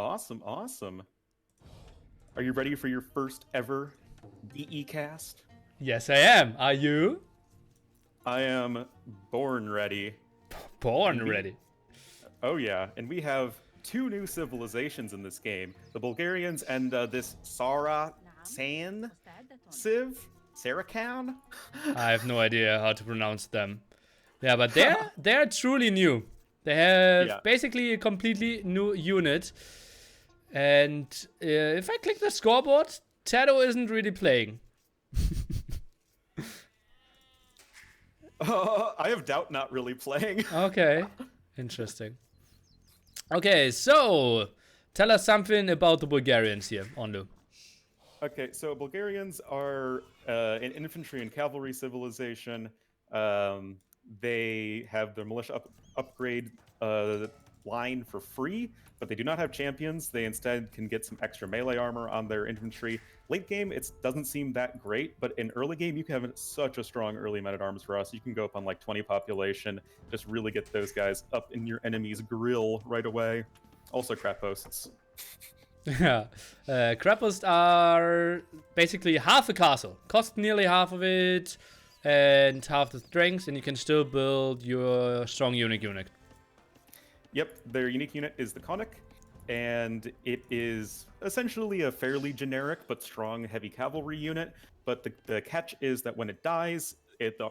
Awesome, awesome. Are you ready for your first ever DE cast? Yes, I am. Are you? I am born ready. Born ready. Oh yeah, and we have two new civilizations in this game. The Bulgarians and this San Civ? Sarakan? I have no idea how to pronounce them. Yeah, but they're truly new. They have Yeah. basically a completely new unit. And if I click the scoreboard, TaToH isn't really playing. I have DauT not really playing. Okay, interesting. Okay, so tell us something about the Bulgarians here, Onlu. Okay, so Bulgarians are an infantry and cavalry civilization. They have their militia upgrade line for free, but they do not have champions. They instead can get some extra melee armor on their infantry. Late game, it doesn't seem that great, but in early game, you can have such a strong early men-at-arms for us. You can go up on like 20 population, just really get those guys up in your enemy's grill right away. Also crap posts. Yeah, Krapost are basically half a castle. Cost nearly half of it and half the strength, and you can still build your strong unique unit. Yep, their unique unit is the Konnik, and it is essentially a fairly generic but strong heavy cavalry unit. But the catch is that when it dies, the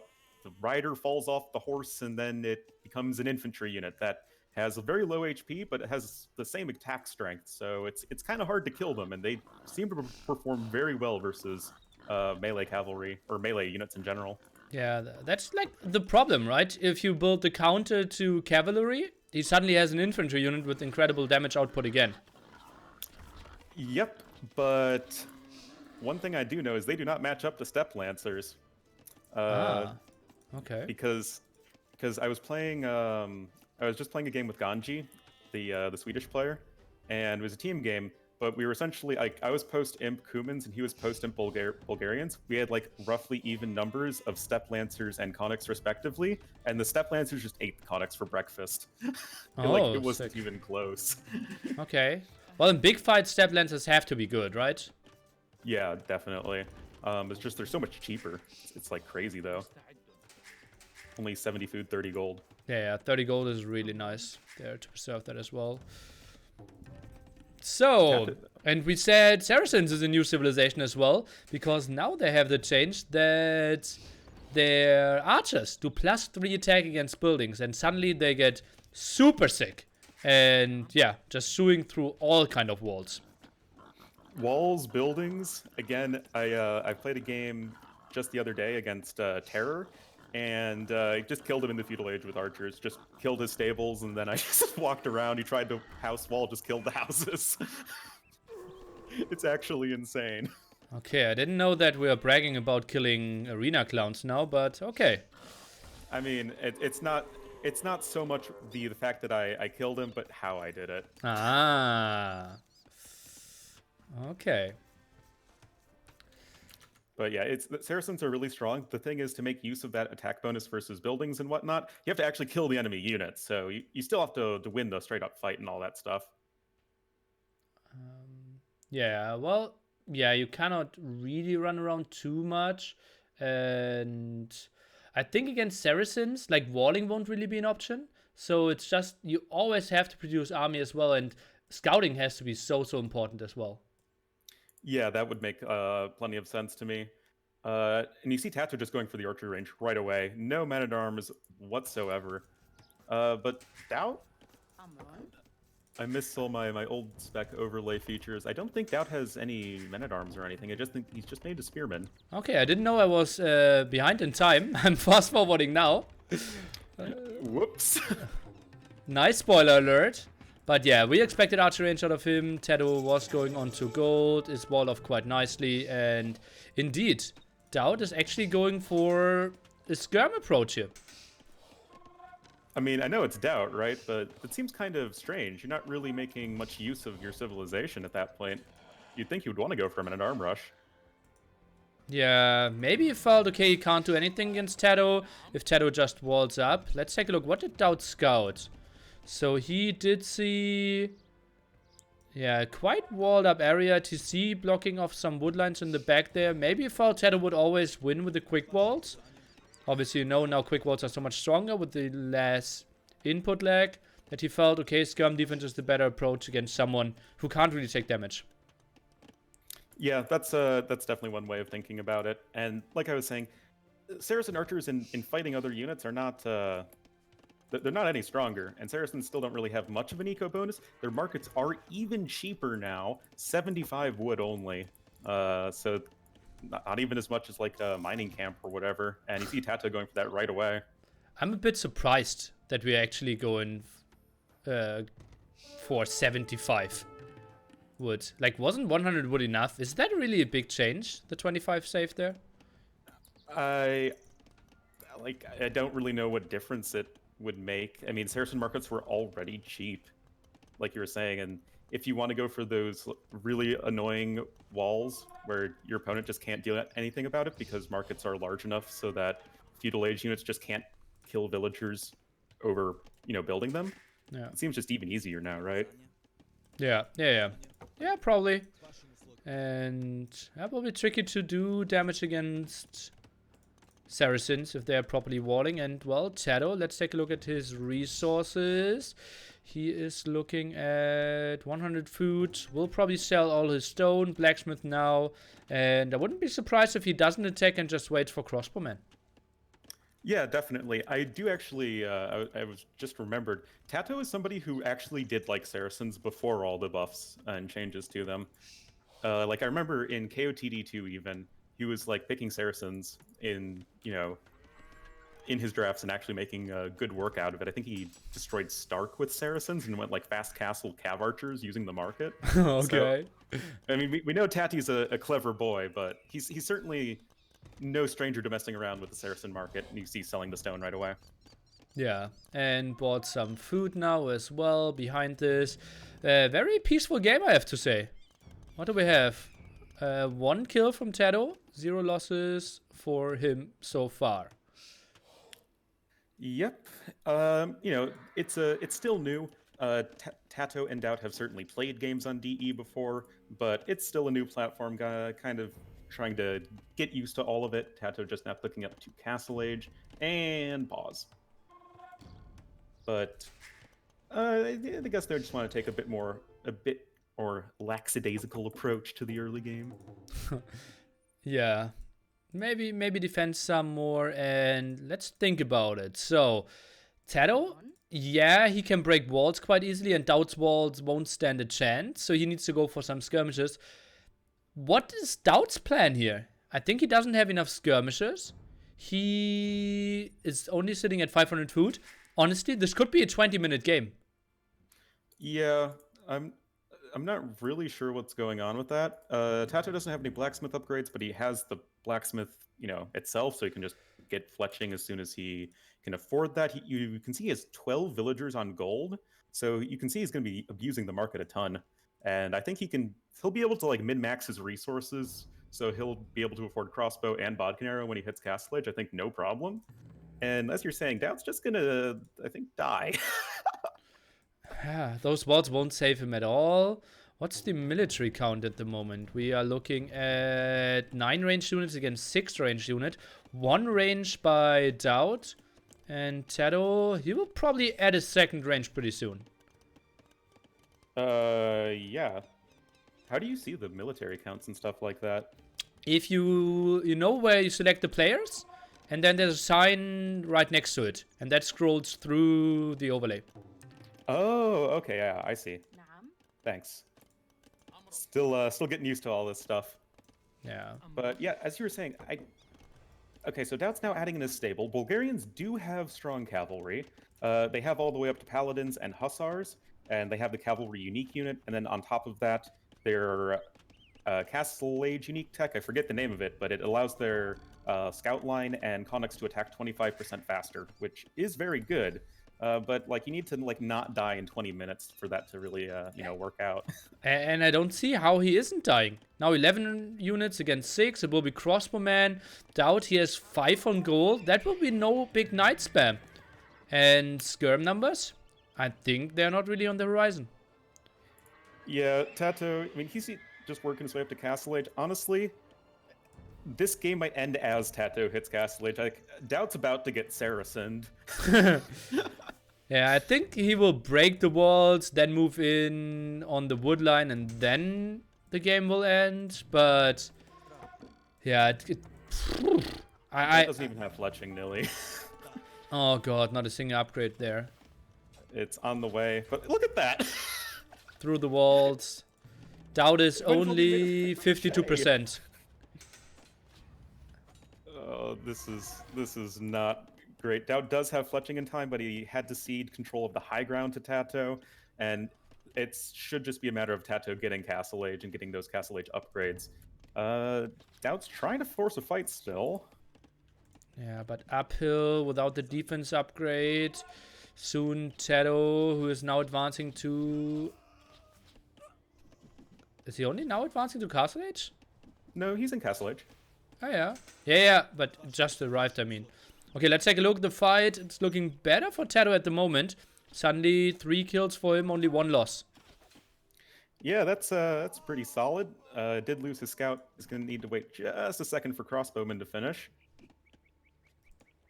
rider falls off the horse, and then it becomes an infantry unit that has a very low HP, but it has the same attack strength. So it's kind of hard to kill them, and they seem to perform very well versus melee cavalry or melee units in general. Yeah, that's like the problem, right? If you build the counter to cavalry, he suddenly has an infantry unit with incredible damage output again. Yep, but one thing I do know is they do not match up to steppe lancers. Okay. Because I was playing I was just playing a game with Ganji, the Swedish player, and it was a team game. But we were essentially like I was post imp Cumans and he was post imp Bulgarians. We had like roughly even numbers of steppe lancers and Konniks respectively, and the steppe lancers just ate the Konniks for breakfast. It wasn't even close. Okay. Well, in big fights, steppe lancers have to be good, right? Yeah, definitely. It's just they're so much cheaper. It's like crazy though. Only 70 food, 30 gold. Yeah, 30 gold is really nice there to preserve that as well. So, and we said Saracens is a new civilization as well, because now they have the change that their archers do +3 attack against buildings, and suddenly they get super sick. And yeah, just shooing through all kind of walls. Walls, buildings. Again, I played a game just the other day against Terror, and just killed him in the feudal age with archers. Just killed his stables, and then I just walked around. He tried to house wall, just killed the houses. It's actually insane. Okay, I didn't know that we are bragging about killing arena clowns now, but okay. I mean, it's not so much the fact that I killed him, but how I did it. Ah. Okay. But yeah, the Saracens are really strong. The thing is, to make use of that attack bonus versus buildings and whatnot, you have to actually kill the enemy units. So you still have to win the straight up fight and all that stuff. Yeah, well, yeah, you cannot really run around too much. And I think against Saracens, like walling won't really be an option. So it's just, you always have to produce army as well. And scouting has to be so important as well. Yeah, that would make plenty of sense to me. And you see TaToH just going for the archery range right away. No men-at-arms whatsoever. But DauT? I missed all my old spec overlay features. I don't think DauT has any men-at-arms or anything. I just think he's just made a spearman. Okay, I didn't know I was behind in time. I'm fast-forwarding now. Whoops. Nice spoiler alert. But yeah, we expected archery range out of him. TaToH was going on to gold, is walled off quite nicely, and indeed, DauT is actually going for a skirm approach here. I mean, I know it's DauT, right? But it seems kind of strange. You're not really making much use of your civilization at that point. You'd think you'd want to go for an arm rush. Yeah, maybe he felt, okay, he can't do anything against TaToH if TaToH just walls up. Let's take a look. What did DauT scout? So he did see Yeah, quite walled up area. TC blocking off some woodlines in the back there. Maybe if TaToH would always win with the quick walls. Obviously, you know, now quick walls are so much stronger with the less input lag that he felt, okay, skirm defense is the better approach against someone who can't really take damage. Yeah, that's definitely one way of thinking about it. And like I was saying, Saracen archers in fighting other units are not they're not any stronger, and Saracens still don't really have much of an eco bonus. Their markets are even cheaper now, 75 wood only. So not even as much as like a mining camp or whatever. And you see TaToH going for that right away. I'm a bit surprised that we're actually going for 75 wood. Like, wasn't 100 wood enough? Is that really a big change, the 25 save there? I don't really know what difference it would make. I mean, Saracen markets were already cheap, like you were saying, and if you want to go for those really annoying walls where your opponent just can't do anything about it because markets are large enough so that feudal age units just can't kill villagers over, building them. Yeah. It seems just even easier now, right? Yeah, probably. And that will be tricky to do damage against Saracens if they're properly walling. And, well, TaToH, let's take a look at his resources. He is looking at 100 food. Will probably sell all his stone. Blacksmith now. And I wouldn't be surprised if he doesn't attack and just waits for crossbowman. Yeah, definitely. I do actually, I was just remembered, TaToH is somebody who actually did like Saracens before all the buffs and changes to them. Like I remember in KOTD2 even, he was like picking Saracens in, in his drafts and actually making a good work out of it. I think he destroyed Stark with Saracens and went like fast castle cav archers using the market. Okay. So, I mean, we know Tati's a clever boy, but he's certainly no stranger to messing around with the Saracen market, and you see selling the stone right away. Yeah, and bought some food now as well behind this. Very peaceful game, I have to say. What do we have? 1 kill from TaToH, 0 losses for him so far. Yep. It's still new. TaToH and DauT have certainly played games on DE before, but it's still a new platform, kind of trying to get used to all of it. TaToH just now clicking up to Castle Age and pause. But I guess they just want to take a bit more lackadaisical approach to the early game. Yeah. Maybe defend some more, and let's think about it. So, TaToH, yeah, he can break walls quite easily, and DauT's walls won't stand a chance, so he needs to go for some skirmishes. What is DauT's plan here? I think he doesn't have enough skirmishes. He is only sitting at 500 food. Honestly, this could be a 20-minute game. Yeah, I'm not really sure what's going on with that. TaToH doesn't have any blacksmith upgrades, but he has the blacksmith, itself, so he can just get fletching as soon as he can afford that. You can see he has 12 villagers on gold, so you can see he's going to be abusing the market a ton. And I think he'll be able to like min-max his resources, so he'll be able to afford crossbow and bodkin arrow when he hits Castle Age, I think no problem. And as you're saying, DauT's just gonna, I think, die. Yeah, those walls won't save him at all. What's the military count at the moment? We are looking at 9 ranged units against 6 ranged unit. 1 range by DauT. And TaToH, he will probably add a 2nd range pretty soon. Yeah. How do you see the military counts and stuff like that? If you know where you select the players, and then there's a sign right next to it, and that scrolls through the overlay. Oh, okay, yeah, I see. Thanks. Still getting used to all this stuff. Yeah. But yeah, as you were saying, okay, so DauT's now adding in his stable. Bulgarians do have strong cavalry. They have all the way up to paladins and hussars, and they have the cavalry unique unit, and then on top of that, their Castle Age unique tech, I forget the name of it, but it allows their scout line and conics to attack 25% faster, which is very good. But like you need to like not die in 20 minutes for that to really work out. And I don't see how he isn't dying. Now 11 units against 6. It will be crossbowman. DauT, he has 5 on gold. That will be no big knight spam. And skirm numbers, I think they're not really on the horizon. Yeah, TaToH, I mean, he's just working his way up to Castle Age. Honestly, this game might end as TaToH hits Castle Age. Like, DauT's about to get Saracened. Yeah, I think he will break the walls, then move in on the wood line, and then the game will end. But yeah, That doesn't even have fletching, Nilly. oh god, not a single upgrade there. It's on the way, but look at that. Through the walls. DauT is Might have only made a only ricochet. 52%. Oh, this is not great. DauT does have fletching in time, but he had to cede control of the high ground to TaToH, and it should just be a matter of TaToH getting Castle Age and getting those Castle Age upgrades. DauT's trying to force a fight still. Yeah, but uphill without the defense upgrade. Soon TaToH, who is now advancing to... Is he only now advancing to Castle Age? No, he's in Castle Age. Oh, yeah. Yeah, but just arrived, I mean. Okay, let's take a look. The fight, it's looking better for TaToH at the moment. Suddenly, 3 kills for him, only 1 loss. Yeah, that's pretty solid. Did lose his scout. Is going to need to wait just a second for Crossbowman to finish.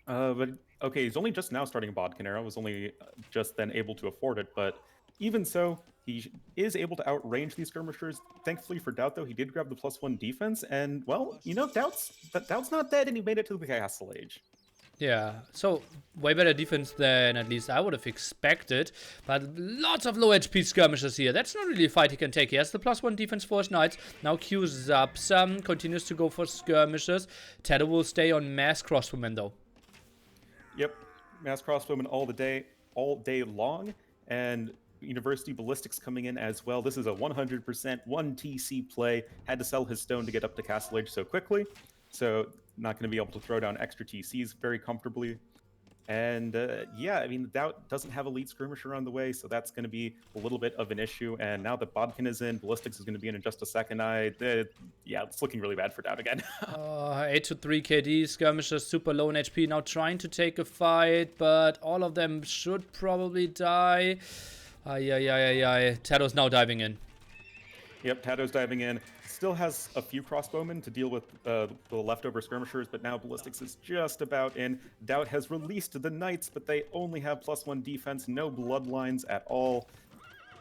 But okay, he's only just now starting Bodkin era. Was only just then able to afford it. But even so, he is able to outrange these skirmishers. Thankfully for DauT, though, he did grab the +1 defense. And well, you know, DauT's not dead, and he made it to the Castle Age. Yeah, so way better defense than at least I would have expected. But lots of low HP skirmishers here. That's not really a fight he can take. He has the +1 defense for his knights. Now queues up some, continues to go for skirmishers. TaToH will stay on mass crossbowmen though. Yep, mass crossbowmen all day long, and University Ballistics coming in as well. This is a 100% 1 TC play. Had to sell his stone to get up to Castle Age so quickly, so not going to be able to throw down extra TCs very comfortably. And yeah, I mean, DauT doesn't have elite skirmisher on the way, so that's going to be a little bit of an issue. And now that Bodkin is in, Ballistics is going to be in just a second. Yeah, it's looking really bad for DauT again. 8 to 3 KD, skirmishers super low in HP, now trying to take a fight, but all of them should probably die. TaToH's now diving in. Yep, TaToH's diving in. Still has a few crossbowmen to deal with the leftover skirmishers, but now Ballistics is just about in. DauT has released the Knights, but they only have +1 defense, no bloodlines at all.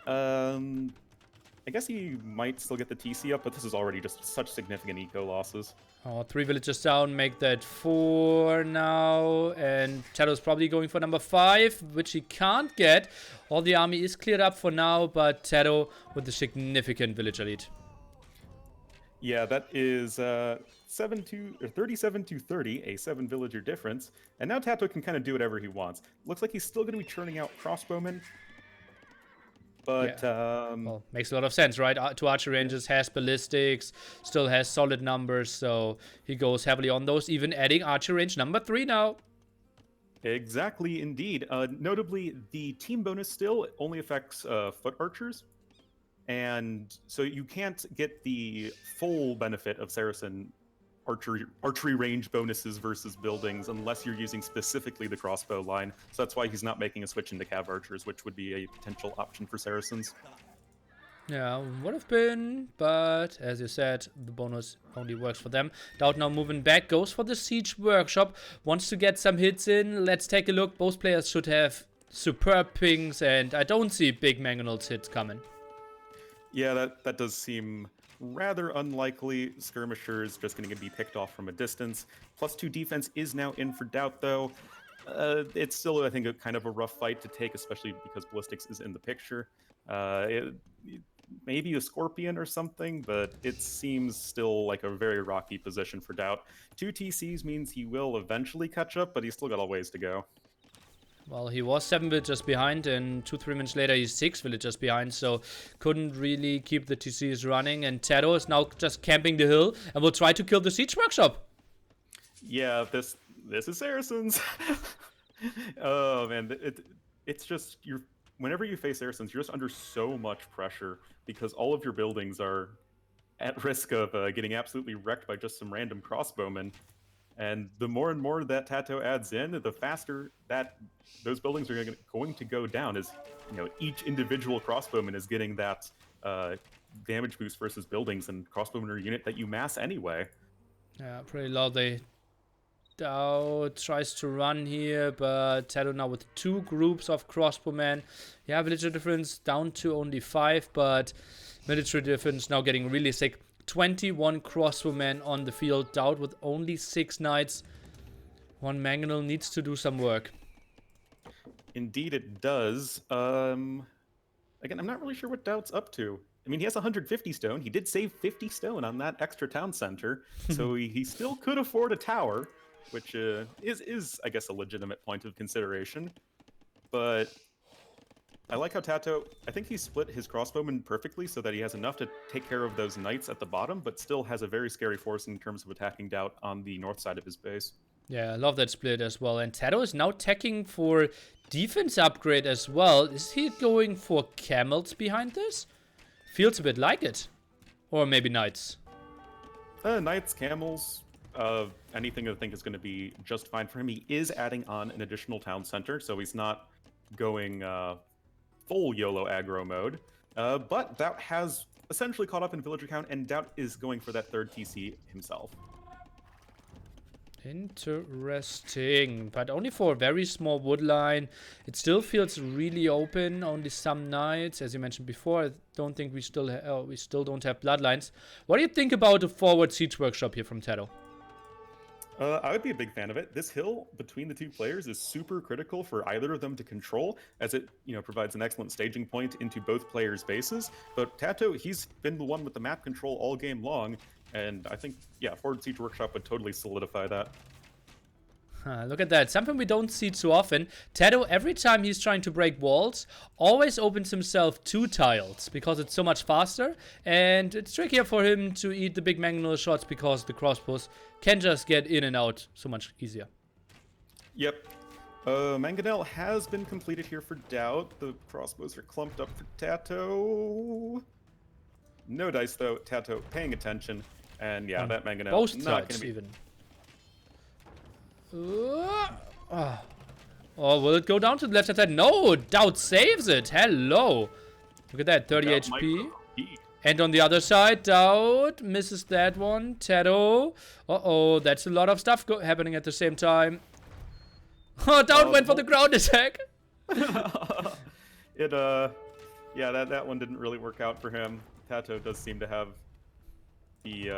I guess he might still get the TC up, but this is already just such significant eco losses. Oh, 3 villagers down, make that 4 now. And TaToH's probably going for number 5, which he can't get. All the army is cleared up for now, but TaToH with a significant villager lead. Yeah, that is 37 to 30, a 7 villager difference. And now TaToH can kind of do whatever he wants. Looks like he's still going to be churning out crossbowmen. But, yeah. Well, makes a lot of sense, right? Two archer ranges, has ballistics, still has solid numbers, so he goes heavily on those, even adding archer range number 3 now. Exactly, indeed. Notably, the team bonus still only affects foot archers. And so you can't get the full benefit of Saracen archery range bonuses versus buildings unless you're using specifically the crossbow line. So that's why he's not making a switch into cav archers, which would be a potential option for Saracens. Yeah, would have been, but as you said, the bonus only works for them. DauT now moving back, goes for the Siege Workshop, wants to get some hits in. Let's take a look. Both players should have superb pings, and I don't see big Mangonels hits coming. Yeah, that does seem rather unlikely. Skirmishers just going to be picked off from a distance. +2 defense is now in for DauT, though. It's still, I think, a kind of a rough fight to take, especially because Ballistics is in the picture. Maybe a Scorpion or something, but it seems still like a very rocky position for DauT. 2 TCs means he will eventually catch up, but he's still got a ways to go. Well, he was 7 villagers behind, and 2-3 minutes later he's 6 villagers behind, so couldn't really keep the TCs running, and TaToH is now just camping the hill and will try to kill the Siege Workshop. Yeah, this is Saracens. Oh man, it's just whenever you face Saracens, you're just under so much pressure because all of your buildings are at risk of getting absolutely wrecked by just some random crossbowmen. And the more and more that TaToH adds in, the faster that those buildings are going to go down. As you know, each individual crossbowman is getting that damage boost versus buildings and crossbowman unit that you mass anyway. Yeah, pretty low. DauT tries to run here, but TaToH now with 2 groups of crossbowmen. Yeah, villager difference down to only 5, but military difference now getting really sick. 21 crossbowmen on the field. DauT with only 6 knights. One mangonel needs to do some work. Indeed, it does. Again, I'm not really sure what DauT's up to. I mean, he has 150 stone. He did save 50 stone on that extra town center, so he still could afford a tower, which is, I guess, a legitimate point of consideration. But I like how TaToH, I think he split his crossbowmen perfectly so that he has enough to take care of those knights at the bottom, but still has a very scary force in terms of attacking DauT on the north side of his base. Yeah, I love that split as well. And TaToH is now teching for defense upgrade as well. Is he going for camels behind this? Feels a bit like it. Or maybe knights. Knights, camels, anything I think is going to be just fine for him. He is adding on an additional town center, so he's not going full YOLO aggro mode. But DauT has essentially caught up in villager count, and DauT is going for that 3rd TC himself. Interesting, but only for a very small wood line. It still feels really open. Only some knights, as you mentioned before. I don't think we still don't have bloodlines. What do you think about a forward siege workshop here from TaToH? I would be a big fan of it. This hill between the 2 players is super critical for either of them to control, as it provides an excellent staging point into both players' bases. But TaToH, he's been the one with the map control all game long. And I think, yeah, Forward Siege Workshop would totally solidify that. Look at that. Something we don't see too often. TaToH, every time he's trying to break walls, always opens himself 2 tiles because it's so much faster. And it's trickier for him to eat the big mangonel shots because the crossbows can just get in and out so much easier. Yep. Mangonel has been completed here for DauT. The crossbows are clumped up for TaToH. No dice, though. TaToH paying attention. And yeah, that Mangonel both not sides gonna be... even. Oh, will it go down to the left hand side? No, DauT saves it. Hello. Look at that, 30 HP. And on the other side, DauT misses that one. TaToH. Uh-oh, that's a lot of stuff happening at the same time. Oh, DauT went for the ground attack. Yeah, that one didn't really work out for him. TaToH does seem to have the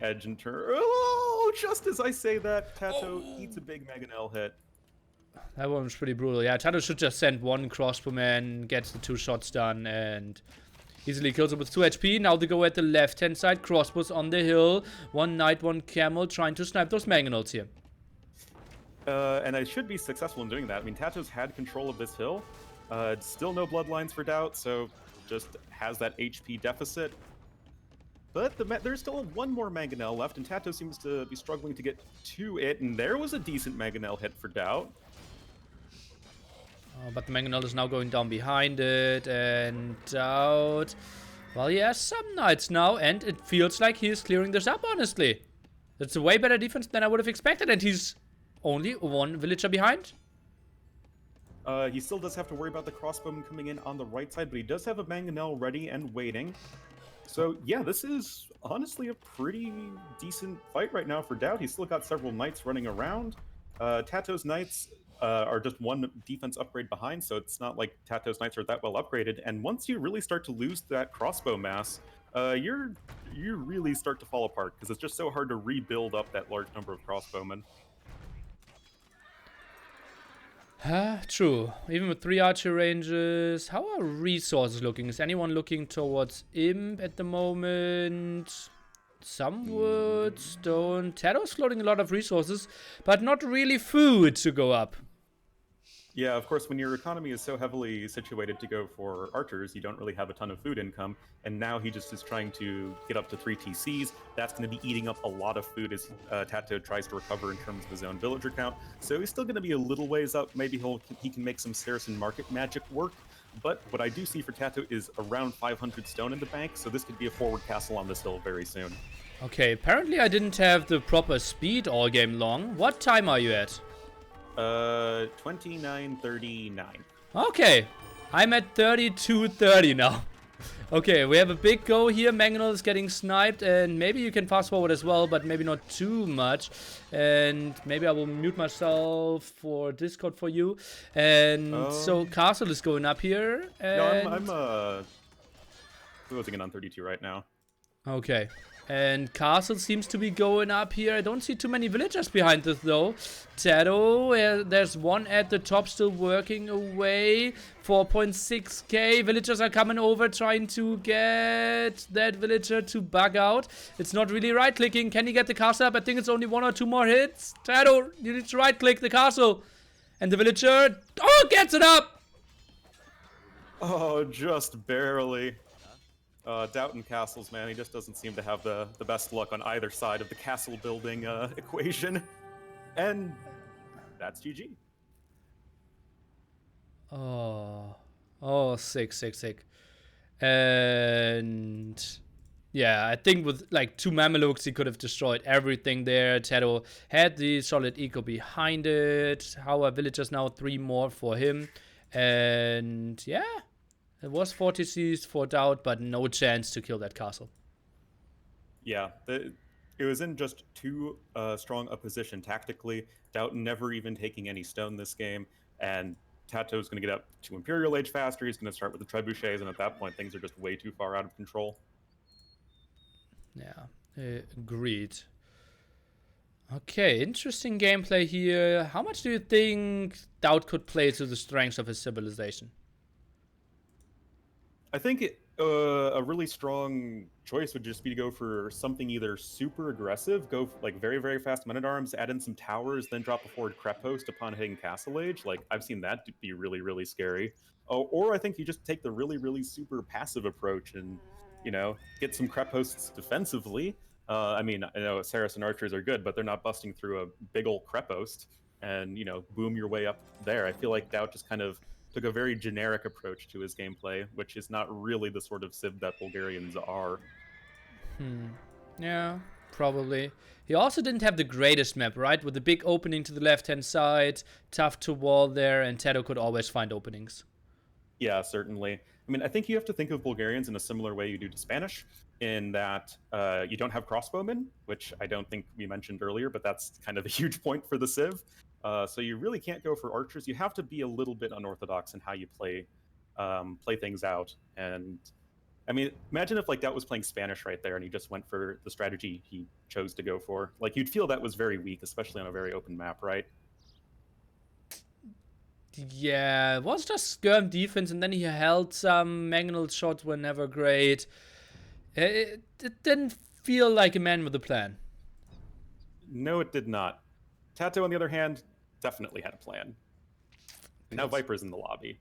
edge in turn. Oh, just as I say that, TaToH eats a big Mangonel hit. That one was pretty brutal. Yeah, TaToH should just send 1 crossbowman, gets the 2 shots done, and easily kills him with 2 HP. Now they go at the left-hand side. Crossbows on the hill. 1 knight, 1 camel, trying to snipe those Mangonels here. And I should be successful in doing that. I mean, TaToH's had control of this hill. Still no bloodlines for DauT, so just has that HP deficit. But there's still 1 more Mangonel left, and TaToH seems to be struggling to get to it. And there was a decent Mangonel hit for DauT. But the Mangonel is now going down behind it, and DauT, well, he has some knights now, and it feels like he's clearing this up, honestly. That's a way better defense than I would have expected, and he's only 1 villager behind. He still does have to worry about the crossbowman coming in on the right side, but he does have a Mangonel ready and waiting. So, yeah, this is honestly a pretty decent fight right now for DauT. He's still got several knights running around. TaToH's knights are just 1 defense upgrade behind, so it's not like TaToH's knights are that well upgraded. And once you really start to lose that crossbow mass, you really start to fall apart, because it's just so hard to rebuild up that large number of crossbowmen. True. Even with 3 archer ranges. How are resources looking? Is anyone looking towards Imp at the moment? Some wood, stone. TaToH's floating a lot of resources, but not really food to go up. Yeah, of course, when your economy is so heavily situated to go for archers, you don't really have a ton of food income, and now he just is trying to get up to 3 TCs. That's going to be eating up a lot of food as TaToH tries to recover in terms of his own villager count. So he's still going to be a little ways up. Maybe he can make some Saracen market magic work. But what I do see for TaToH is around 500 stone in the bank, so this could be a forward castle on this hill very soon. Okay, apparently I didn't have the proper speed all game long. What time are you at? 29:39. Okay, I'm at 32:30 now. Okay, we have a big go here. Mangonel is getting sniped, and maybe you can fast forward as well, but maybe not too much. And maybe I will mute myself for Discord for you. And so Castle is going up here. And No, I'm closing in on 32 right now. okay. And Castle seems to be going up here. I don't see too many villagers behind this, though. TaToH, there's one at the top still working away. 4.6k. Villagers are coming over trying to get that villager to bug out. It's not really right-clicking. Can he get the castle up? I think it's only 1 or 2 more hits. TaToH, you need to right-click the castle. And the villager, oh, gets it up! Oh, just barely. DauT and castles, man, he just doesn't seem to have the best luck on either side of the castle building equation. And that's GG. Oh, sick. And yeah, I think with like 2 Mamelukes, he could have destroyed everything there. TaToH had the solid eco behind it. Our villagers now 3 more for him. And yeah, it was 40 Cs for DauT, but no chance to kill that castle. Yeah, it was in just too strong a position tactically. DauT never even taking any stone this game, and TaToH's going to get up to Imperial Age faster. He's going to start with the trebuchets, and at that point, things are just way too far out of control. Yeah, agreed. Okay, interesting gameplay here. How much do you think DauT could play to the strengths of his civilization? I think a really strong choice would just be to go for something either super aggressive, go for, like very, very fast men-at-arms, add in some towers, then drop a forward crep host upon hitting Castle Age. Like, I've seen that be really, really scary. Oh, or I think you just take the really, really super passive approach and, you know, get some crep hosts defensively. I mean, I know Saracen archers are good, but they're not busting through a big old crep host and, you know, boom your way up there. I feel like DauT just kind of took a very generic approach to his gameplay, which is not really the sort of civ that Bulgarians are. Yeah, probably. He also didn't have the greatest map, right? With the big opening to the left-hand side, tough to wall there, and TaToH could always find openings. Yeah, certainly. I mean, I think you have to think of Bulgarians in a similar way you do to Spanish, in that you don't have crossbowmen, which I don't think we mentioned earlier, but that's kind of a huge point for the civ. So you really can't go for archers. You have to be a little bit unorthodox in how you play things out. And I mean, imagine if like DauT was playing Spanish right there and he just went for the strategy he chose to go for. Like, you'd feel that was very weak, especially on a very open map, right? Yeah, it was just skirm defense, and then he held some. Mangonel shots were never great. It didn't feel like a man with a plan. No, it did not. TaToH, on the other hand, definitely had a plan. Now Viper's in the lobby.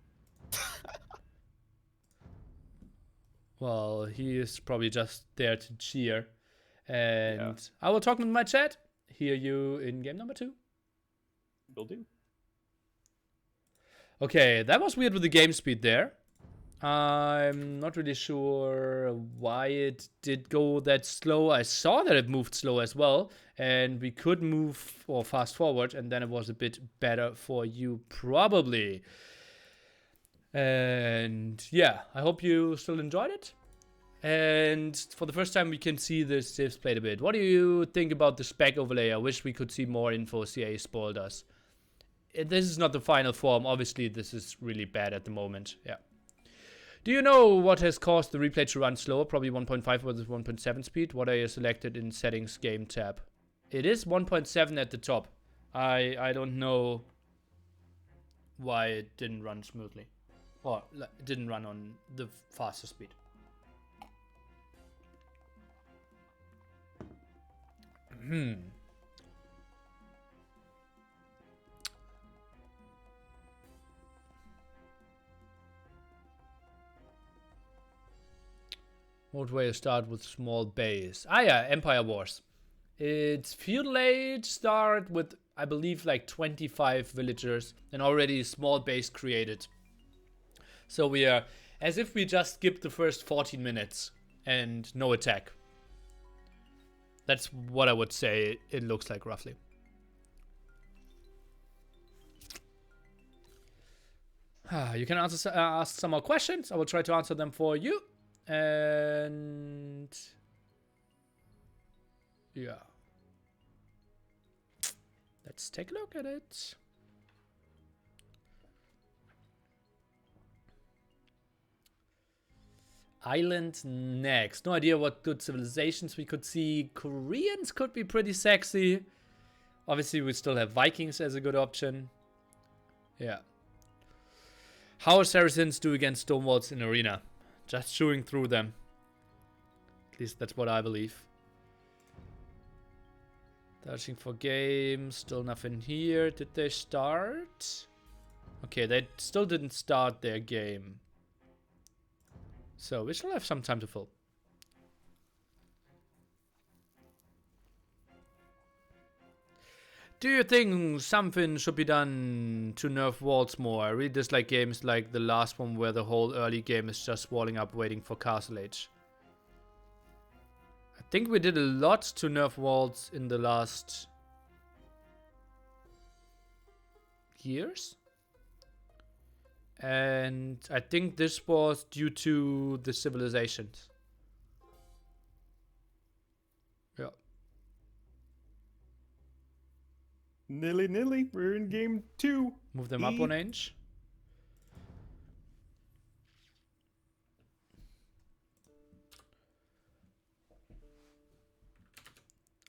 Well, he is probably just there to cheer. And I will talk with my chat. Hear you in game number 2. Will do. Okay, that was weird with the game speed there. I'm not really sure why it did go that slow. I saw that it moved slow as well, and we could move or fast forward, and then it was a bit better for you probably. And yeah, I hope you still enjoyed it. And for the first time, we can see the civs played a bit. What do you think about the spec overlay? I wish we could see more info. CA spoiled us. This is not the final form. Obviously, this is really bad at the moment. Yeah. Do you know what has caused the replay to run slower? Probably 1.5 versus 1.7 speed. What are you selected in settings game tab? It is 1.7 at the top. I don't know why it didn't run smoothly. Or it didn't run on the faster speed. What way to start with small base? Ah yeah, Empire Wars. It's feudal age start with, I believe, like 25 villagers and already a small base created. So we are as if we just skipped the first 14 minutes and no attack. That's what I would say it looks like roughly. You can ask some more questions. I will try to answer them for you. And yeah, let's take a look at it. Island next. No idea what good civilizations we could see. Koreans could be pretty sexy. Obviously, we still have Vikings as a good option. Yeah. How Saracens do against Stonewalls in Arena? Just chewing through them. At least that's what I believe. Searching for games. Still nothing here. Did they start? Okay, they still didn't start their game. So we still have some time to fill. Do you think something should be done to nerf walls more? I really dislike games like the last one where the whole early game is just walling up waiting for Castle Age. I think we did a lot to nerf walls in the last years. And I think this was due to the civilizations. Yeah. Nilly. We're in game 2. Move them up 1 inch.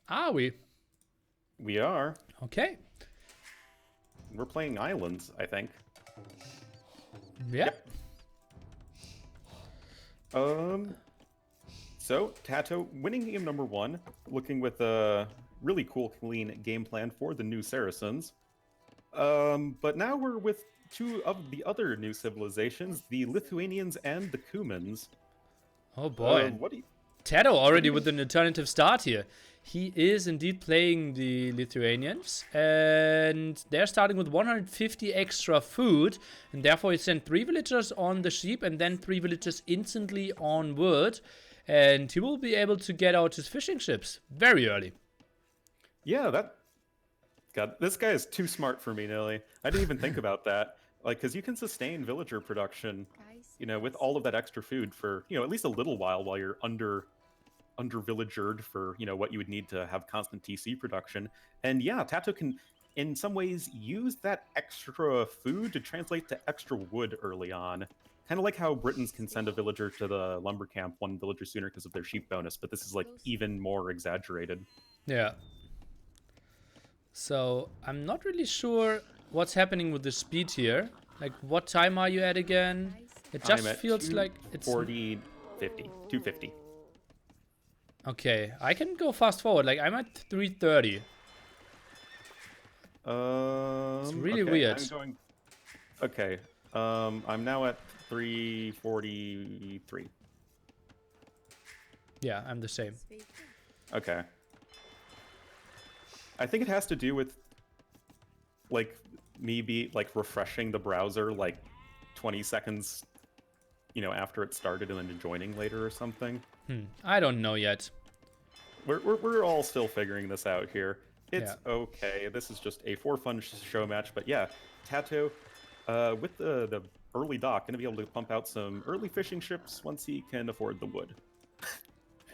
Are we? We are. Okay. We're playing islands, I think. Yeah. Yep. So TaToH winning game number 1, looking with a really cool, clean game plan for the new Saracens. But now we're with 2 of the other new civilizations, the Lithuanians and the Cumans. Oh boy. What do you... TaToH already with an alternative start here. He is indeed playing the Lithuanians, and they're starting with 150 extra food, and therefore he sent 3 villagers on the sheep and then 3 villagers instantly on wood, and he will be able to get out his fishing ships very early. Yeah, God, this guy is too smart for me, Nilly. I didn't even think about that. Like, because you can sustain villager production, with all of that extra food for, at least a little while you're under villagered for, what you would need to have constant TC production. And yeah, TaToH can, in some ways, use that extra food to translate to extra wood early on. Kind of like how Britons can send a villager to the lumber camp 1 villager sooner because of their sheep bonus, but this is like even more exaggerated. Yeah. So I'm not really sure what's happening with the speed here. Like, what time are you at again? It just feels like it's 250. Okay, I can go fast forward. Like, I'm at 3:30. It's really weird. I'm now at 3:43. Yeah, I'm the same. Okay. I think it has to do with, like, me refreshing the browser, like, 20 seconds, after it started and then joining later or something. I don't know yet. We're all still figuring this out here. It's okay. This is just a for fun show match, but yeah, TaToH, with the early dock, gonna be able to pump out some early fishing ships once he can afford the wood.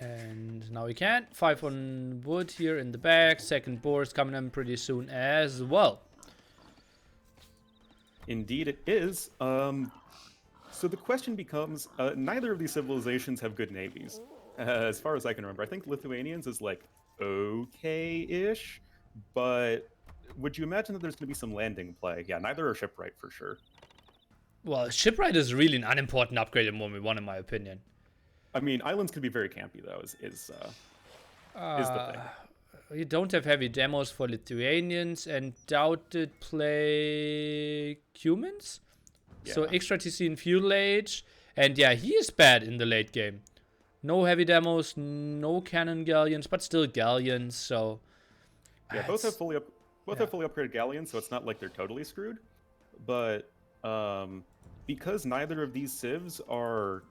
And now we can't. 5 on wood here in the back. Second boar is coming in pretty soon as well. Indeed it is. So the question becomes, neither of these civilizations have good navies. As far as I can remember. I think Lithuanians is like okay-ish, but would you imagine that there's going to be some landing play? Yeah, neither are shipwright for sure. Well, shipwright is really an unimportant upgrade in 1v1 in my opinion. I mean, islands can be very campy though, is the thing. You don't have heavy demos for Lithuanians, and DauT did play Cumans? Yeah. So extra TC in Feudal Age, and yeah, he is bad in the late game. No heavy demos, no cannon galleons, but still galleons, so... Yeah, both have fully upgraded galleons, so it's not like they're totally screwed. But because neither of these civs are,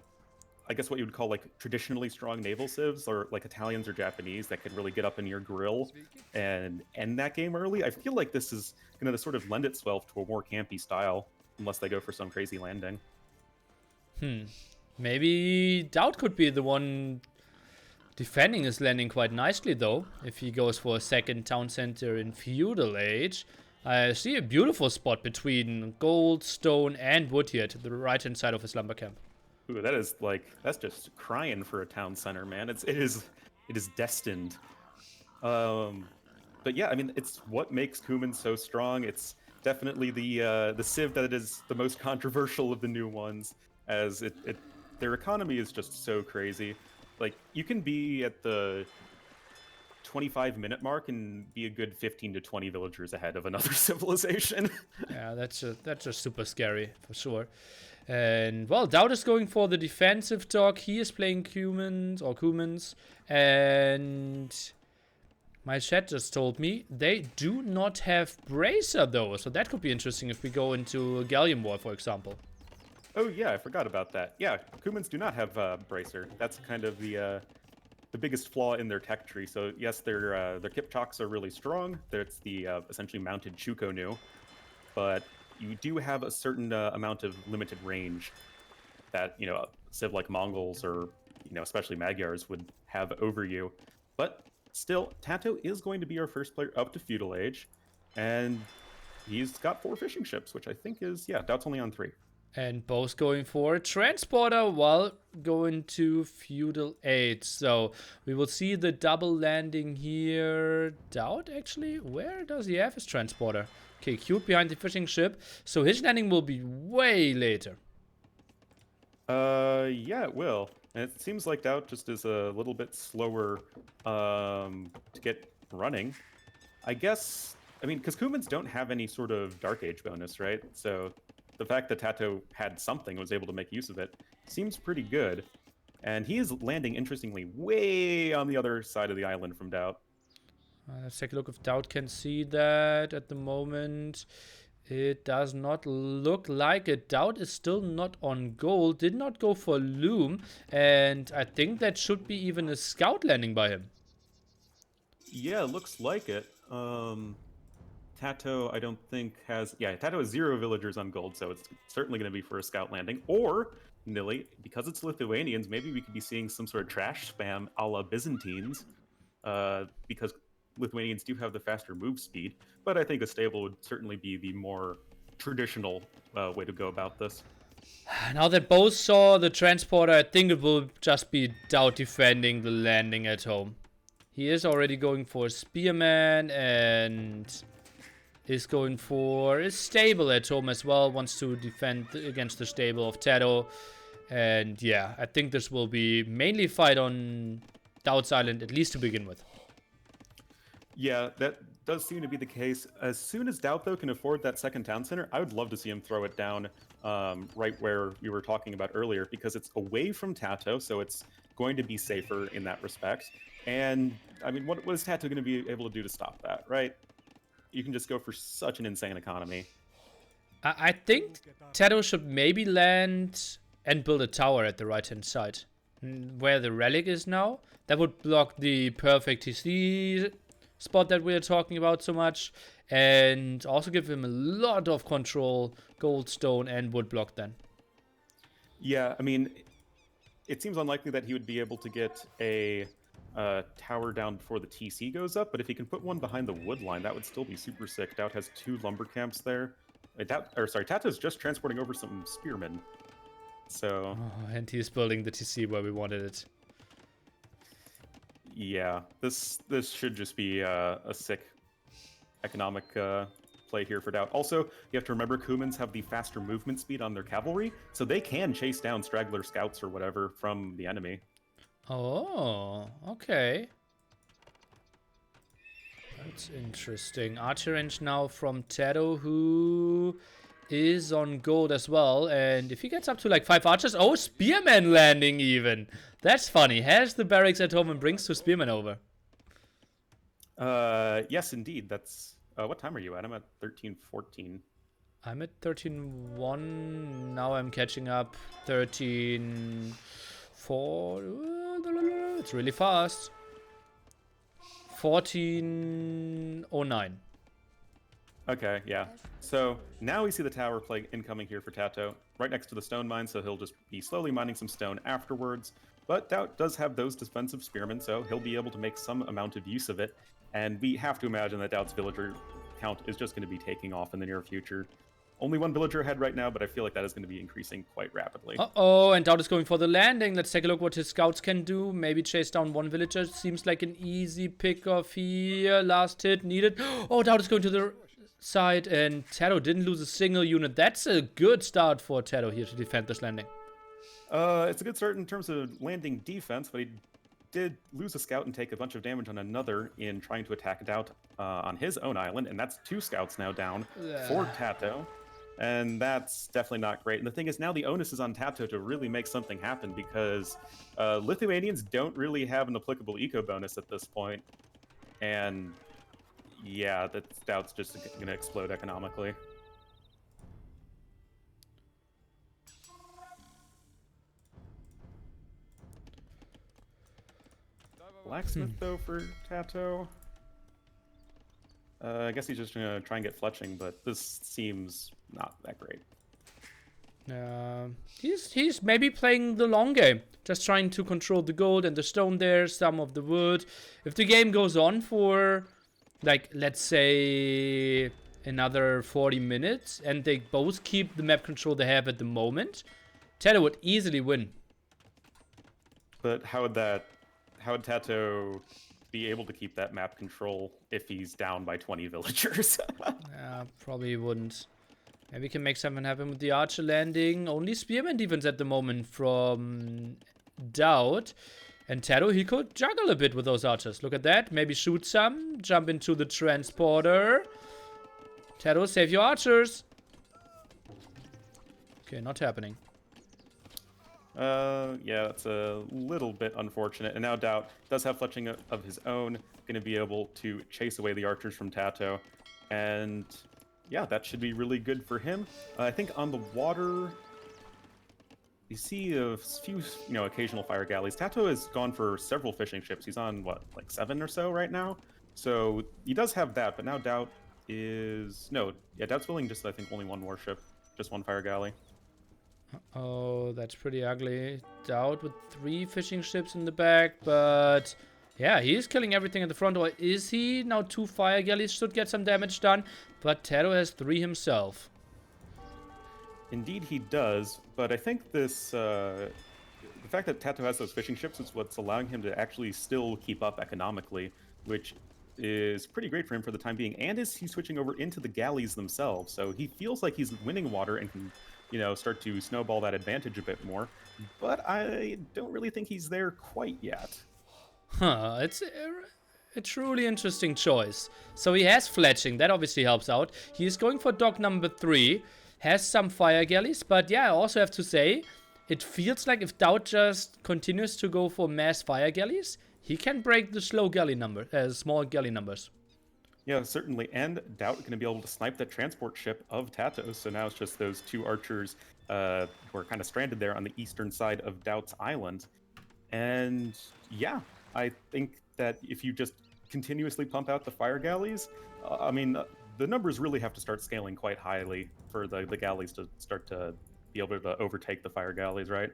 I guess what you would call like traditionally strong naval civs, or like Italians or Japanese that can really get up in your grill and end that game early, I feel like this is going to sort of lend itself to a more campy style, unless they go for some crazy landing. Maybe DauT could be the one defending his landing quite nicely, though, if he goes for a second town center in Feudal Age. I see a beautiful spot between gold, stone, and wood here to the right-hand side of his lumber camp. Ooh, that is like, that's just crying for a town center, man. It is destined. But yeah, I mean, it's what makes Cumin so strong. It's definitely the civ that is the most controversial of the new ones, as their economy is just so crazy. Like, you can be at the 25-minute mark and be a good 15 to 20 villagers ahead of another civilization. Yeah, that's just super scary for sure. And well, DauT is going for the defensive dog. He is playing Cumans, and my chat just told me they do not have Bracer though, so that could be interesting if we go into a Galleon War, for example. Oh yeah, I forgot about that. Yeah, Cumans do not have Bracer. That's kind of the biggest flaw in their tech tree. So yes, their Kipchoks are really strong. It's the essentially mounted Chukonu, but you do have a certain amount of limited range that, you know, civ like Mongols or, you know, especially Magyars would have over you. But still, TaToH is going to be our first player up to Feudal Age, and he's got 4 fishing ships, which I think is, yeah, DauT's only on 3. And both going for a transporter while going to Feudal Age. So we will see the double landing here. DauT, actually, where does he have his transporter? Okay, cute behind the fishing ship. So his landing will be way later. Yeah, it will. And it seems like DauT just is a little bit slower to get running. I guess, I mean, because Cumans don't have any sort of Dark Age bonus, right? So the fact that TaToH had something, was able to make use of it, seems pretty good. And he is landing, interestingly, way on the other side of the island from DauT. Let's take a look if DauT can see that at the moment. It does not look like it. DauT is still not on gold. Did not go for Loom. And I think that should be even a scout landing by him. Yeah, looks like it. TaToH, I don't think has... Yeah, TaToH has 0 villagers on gold, so it's certainly going to be for a scout landing. Or, Nilly, because it's Lithuanians, maybe we could be seeing some sort of trash spam a la Byzantines. Because Lithuanians do have the faster move speed, but I think a stable would certainly be the more traditional way to go about this. Now that both saw the transporter, I think it will just be DauT defending the landing at home. He is already going for a spearman and is going for a stable at home as well. Wants to defend against the stable of TaToH. And yeah, I think this will be mainly fight on DauT's island, at least to begin with. Yeah, that does seem to be the case. As soon as DauT, though, can afford that second town center, I would love to see him throw it down right where we were talking about earlier, because it's away from TaToH, so it's going to be safer in that respect. And, I mean, what is TaToH going to be able to do to stop that, right? You can just go for such an insane economy. I think TaToH should maybe land and build a tower at the right-hand side, where the relic is now. That would block the perfect TC spot that we are talking about so much, and also give him a lot of control, gold, stone, and wood block then. Yeah, I mean, it seems unlikely that he would be able to get a tower down before the TC goes up, but if he can put one behind the wood line, that would still be super sick. DauT has 2 lumber camps there. TaToH's just transporting over some spearmen. So... Oh, and he's building the TC where we wanted it. Yeah, this should just be a sick economic play here for DauT. Also, you have to remember Cumans have the faster movement speed on their cavalry, so they can chase down straggler scouts or whatever from the enemy. Oh, okay. That's interesting. Archer range now from TaToH, who is on gold as well. And if he gets up to like 5 archers... Oh, spearman landing even. That's funny. Has the barracks at home and brings 2 spearmen over. Yes, indeed. That's... what time are you at? I'm at 13:14. I'm at 13:01. Now I'm catching up. 13:04. It's really fast. 14:09. Okay, yeah. So now we see the tower play incoming here for TaToH. right next to the stone mine, so he'll just be slowly mining some stone afterwards. But DauT does have those defensive spearmen, so he'll be able to make some amount of use of it. And we have to imagine that DauT's villager count is just going to be taking off in the near future. Only one villager ahead right now, but I feel like that is going to be increasing quite rapidly. Uh-oh, and DauT is going for the landing. Let's take a look what his scouts can do. Maybe chase down one villager. Seems like an easy pick-off here. Last hit needed. Oh, DauT is going to the side, and TaToH didn't lose a single unit. That's a good start for TaToH here to defend this landing. It's a good start in terms of landing defense, but he did lose a scout and take a bunch of damage on another in trying to attack DauT on his own island, and that's 2 scouts now down for TaToH. And that's definitely not great. And the thing is, now the onus is on TaToH to really make something happen, because Lithuanians don't really have an applicable eco bonus at this point. And yeah, that DauT's just going to explode economically. Blacksmith, though, for TaToH. I guess he's just going to try and get fletching, but this seems not that great. He's maybe playing the long game, just trying to control the gold and the stone there, some of the wood. If the game goes on for, like, let's say another 40 minutes, and they both keep the map control they have at the moment, TaToH would easily win. But how would TaToH be able to keep that map control if he's down by 20 villagers? Probably wouldn't. Maybe we can make something happen with the archer landing. Only spearman defense at the moment from DauT. And TaToH, he could juggle a bit with those archers. Look at that. Maybe shoot some. Jump into the transporter. TaToH, save your archers. Okay, not happening. Yeah, that's a little bit unfortunate. And now DauT does have fletching of his own, going to be able to chase away the archers from TaToH. And yeah, that should be really good for him. I think on the water, you see a few, occasional fire galleys. TaToH has gone for several fishing ships. He's on, what, like 7 or so right now? So he does have that, but now DauT is... No, yeah, DauT's building just, I think, only 1 warship. Just 1 fire galley. Oh, that's pretty ugly. DauT with 3 fishing ships in the back, but yeah, he's killing everything at the front. Or is he? Now 2 fire galleys should get some damage done, but TaToH has 3 himself. Indeed he does, but I think this, the fact that TaToH has those fishing ships is what's allowing him to actually still keep up economically, which is pretty great for him for the time being, and he's switching over into the galleys themselves, so he feels like he's winning water and can start to snowball that advantage a bit more. But I don't really think he's there quite yet. Huh, it's a truly interesting choice. So he has fletching, that obviously helps out. He is going for dock number 3, has some fire galleys, but yeah, I also have to say, it feels like if DauT just continues to go for mass fire galleys, he can break the small galley numbers. Yeah, certainly. And DauT going to be able to snipe that transport ship of TaToH. So now it's just those 2 archers who are kind of stranded there on the eastern side of DauT's island. And yeah, I think that if you just continuously pump out the fire galleys, the numbers really have to start scaling quite highly for the galleys to start to be able to overtake the fire galleys, right?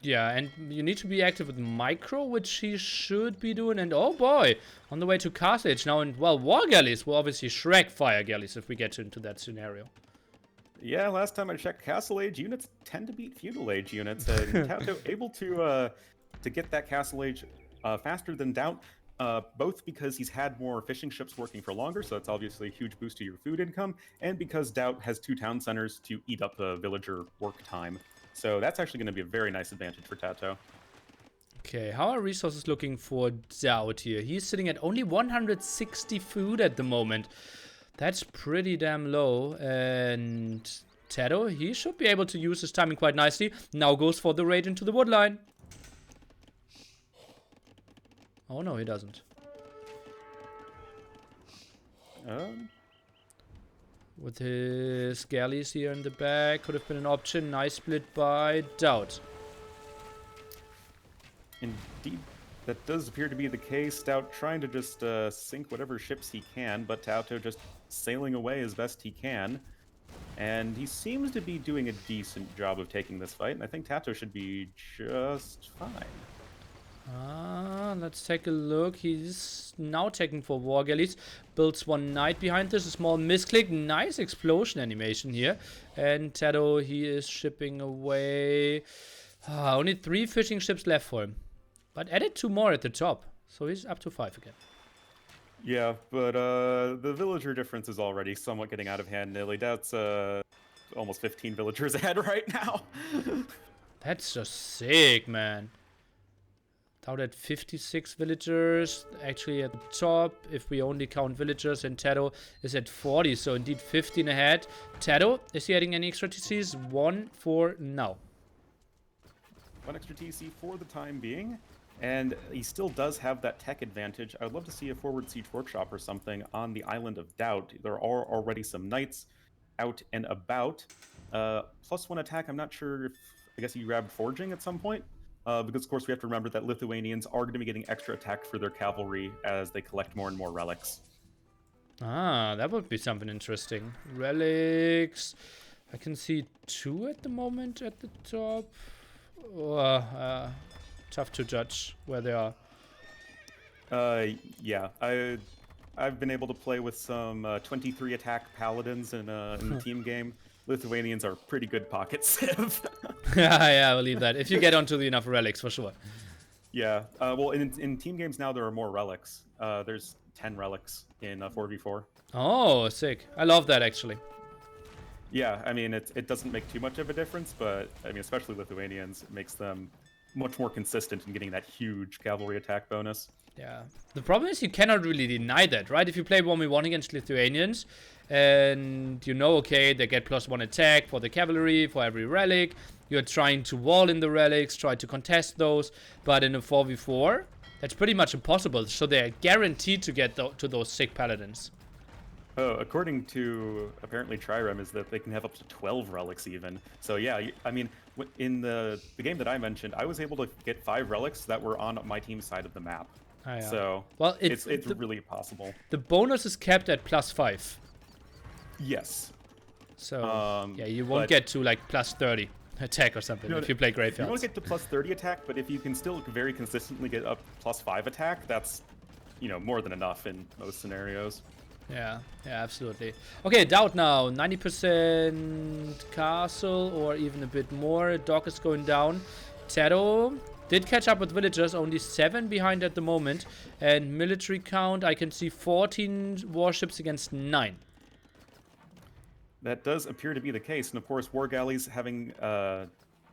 Yeah, and you need to be active with micro, which he should be doing. And oh boy, on the way to Carthage now. And well, war galleys will obviously shrek fire galleys if we get into that scenario. Yeah, last time I checked, Castle Age units tend to beat Feudal Age units. And TaToH able to get that Castle Age faster than DauT, both because he's had more fishing ships working for longer, so that's obviously a huge boost to your food income, and because DauT has 2 town centers to eat up the villager work time. So that's actually going to be a very nice advantage for TaToH. Okay, how are resources looking for DauT here? He's sitting at only 160 food at the moment. That's pretty damn low. And TaToH, he should be able to use his timing quite nicely. Now goes for the raid into the woodline. Oh no, he doesn't. With his galleys here in the back, could have been an option. Nice split by DauT. Indeed, that does appear to be the case. DauT trying to just sink whatever ships he can, but TaToH just sailing away as best he can. And he seems to be doing a decent job of taking this fight, and I think TaToH should be just fine. Let's take a look. He's now taking 4 war galleys. Builds 1 knight behind this. A small misclick. Nice explosion animation here. And TaToH, he is shipping away. Only 3 fishing ships left for him. But added 2 more at the top. So he's up to 5 again. Yeah, but the villager difference is already somewhat getting out of hand. Nearly, that's almost 15 villagers ahead right now. That's just sick, man. DauT at 56 villagers, actually at the top, if we only count villagers, and TaToH is at 40, so indeed 15 ahead. TaToH, is he adding any extra TCs? 1 for now. 1 extra TC for the time being, and he still does have that tech advantage. I would love to see a forward siege workshop or something on the island of DauT. There are already some knights out and about. +1 attack, I'm not sure if, I guess you grabbed forging at some point? Because, of course, we have to remember that Lithuanians are going to be getting extra attack for their cavalry as they collect more and more relics. That would be something interesting. Relics. I can see 2 at the moment at the top. Tough to judge where they are. Yeah. I've been able to play with some 23 attack paladins in the team game. Lithuanians are pretty good pocket civ. Yeah, I believe that. If you get onto the enough relics, for sure. Yeah. Well, in team games now, there are more relics. There's 10 relics in 4v4. Oh, sick. I love that, actually. Yeah, I mean, it doesn't make too much of a difference, but, I mean, especially Lithuanians, it makes them much more consistent in getting that huge cavalry attack bonus. Yeah. The problem is you cannot really deny that, right? If you play 1v1 against Lithuanians, and you know, okay, they get +1 attack for the cavalry, for every relic, you're trying to wall in the relics, try to contest those, but in a 4v4, that's pretty much impossible, so they're guaranteed to get to those sick paladins. Oh, according to apparently Trirem, is that they can have up to 12 relics even. So yeah, I mean, in the game that I mentioned, I was able to get 5 relics that were on my team's side of the map. Oh, yeah. So well, it's really possible. The bonus is capped at +5. Yes. So yeah, you won't get to like +30 attack or something if you play graveyards. You won't get to +30 attack, but if you can still very consistently get up +5 attack, that's, you know, more than enough in most scenarios. Yeah, absolutely. Okay, DauT now, 90% castle or even a bit more. Dock is going down. TaToH did catch up with villagers, only 7 behind at the moment. And military count, I can see 14 warships against 9. That does appear to be the case, and of course, war galleys having an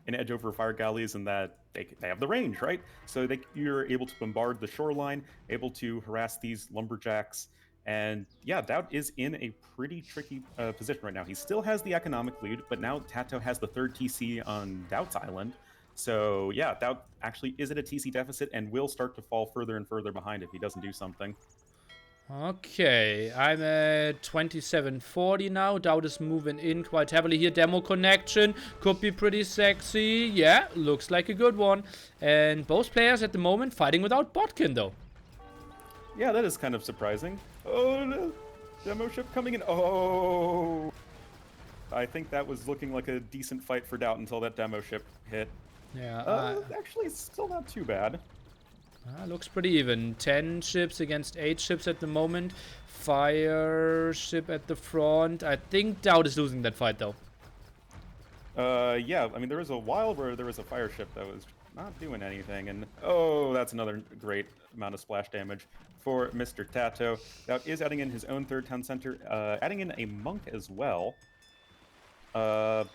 edge over fire galleys in that they have the range, right? So you're able to bombard the shoreline, able to harass these lumberjacks, and yeah, DauT is in a pretty tricky position right now. He still has the economic lead, but now TaToH has the 3rd TC on DauT's island. So yeah, DauT actually is at a TC deficit and will start to fall further and further behind if he doesn't do something. Okay, I'm at 2740 now. DauT is moving in quite heavily here. Demo connection could be pretty sexy. Yeah, looks like a good one. And both players at the moment fighting without Botkin, though. Yeah, that is kind of surprising. Oh, no. Demo ship coming in. Oh. I think that was looking like a decent fight for DauT until that demo ship hit. Yeah. Actually, it's still not too bad. Looks pretty even. 10 ships against 8 ships at the moment. Fire ship at the front. I think DauT is losing that fight, though. Yeah, I mean, there was a while where there was a fire ship that was not doing anything, and oh, that's another great amount of splash damage for Mr. TaToH. DauT is adding in his own 3rd town center, adding in a monk as well. But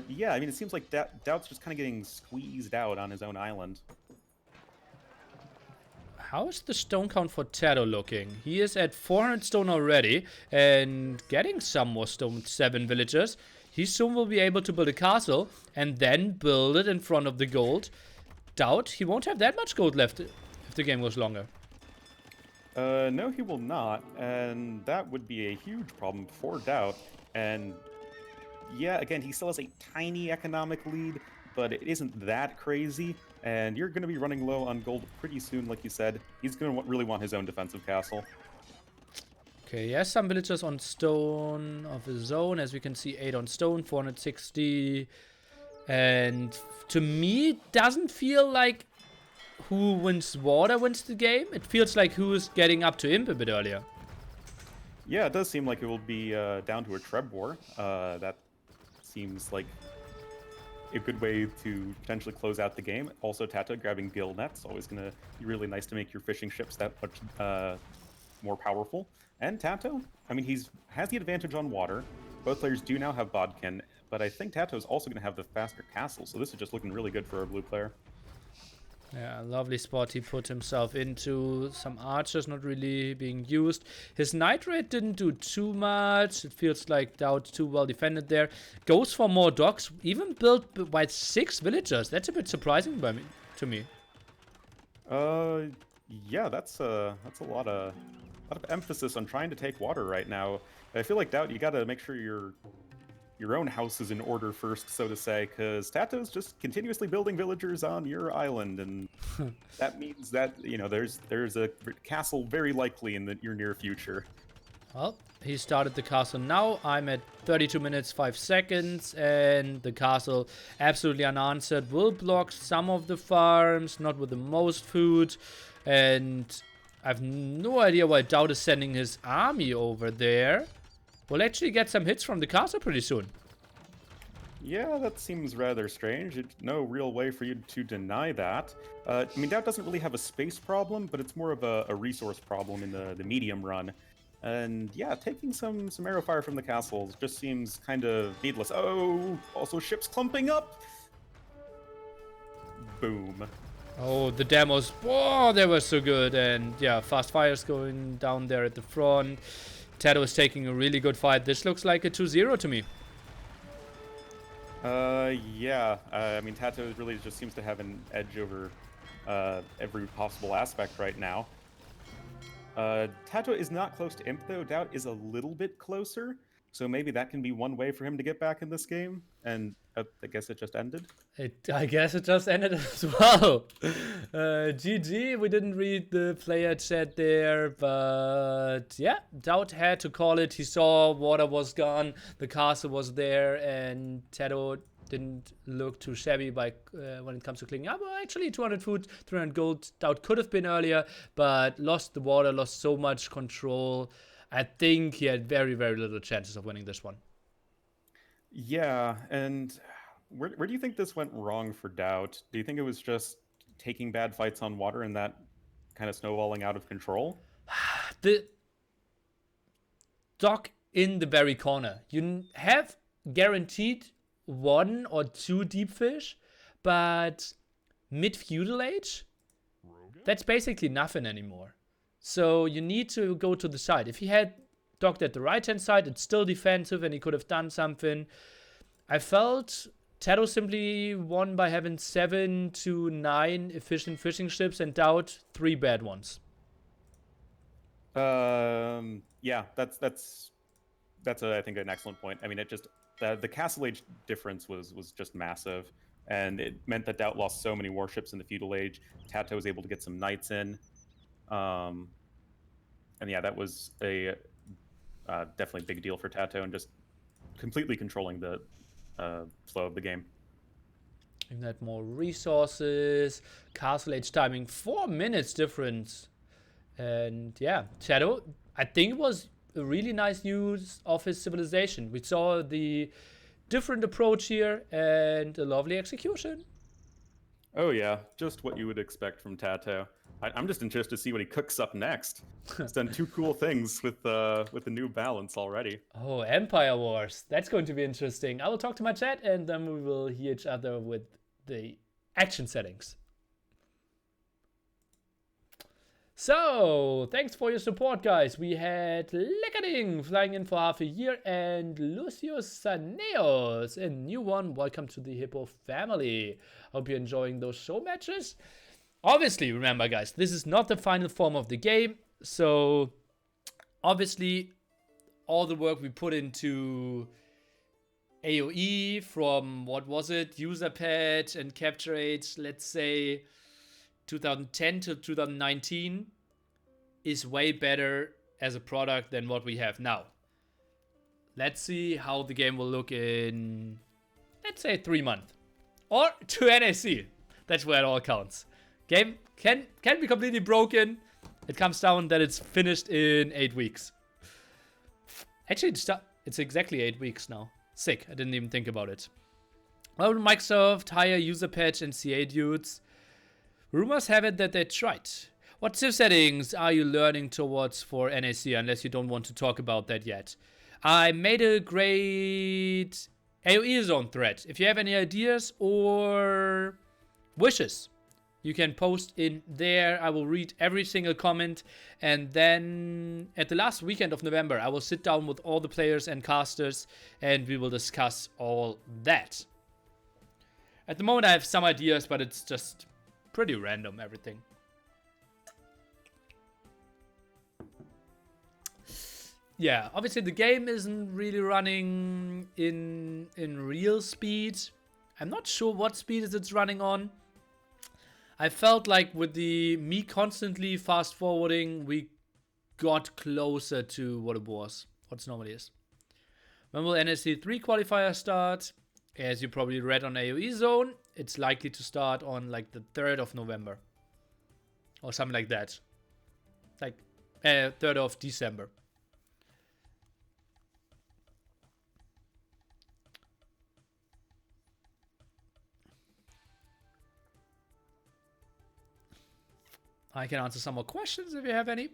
yeah, I mean, it seems like DauT's just kind of getting squeezed out on his own island. How is the stone count for TaToH looking? He is at 400 stone already and getting some more stone, 7 villagers. He soon will be able to build a castle and then build it in front of the gold. DauT, he won't have that much gold left if the game goes longer. No, he will not, and that would be a huge problem for DauT. And yeah, again, he still has a tiny economic lead, but it isn't that crazy. And you're going to be running low on gold pretty soon, like you said. He's going to really want his own defensive castle. Okay, he has some villagers on stone of his own. As we can see, 8 on stone, 460. And to me, it doesn't feel like who wins water wins the game. It feels like who's getting up to imp a bit earlier. Yeah, it does seem like it will be down to a Treb war. That seems like a good way to potentially close out the game. Also, TaToH grabbing gill nets, always going to be really nice to make your fishing ships that much more powerful. And TaToH, I mean, has the advantage on water. Both players do now have bodkin, but I think TaToH is also going to have the faster castle, so this is just looking really good for our blue player. Yeah, lovely spot he put himself into. Some archers not really being used. His knight raid didn't do too much. It feels like DauT too well defended there. Goes for more docks. Even built by 6 villagers. That's a bit surprising to me. Yeah, that's a lot of emphasis on trying to take water right now. I feel like DauT, you got to make sure your own house is in order first, so to say, because TaToH's just continuously building villagers on your island, and that means that, you know, there's a castle very likely in your near future. Well, he started the castle now. I'm at 32 minutes 5 seconds, and the castle absolutely unanswered. Will block some of the farms, not with the most food, and I have no idea why DauT is sending his army over there. We'll actually get some hits from the castle pretty soon. Yeah, that seems rather strange. No real way for you to deny that. I mean, DauT doesn't really have a space problem, but it's more of a resource problem in the medium run. And yeah, taking some arrow fire from the castles just seems kind of needless. Oh, also ships clumping up. Boom. Oh, the demos. Oh, they were so good. And yeah, fast fires going down there at the front. TaToH is taking a really good fight. This looks like a 2-0 to me. Yeah. I mean, TaToH really just seems to have an edge over every possible aspect right now. TaToH is not close to Imp, though. DauT is a little bit closer, so maybe that can be one way for him to get back in this game. And I guess it just ended. I guess it just ended as well. GG, we didn't read the player chat there, but yeah, DauT had to call it. He saw water was gone, the castle was there, and TaToH didn't look too shabby by when it comes to cleaning up. Well, actually, 200 food, 300 gold. DauT could have been earlier, but lost the water, lost so much control. I think he had very, very little chances of winning this one. Yeah, and where do you think this went wrong for DauT? Do you think it was just taking bad fights on water and that kind of snowballing out of control? The dock in the very corner. You have guaranteed 1 or 2 deep fish, but mid-feudal age, that's basically nothing anymore. So you need to go to the side. If he had docked at the right-hand side, it's still defensive and he could have done something. I felt TaToH simply won by having 7 to 9 efficient fishing ships and DauT 3 bad ones. Yeah, that's I think an excellent point. I mean, it just the castle age difference was just massive, and it meant that DauT lost so many warships in the feudal age. TaToH was able to get some knights in, and yeah, that was a definitely big deal for TaToH, and just completely controlling the flow of the game. Even had more resources, castle age timing, 4 minutes difference. And yeah, TaToH, I think it was a really nice use of his civilization. We saw the different approach here and a lovely execution. Oh yeah, just what you would expect from TaToH. I'm just interested to see what he cooks up next. He's done 2 cool things with the new balance already. Oh, Empire Wars. That's going to be interesting. I will talk to my chat and then we will hear each other with the action settings. So, thanks for your support, guys. We had Leckerding flying in for half a year and Lucius Saneos, a new one. Welcome to the Hippo family. Hope you're enjoying those show matches. Obviously, remember, guys, this is not the final form of the game. So, obviously, all the work we put into AoE from, what was it, user patch and capture age, let's say 2010 to 2019 is way better as a product than what we have now. Let's see how the game will look in, let's say, 3 months. Or to NAC. That's where it all counts. Game can be completely broken. It comes down that it's finished in 8 weeks. Actually, it's exactly 8 weeks now. Sick. I didn't even think about it. Well, Microsoft hire user patch and CA dudes. Rumors have it that they tried. What civ settings are you learning towards for NAC, unless you don't want to talk about that yet? I made a great AoE zone thread. If you have any ideas or wishes, you can post in there. I will read every single comment. And then at the last weekend of November, I will sit down with all the players and casters and we will discuss all that. At the moment, I have some ideas, but it's just pretty random, everything. Yeah, obviously the game isn't really running in real speed. I'm not sure what speed it's running on. I felt like with me constantly fast forwarding, we got closer to what it was, what it normally is. When will NSC 3 qualifier start? As you probably read on AoE Zone, it's likely to start on like the 3rd of November. Or something like that. Like 3rd of December. I can answer some more questions if you have any.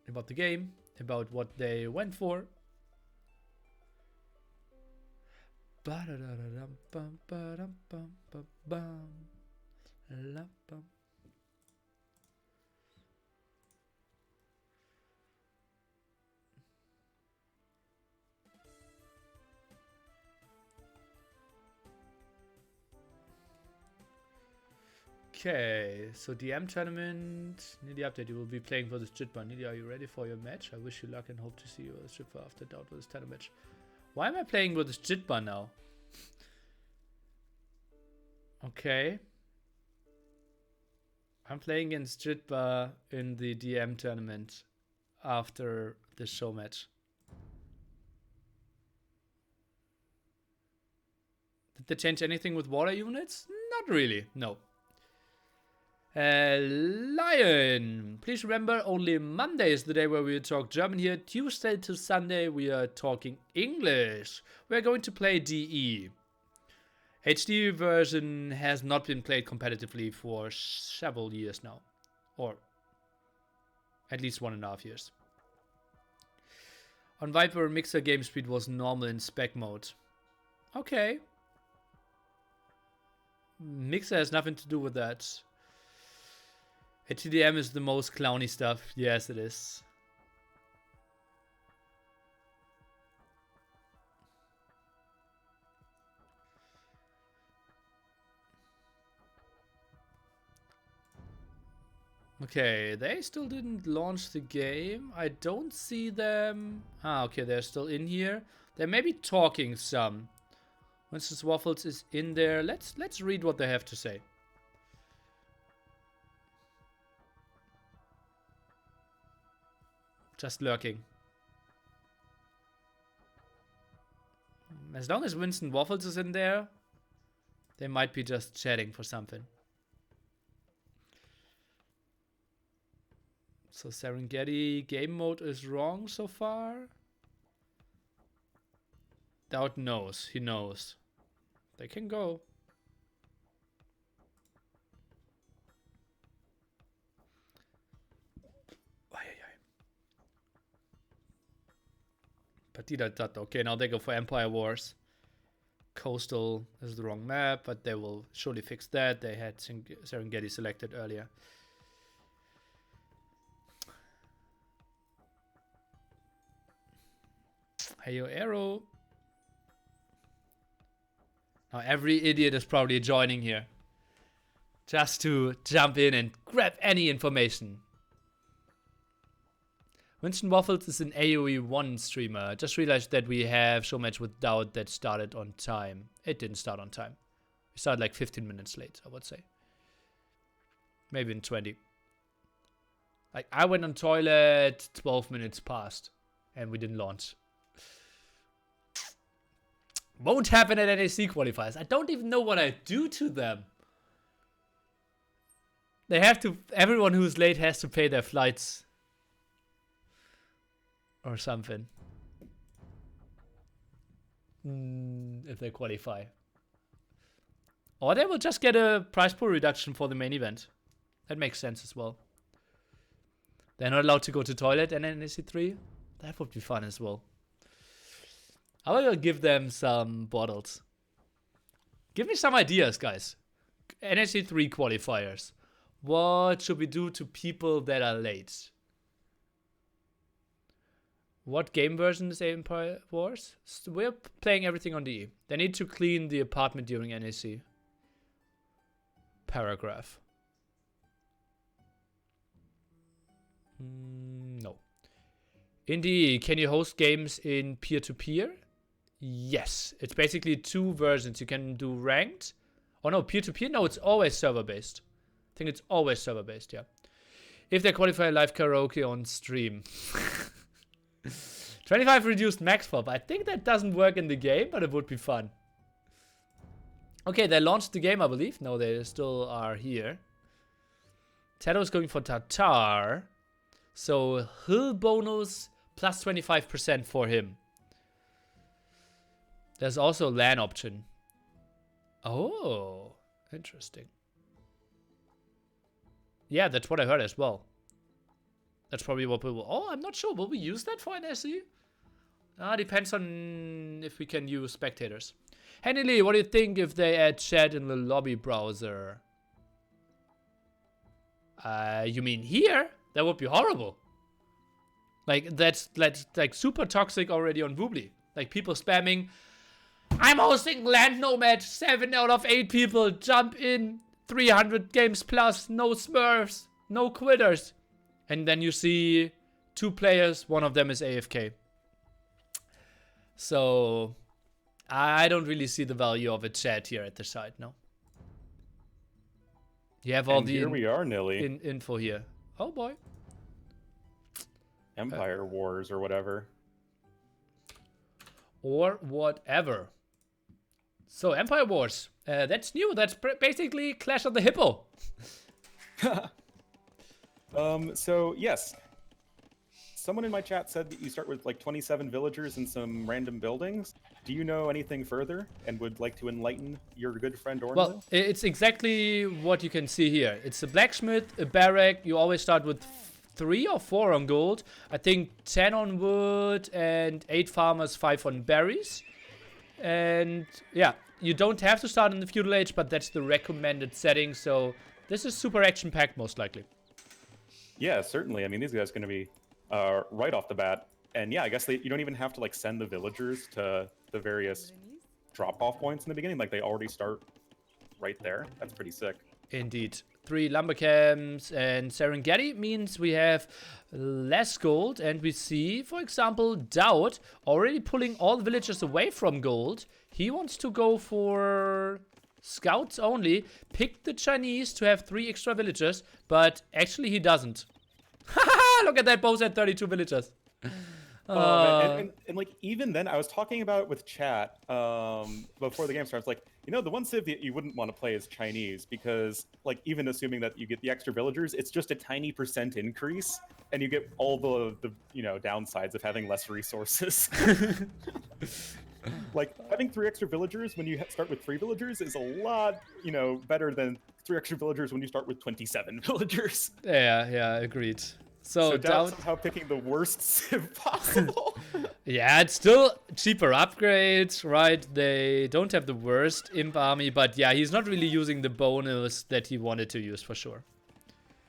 About the game, about what they went for. Okay, so DM tournament. Nearly update. You will be playing for this Jitba. Nearly, are you ready for your match? I wish you luck and hope to see you as Jitba after DauT with this title match. Why am I playing with this Jitba now? Okay. I'm playing against Jitba in the DM tournament after this show match. Did they change anything with water units? Not really, no. Lion, please remember only Monday is the day where we talk German here. Tuesday to Sunday we are talking English. We're going to play DE. HD version has not been played competitively for several years now. Or at least 1.5 years. On Viper, mixer game speed was normal in spec mode. Okay. Mixer has nothing to do with that. HDM is the most clowny stuff. Yes, it is. Okay, they still didn't launch the game. I don't see them. Ah, okay, they're still in here. They may be talking some. Winston's Waffles is in there. Let's read what they have to say. Just lurking. As long as Winston Waffles is in there, they might be just chatting for something. So Serengeti game mode is wrong so far. DauT knows. He knows. They can go. Partida DauT. Okay, now they go for Empire Wars. Coastal is the wrong map, but they will surely fix that. They had Serengeti selected earlier. Hey, yo, Arrow. Now every idiot is probably joining here. Just to jump in and grab any information. Winston Waffles is an AoE 1 streamer. Just realized that we have show match with DauT that started on time. It didn't start on time. We started like 15 minutes late, I would say. Maybe in 20. Like, I went on toilet 12 minutes past, and we didn't launch. Won't happen at NAC qualifiers. I don't even know what I do to them. They have to, everyone who's late has to pay their flights. Or something. If they qualify. Or they will just get a prize pool reduction for the main event. That makes sense as well. They're not allowed to go to toilet in NAC3. That would be fun as well. I will give them some bottles. Give me some ideas, guys. NAC3 qualifiers. What should we do to people that are late? What game version is Empire Wars? We're playing everything on DE. They need to clean the apartment during NAC. Paragraph. No. In DE, can you host games in peer-to-peer? Yes. It's basically two versions. You can do ranked. Oh no, peer-to-peer? No, it's always server-based. I think it's always server-based, yeah. If they qualify live karaoke on stream. 25 reduced max FOB. I think that doesn't work in the game, but it would be fun. Okay, they launched the game, I believe. No, they still are here. TaToH is going for Tatar. So, hill bonus plus 25% for him. There's also LAN option. Oh, interesting. Yeah, that's what I heard as well. That's probably what we will... Oh, I'm not sure. Will we use that for NSE? Depends on if we can use spectators. Henry Lee, what do you think if they add chat in the lobby browser? You mean here? That would be horrible. Like, that's like super toxic already on Woobly. Like, people spamming, I'm hosting Land Nomad, 7 out of 8 people, jump in, 300 games plus, no smurfs, no quitters. And then you see 2 players, one of them is AFK. So, I don't really see the value of a chat here at the side, no. You have all and the here we are, Nilly. info here. Oh boy. Empire Wars or whatever. Or whatever. So, Empire Wars. That's new. That's basically Clash of the Hippo. So, yes. Someone in my chat said that you start with like 27 villagers and some random buildings. Do you know anything further and would like to enlighten your good friend Ornlo? Well, it's exactly what you can see here. It's a blacksmith, a barrack. You always start with 3 or 4 on gold. I think 10 on wood and 8 farmers, 5 on berries. And yeah, you don't have to start in the feudal age, but that's the recommended setting. So this is super action-packed most likely. Yeah, certainly. I mean, these guys are going to be right off the bat. And yeah, I guess you don't even have to like send the villagers to the various drop-off points in the beginning. Like they already start right there. That's pretty sick. Indeed. 3 lumber camps and Serengeti means we have less gold, and we see, for example, DauT already pulling all the villagers away from gold. He wants to go for scouts only, pick the Chinese to have 3 extra villagers, but actually he doesn't. Look at that, both at 32 villagers. And like even then, I was talking about it with chat before the game starts. Like, you know, the one civ that you wouldn't want to play is Chinese because, like, even assuming that you get the extra villagers, it's just a tiny % increase, and you get all the you know downsides of having less resources. Like having 3 extra villagers when you start with 3 villagers is a lot, you know, better than 3 extra villagers when you start with 27 villagers. Yeah, agreed. So DauT somehow picking the worst civ possible. Yeah, it's still cheaper upgrades, right? They don't have the worst imp army, but yeah, he's not really using the bonus that he wanted to use for sure.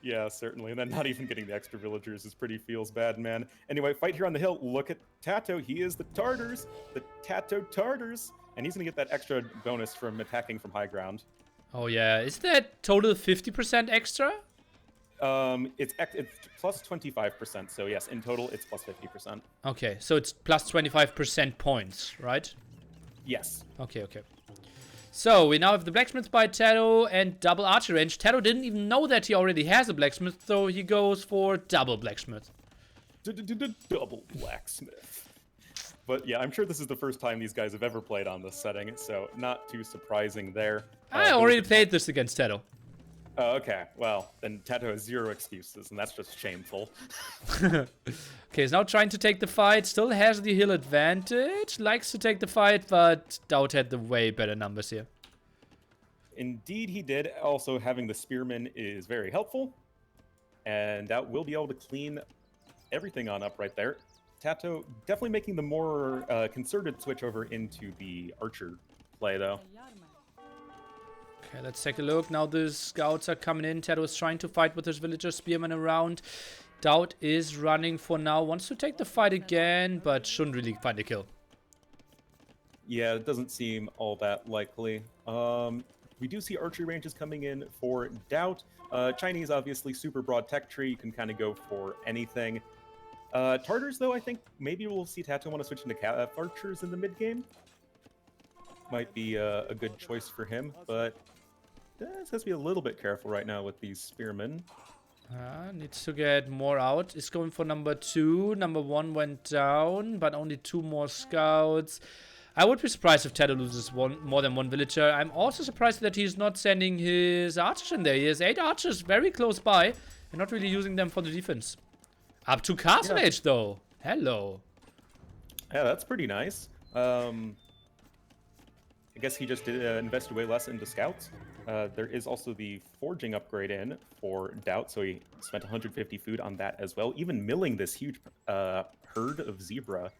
Yeah, certainly. And then not even getting the extra villagers is pretty feels bad, man. Anyway, fight here on the hill. Look at TaToH. He is the Tartars, the TaToH Tartars. And he's going to get that extra bonus from attacking from high ground. Oh, yeah. Is that total 50% extra? It's plus 25%. So yes, in total, it's plus 50%. Okay, so it's plus 25% points, right? Yes. Okay. So we now have the blacksmith by TaToH and double archer range. TaToH didn't even know that he already has a blacksmith, so he goes for double blacksmith. Double blacksmith. But yeah, I'm sure this is the first time these guys have ever played on this setting, so not too surprising there. I already played this against TaToH. Oh, okay. Well, then TaToH has zero excuses, and that's just shameful. Okay, he's now trying to take the fight. Still has the hill advantage. Likes to take the fight, but DauT had the way better numbers here. Indeed, he did. Also, having the spearman is very helpful. And DauT will be able to clean everything on up right there. TaToH definitely making the more concerted switch over into the archer play, though. Okay, let's take a look. Now the scouts are coming in. TaToH is trying to fight with his villager spearman around. DauT is running for now. Wants to take the fight again, but shouldn't really find a kill. Yeah, it doesn't seem all that likely. We do see archery ranges coming in for DauT. Chinese, obviously, super broad tech tree. You can kind of go for anything. Tartars, though, I think maybe we'll see TaToH want to switch into calf archers in the mid game. Might be a good choice for him, but has to be a little bit careful right now with these spearmen. Needs to get more out. Is going for number 2. Number 1 went down, but only 2 more scouts. I would be surprised if TaToH loses more than 1 villager. I'm also surprised that he's not sending his archers in there. He has 8 archers very close by and not really using them for the defense. Up to Castle Age, though. Hello. Yeah, that's pretty nice. I guess he just invested way less into scouts. There is also the forging upgrade in for DauT, so he spent 150 food on that as well. Even milling this huge herd of zebra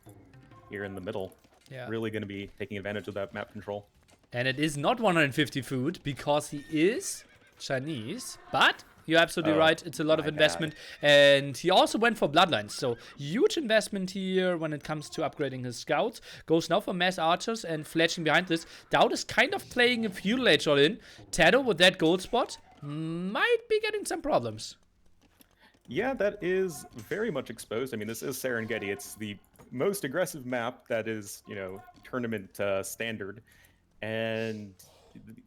here in the middle. Yeah. Really going to be taking advantage of that map control. And it is not 150 food because he is Chinese, but you're absolutely right. It's a lot of investment. And he also went for bloodlines. So huge investment here when it comes to upgrading his scouts. Goes now for mass archers and fletching behind this. DauT is kind of playing a feudal age all in. TaToH with that gold spot might be getting some problems. Yeah, that is very much exposed. I mean, this is Serengeti. It's the most aggressive map that is, you know, tournament standard. And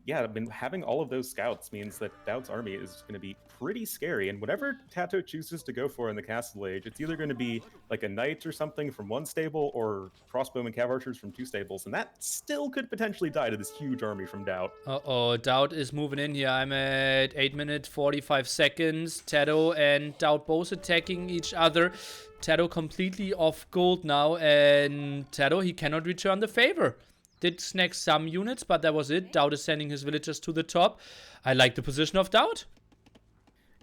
yeah, I mean, having all of those scouts means that DauT's army is going to be pretty scary. And whatever TaToH chooses to go for in the Castle Age, it's either going to be like a knight or something from 1 stable or crossbowmen cav archers from 2 stables. And that still could potentially die to this huge army from DauT. Uh-oh, DauT is moving in here. I'm at 8 minutes, 45 seconds. TaToH and DauT both attacking each other. TaToH completely off gold now. And TaToH, he cannot return the favor. Did snag some units, but that was it. DauT is sending his villagers to the top. I like the position of DauT.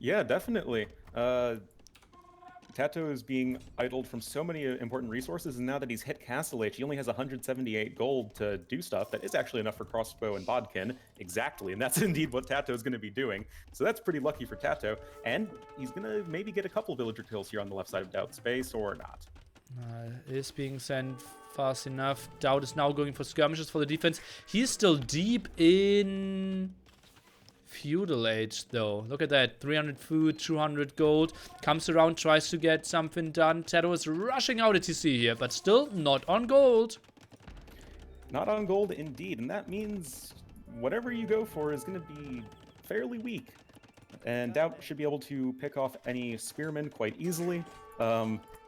Yeah, definitely. TaToH is being idled from so many important resources, and now that he's hit Castle Age, he only has 178 gold to do stuff that is actually enough for crossbow and bodkin. Exactly, and that's indeed what TaToH is going to be doing. So that's pretty lucky for TaToH, and he's going to maybe get a couple villager kills here on the left side of DauT's base, or not. Is being sent fast enough. DauT is now going for skirmishes for the defense. He's still deep in feudal age, though. Look at that. 300 food, 200 gold. Comes around, tries to get something done. TaToH is rushing out at TC here, but still not on gold. Not on gold, indeed. And that means whatever you go for is going to be fairly weak. And DauT should be able to pick off any spearmen quite easily.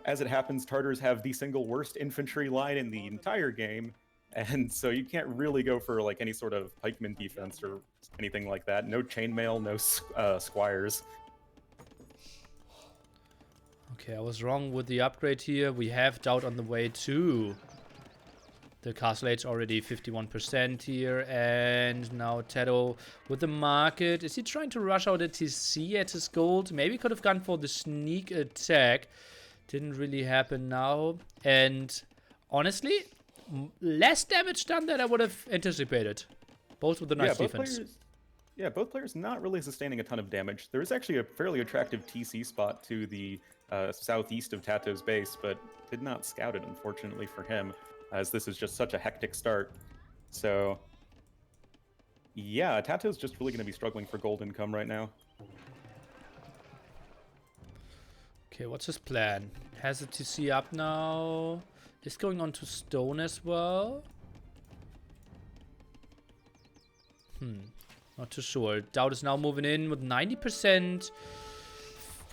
As it happens, Tartars have the single worst infantry line in the entire game, and so you can't really go for like any sort of pikeman defense or anything like that. No chainmail, no squires. Okay, I was wrong with the upgrade here. We have DauT on the way too. The Castle Age already 51% here, and now TaToH with the market. Is he trying to rush out a TC at his gold? Maybe could have gone for the sneak attack. Didn't really happen now. And honestly, less damage done than I would have anticipated. Both with the nice defense. Both players not really sustaining a ton of damage. There is actually a fairly attractive TC spot to the southeast of TaToH's base, but did not scout it, unfortunately for him, as this is just such a hectic start. So yeah, TaToH's just really going to be struggling for gold income right now. Okay, what's his plan? Has the TC up now. Is going on to stone as well. Not too sure. DauT is now moving in with 90%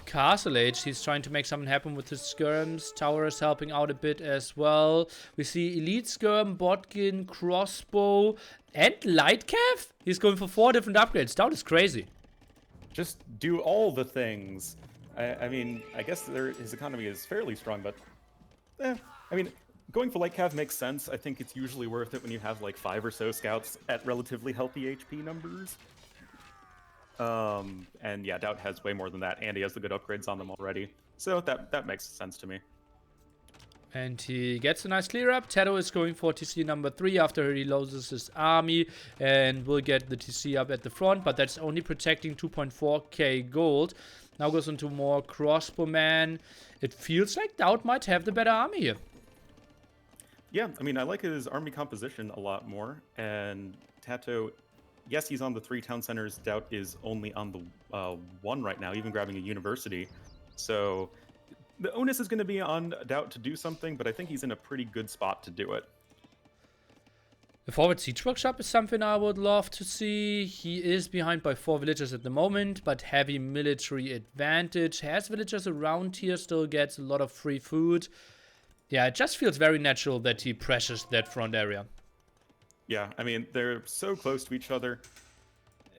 Castle Age. He's trying to make something happen with his skirms. Tower is helping out a bit as well. We see Elite Skirm, Botkin, Crossbow, and Light Cav. He's going for 4 different upgrades. DauT is crazy. Just do all the things. I mean, I guess his economy is fairly strong, but I mean, going for Light Cav makes sense. I think it's usually worth it when you have like 5 or so scouts at relatively healthy HP numbers. And yeah, DauT has way more than that, and he has the good upgrades on them already. So that makes sense to me. And he gets a nice clear up. TaToH is going for TC number 3 after he loses his army, and will get the TC up at the front, but that's only protecting 2.4k gold. Now goes into more crossbowman. It feels like DauT might have the better army here. Yeah, I mean, I like his army composition a lot more, and TaToH, yes, he's on the 3 town centers. DauT is only on the 1 right now, even grabbing a university. So the onus is going to be on DauT to do something, but I think he's in a pretty good spot to do it. The forward siege workshop is something I would love to see. He is behind by 4 villagers at the moment, but heavy military advantage. Has villagers around here, still gets a lot of free food. Yeah, it just feels very natural that he pressures that front area. Yeah, I mean, they're so close to each other,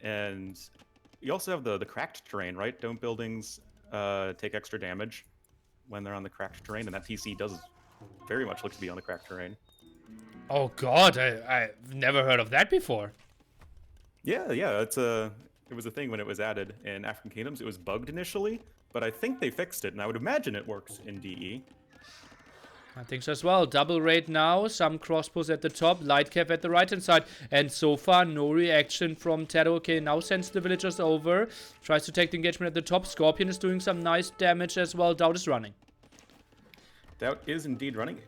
and you also have the cracked terrain, right? Dome buildings take extra damage when they're on the cracked terrain, and that TC does very much look to be on the cracked terrain. Oh god, I've never heard of that before. Yeah, it was a thing when it was added in African Kingdoms. It was bugged initially, but I think they fixed it, and I would imagine it works in DE. I think so as well. Double raid now. Some crossbows at the top. Light cap at the right-hand side. And so far, no reaction from TaToH. Okay, now sends the villagers over. Tries to take the engagement at the top. Scorpion is doing some nice damage as well. DauT is running. DauT is indeed running.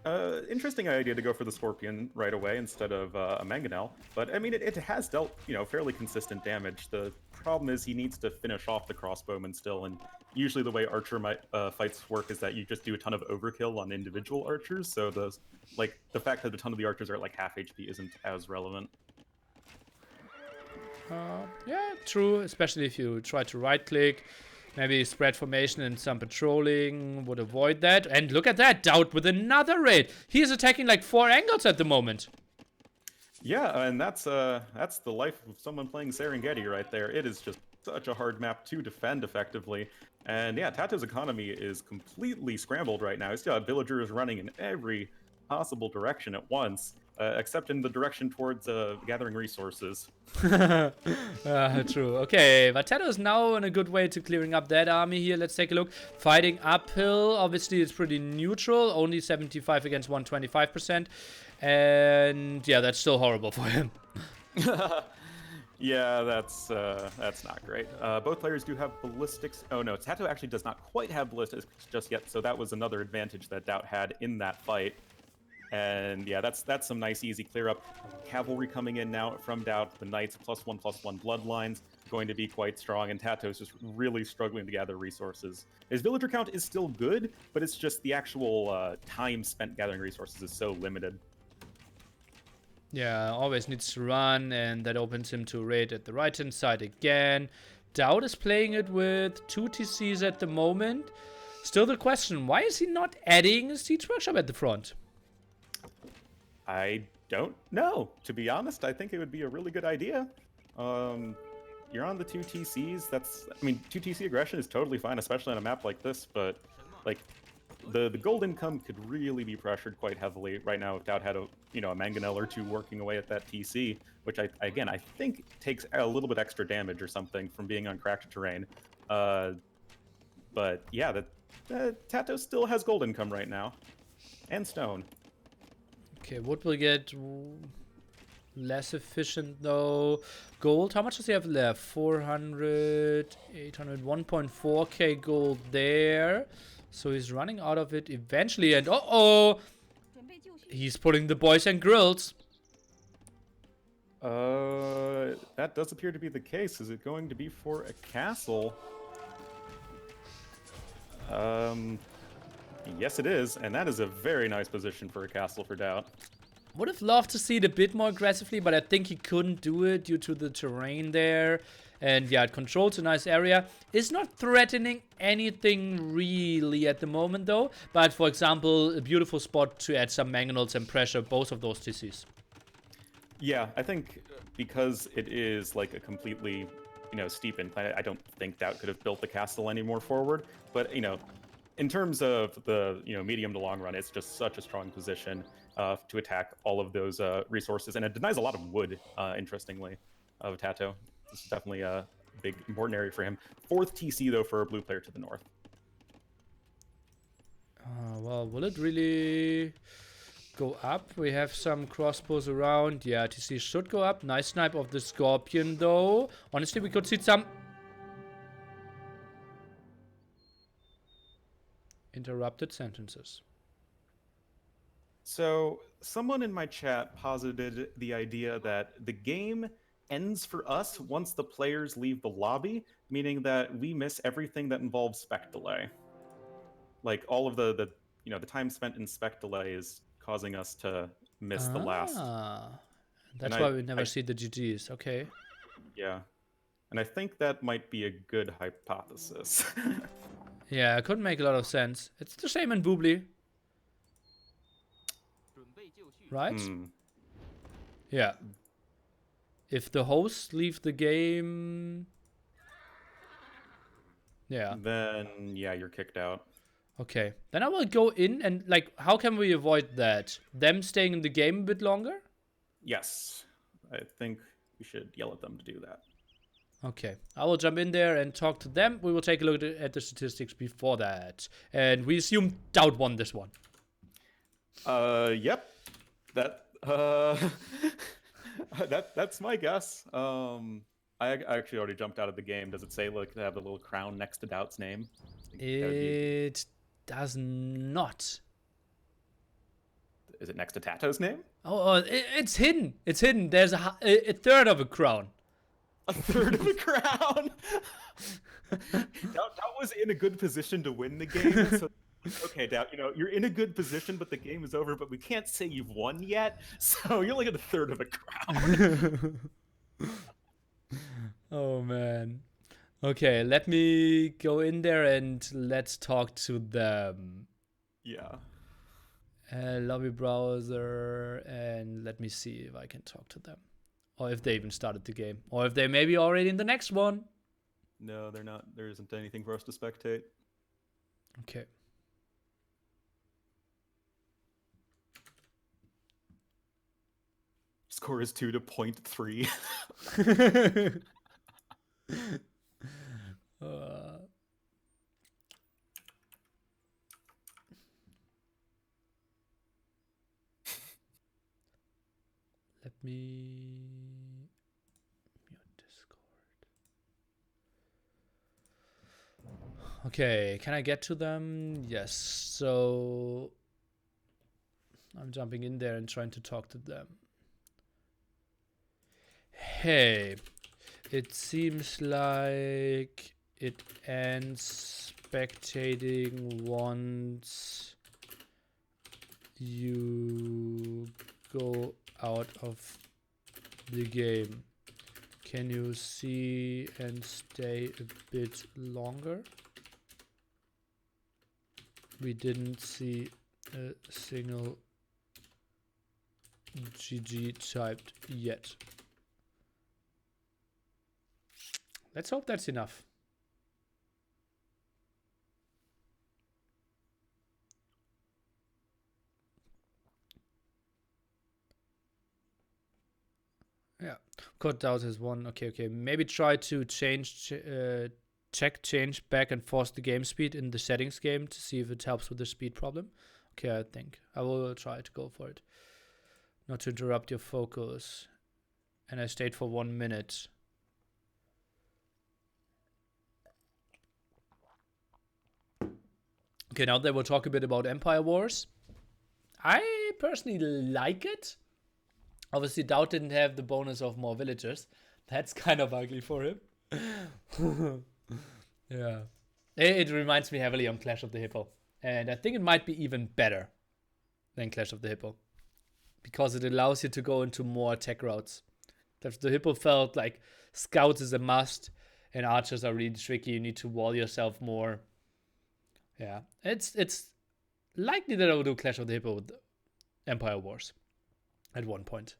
Interesting idea to go for the Scorpion right away instead of a Mangonel. But, I mean, it has dealt, fairly consistent damage. The problem is he needs to finish off the crossbowman still, and usually the way archer fights work is that you just do a ton of overkill on individual archers, so the fact that a ton of the archers are at like half HP isn't as relevant. Yeah, true, especially if you try to right-click. Maybe spread formation and some patrolling would avoid that. And look at that, DauT with another raid. He is attacking like 4 angles at the moment. Yeah, and that's the life of someone playing Serengeti right there. It is just such a hard map to defend effectively. And yeah, TaToH's economy is completely scrambled right now. He's got villagers running in every possible direction at once, except in the direction towards gathering resources. True. Okay, but TaToH is now in a good way to clearing up that army here. Let's take a look. Fighting uphill. Obviously, it's pretty neutral. Only 75 against 125%. And yeah, that's still horrible for him. Yeah, that's not great. Both players do have ballistics. Oh no, TaToH actually does not quite have ballistics just yet, so that was another advantage that DauT had in that fight. And yeah, that's some nice easy clear up. Cavalry coming in now from DauT. The Knights +1/+1 bloodlines going to be quite strong, and TaToH is just really struggling to gather resources. His villager count is still good, but it's just the actual time spent gathering resources is so limited. Yeah, always needs to run, and that opens him to raid at the right-hand side again. DauT is playing it with 2 TCs at the moment. Still the question, why is he not adding a siege workshop at the front? I don't know. To be honest, I think it would be a really good idea. You're on the 2 TCs. I mean, 2 TC aggression is totally fine, especially on a map like this, but like the gold income could really be pressured quite heavily right now if DauT had a Mangonel or 2 working away at that TC, which I think takes a little bit extra damage or something from being on cracked terrain. But yeah, TaToH still has gold income right now, and stone. Okay, wood will get less efficient though. Gold, how much does he have left? 400, 800, 1.4k gold there. So he's running out of it eventually, and he's pulling the boys and grills. That does appear to be the case. Is it going to be for a castle? Yes, it is, and that is a very nice position for a castle for DauT. Would have loved to see it a bit more aggressively, but I think he couldn't do it due to the terrain there. And yeah, it controls a nice area. It's not threatening anything really at the moment though. But for example, a beautiful spot to add some mangonels and pressure both of those TCs. Yeah, I think because it is like a completely, steep incline, I don't think DauT could have built the castle any more forward. But, in terms of the, medium to long run, it's just such a strong position to attack all of those resources. And it denies a lot of wood, interestingly, of TaToH. This is definitely a big, important area for him. 4th TC, though, for a blue player to the north. Well, will it really go up? We have some crossbows around. Yeah, TC should go up. Nice snipe of the Scorpion, though. Honestly, we could see some interrupted sentences. So, someone in my chat posited the idea that the game ends for us once the players leave the lobby, meaning that we miss everything that involves spec delay. Like all of the time spent in spec delay is causing us to miss the last. That's why we never see the GGs. Okay. Yeah. And I think that might be a good hypothesis. Yeah, it could make a lot of sense. It's the same in Boobly. Right? Yeah. If the hosts leave the game... Yeah. Then, yeah, you're kicked out. Okay. Then I will go in and, like, how can we avoid that? Them staying in the game a bit longer? Yes. I think we should yell at them to do that. Okay. I will jump in there and talk to them. We will take a look at the statistics before that. And we assume DauT won this one. Yep. That's my guess. I actually already jumped out of the game. Does it say like to have the little crown next to DauT's name? It does not. Is it next to TaToH's name? Oh, it's hidden. It's hidden. There's a third of a crown. A third of a crown. DauT was in a good position to win the game. So, okay, DauT, you're in a good position, but the game is over. But we can't say you've won yet. So you're only at a third of a crown. Oh man. Okay, let me go in there and let's talk to them. Yeah. Lobby browser, and let me see if I can talk to them. Or if they even started the game. Or if they may be already in the next one. No, they're not. There isn't anything for us to spectate. Okay. Score is 2 to 0.3. Let me mute Discord. Okay, can I get to them? Yes. So I'm jumping in there and trying to talk to them. Hey, it seems like it ends spectating once you go out of the game. Can you see and stay a bit longer? We didn't see a single GG typed yet. Let's hope that's enough. Yeah, code DauT has one. Okay. Maybe try to change, change back and force the game speed in the settings game to see if it helps with the speed problem. Okay, I think I will try to go for it. Not to interrupt your focus. And I stayed for 1 minute. Okay, now they will talk a bit about Empire Wars. I personally like it. Obviously, DauT didn't have the bonus of more villagers. That's kind of ugly for him. Yeah. It reminds me heavily on Clash of the Hippo. And I think it might be even better than Clash of the Hippo. because it allows you to go into more attack routes. The Hippo felt like scouts is a must, and archers are really tricky. You need to wall yourself more. Yeah, it's likely that I will do Clash of the Hippo with Empire Wars at one point.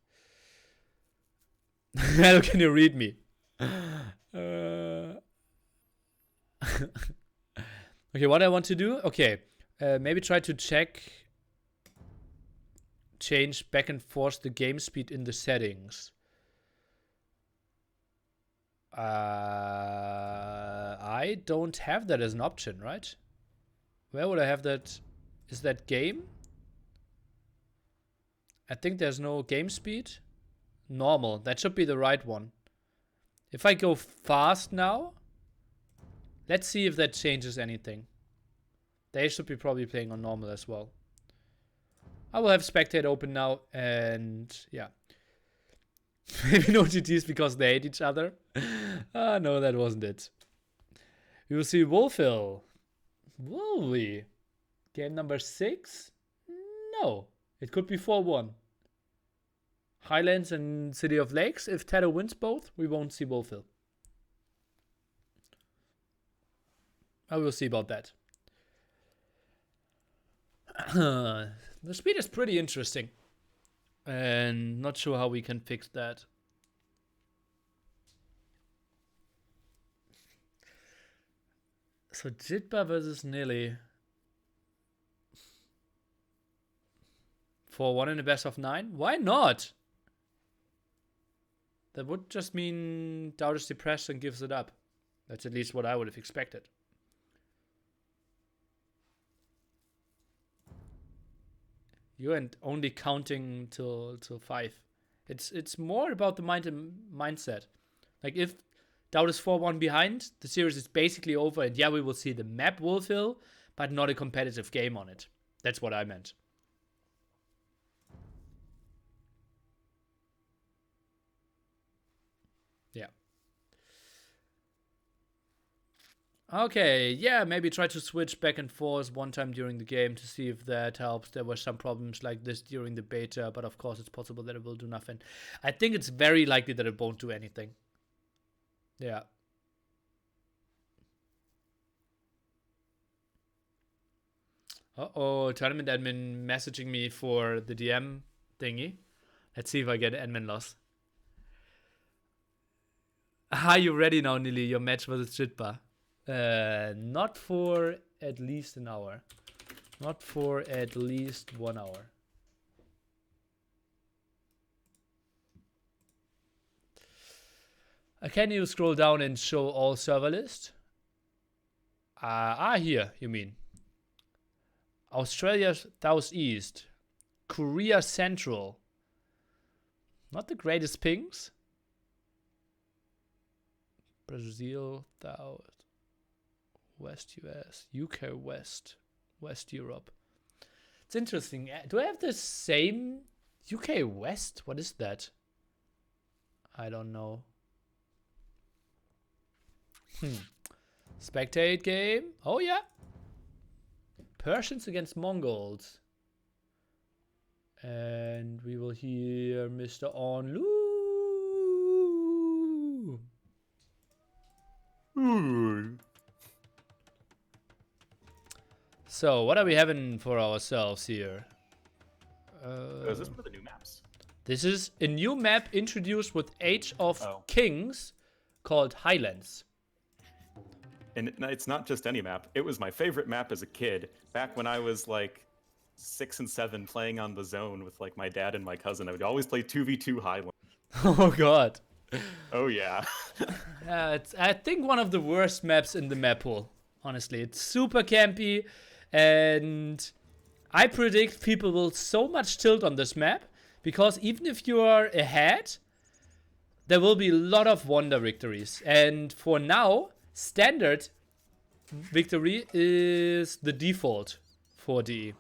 How can you read me? Okay, what I want to do? Okay, maybe try to change back and forth the game speed in the settings. I don't have that as an option, right? Where would I have that? Is that game? I think there's no game speed. Normal. That should be the right one. If I go fast now, let's see if that changes anything. They should be probably playing on normal as well. I will have spectate open now, and yeah. Maybe no GTs because they hate each other. No, that wasn't it. We will see Wolfhill. Will we? Game number 6? No. It could be 4-1. Highlands and City of Lakes. If TaToH wins both, we won't see Wolfhill. I will see about that. The speed is pretty interesting. And not sure how we can fix that. So Jitba versus Nilly. 4-1 in the best of 9? Why not? That would just mean DauT is depressed and gives it up. That's at least what I would have expected. You and only counting till 5. It's more about the mindset. Like if DauT is 4-1 behind, the series is basically over, and yeah, we will see the map Wolfhill, but not a competitive game on it. That's what I meant. Yeah. Okay, yeah, maybe try to switch back and forth one time during the game to see if that helps. There were some problems like this during the beta, but of course it's possible that it will do nothing. I think it's very likely that it won't do anything. Yeah. Uh-oh, tournament admin messaging me for the DM thingy. Let's see if I get admin loss. Are you ready now, Nili? Your match versus Jitba? Not for at least an hour. Not for at least 1 hour. Can you scroll down and show all server list? Here, you mean. Australia Southeast. Korea Central. Not the greatest pings. Brazil, South. West US, UK West, West Europe. It's interesting. Do I have the same UK West? What is that? I don't know. Spectate game. Oh yeah. Persians against Mongols. And we will hear Mr. Onlu. So, what are we having for ourselves here? Is this one of the new maps? This is a new map introduced with Age of Kings called Highlands. And it's not just any map. It was my favorite map as a kid. Back when I was like 6 and 7 playing on the zone with like my dad and my cousin. I would always play 2v2 Highlands. Oh god. Oh yeah. It's I think one of the worst maps in the map pool. Honestly, it's super campy. And I predict people will so much tilt on this map because even if you are ahead, there will be a lot of wonder victories. And for now, standard victory is the default for DE.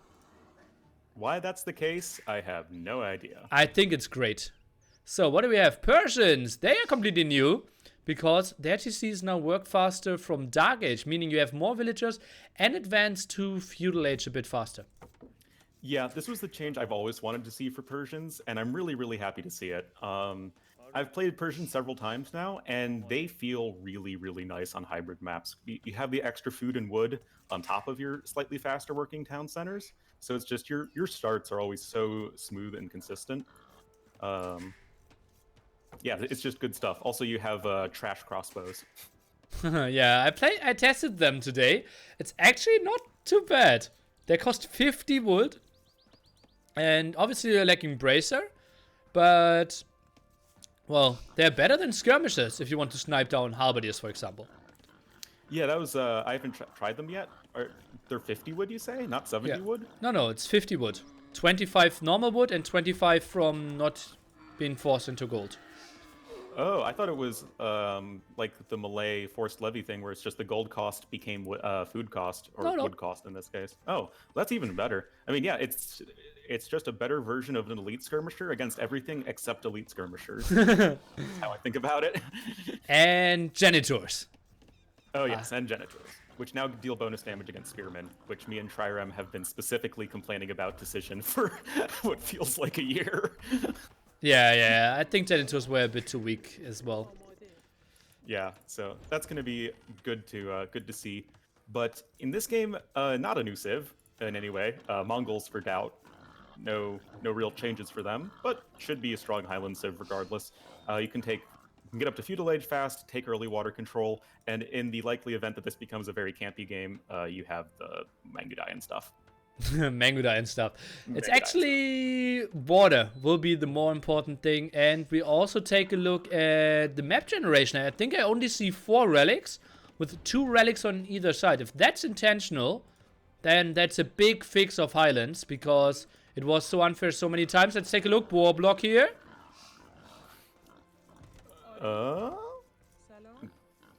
Why that's the case, I have no idea. I think it's great. So what do we have? Persians, they are completely new. Because their TCs now work faster from Dark Age, meaning you have more villagers and advance to Feudal Age a bit faster. Yeah, this was the change I've always wanted to see for Persians, and I'm really, really happy to see it. I've played Persian several times now, and they feel really, really nice on hybrid maps. You have the extra food and wood on top of your slightly faster working town centers, so it's just your starts are always so smooth and consistent. Um, yeah, it's just good stuff. Also, you have trash crossbows. Yeah, I tested them today. It's actually not too bad. They cost 50 wood. And obviously they're lacking bracer. But, well, they're better than skirmishers if you want to snipe down halberdiers, for example. Yeah, that was I haven't tried them yet. They're 50 wood, you say, not 70 wood? No, it's 50 wood. 25 normal wood and 25 from not being forced into gold. Oh, I thought it was like the Malay forced levy thing, where it's just the gold cost became food cost, or No. wood cost in this case. Oh, that's even better. I mean, yeah, it's just a better version of an elite skirmisher against everything except elite skirmishers. That's how I think about it. And janitors. Oh yes, and janitors, which now deal bonus damage against spearmen, which me and Trirem have been specifically complaining about decision for what feels like a year. Yeah, I think janitors were a bit too weak as well. Yeah, so that's going to be good to see. But in this game, not a new civ in any way. Mongols for DauT. No real changes for them, but should be a strong Highland civ regardless. You can get up to feudal age fast, take early water control, and in the likely event that this becomes a very campy game, you have the Mangudai and stuff. Mangudai and stuff. It's Mangudai actually water will be the more important thing, and we also take a look at the map generation. I think I only see 4 relics with 2 relics on either side. If that's intentional, then that's a big fix of Highlands, because it was so unfair so many times. Let's take a look. War block here.